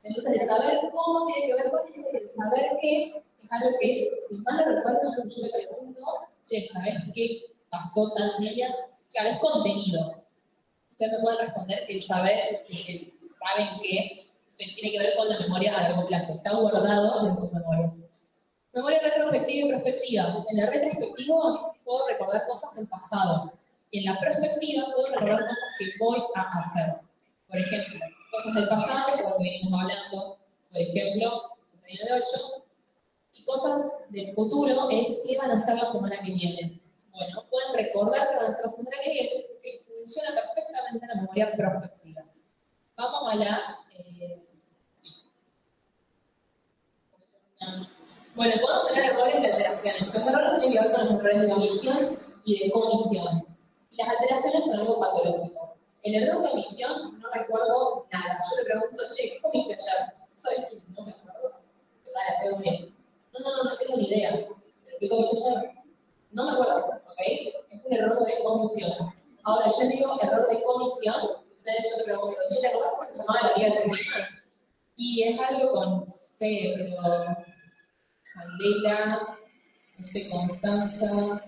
Entonces, el saber cómo tiene que ver con eso, el saber qué es algo que, si mal no recuerdo, yo le pregunto, che, ¿sabes qué pasó tal día? Claro, es contenido. Ustedes me pueden responder el saber, el saben qué, tiene que ver con la memoria a largo plazo, está guardado en su memoria. Memoria retrospectiva y prospectiva. En la retrospectiva puedo recordar cosas del pasado. Y en la prospectiva puedo recordar cosas que voy a hacer. Por ejemplo, cosas del pasado, de lo que venimos hablando. Por ejemplo, el medio de 8. Y cosas del futuro es qué van a hacer la semana que viene. Bueno, pueden recordar qué van a hacer la semana que viene porque funciona perfectamente la memoria prospectiva. Vamos a las... Bueno, podemos tener errores de alteraciones. Los errores tienen que ver con los errores de omisión y de comisión. Y las alteraciones son algo patológico. El error de omisión no recuerdo nada. Yo te pregunto, che, ¿qué comiste ayer? ¿Sabes qué? No me acuerdo. Para hacer un hecho. No tengo ni idea. ¿Qué comiste ayer? No me acuerdo, ¿ok? Es un error de omisión. Ahora, yo daría el rima? Y es algo con C, pero Candela, no sé, Constanza.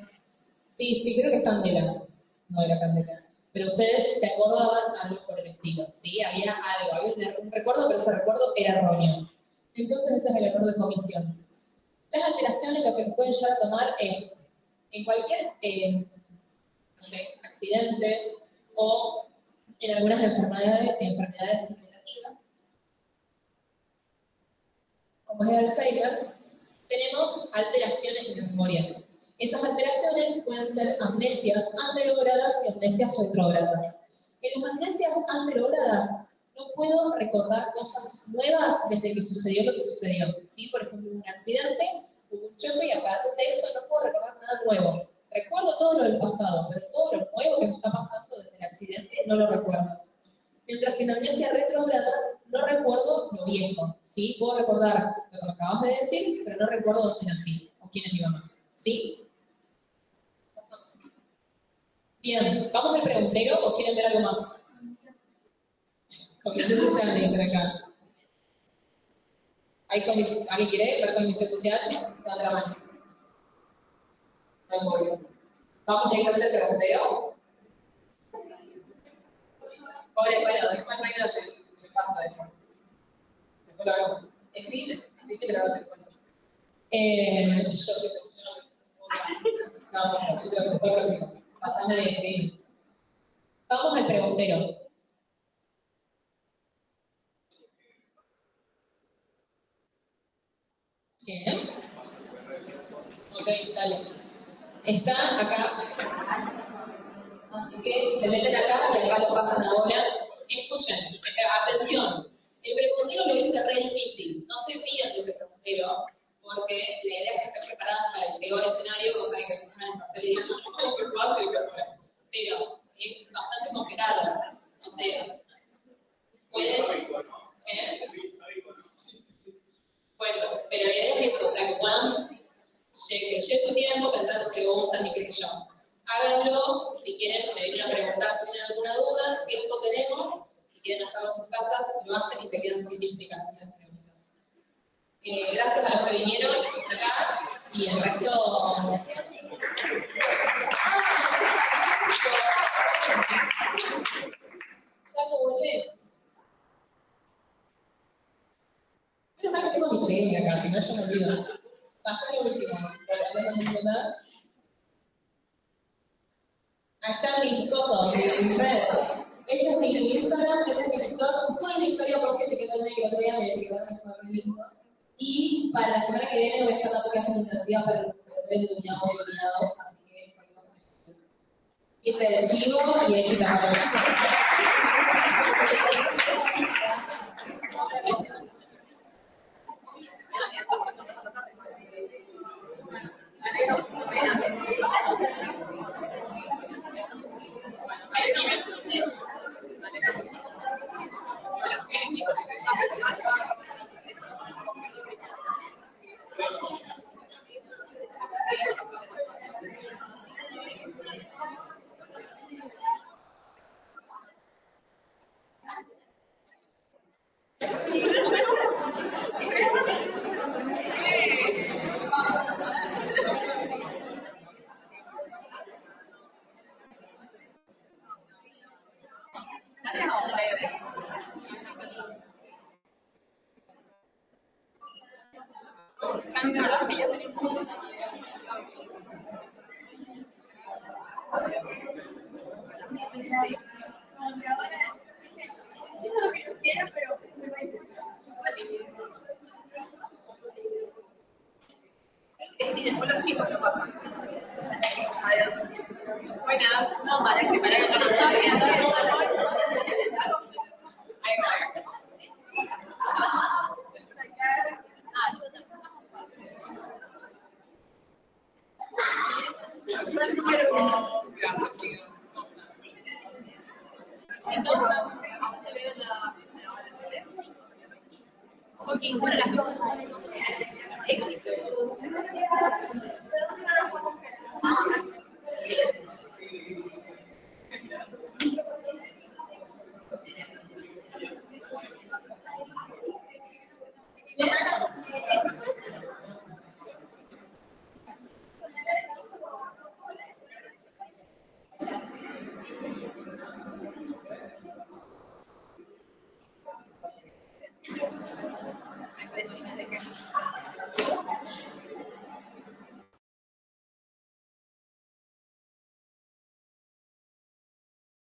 Sí, creo que es Candela. No era Candela. Pero ustedes se acordaban algo por el estilo, ¿sí? Había algo, había un recuerdo, pero ese recuerdo era erróneo. Entonces ese es el error de comisión. Las alteraciones lo que nos pueden llevar a tomar es, en cualquier, no sé, accidente o en algunas enfermedades degenerativas, como es el Alzheimer, tenemos alteraciones en la memoria. Esas alteraciones pueden ser amnesias anterógradas y amnesias retrógradas. En las amnesias anterógradas no puedo recordar cosas nuevas desde que sucedió lo que sucedió. ¿Sí? Por ejemplo, un accidente, hubo un choque y aparte de eso no puedo recordar nada nuevo. Recuerdo todo lo del pasado, pero todo lo nuevo que me está pasando desde el accidente no lo recuerdo. Mientras que en amnesia retrógrada no recuerdo lo viejo, ¿sí? Puedo recordar lo que me acabas de decir, pero no recuerdo dónde nací o quién es mi mamá, ¿sí? Bien, ¿vamos al preguntero o quieren ver algo más? Cognición social me dicen acá. ¿Alguien quiere ver cognición social? Dale la mano. Muy bien. ¿Vamos directamente al preguntero? Pobre, bueno, después me pasa eso. Después lo vemos. Escribe que te lo date cuenta. No, yo creo que después lo veo. Pasame de escribir. Vamos al preguntero. ¿Qué? Ok, dale. Está acá. Así que se meten acá y acá lo pasan ahora. Escuchen, atención. El preguntero lo hice re difícil. No se fíen de ese preguntero, porque la idea es que estén preparadas para el peor escenario, cosa de que están en parcial y digan, ¡ay, qué fácil que fue! Pero es bastante complicado. O sea, pueden... Bueno, pero la idea es eso, o sea, que puedan lleve su tiempo pensando preguntas y qué sé yo. Háganlo, si quieren, me vienen a preguntar si tienen alguna duda, qué info tenemos, si quieren hacerlo en sus casas, lo hacen y se quedan sin explicaciones de preguntas. Gracias a los que vinieron acá y el resto... Ya lo volvé. Menos mal que tengo mi serie acá, si no yo me olvido. Pasá lo último, por la nada. Ahí están mis cosas, mis redes. Ese es mi Instagram, ese es mi TikTok. Si suena una historia porque te quedó el negro otro día, me quedó el mejor mismo. Y para la semana que viene voy a estar dando clases de intensidad para los denominados y dominados, así que cualquier cosa me escriben. Este es el chivo y éxito para los Sí, después los chicos lo pasan. Adiós. Buenas. No, para que no ahí va. Gracias, chicos. Entonces, ahora te veo la hora 7. Porque, bueno, las cosas. Éxito.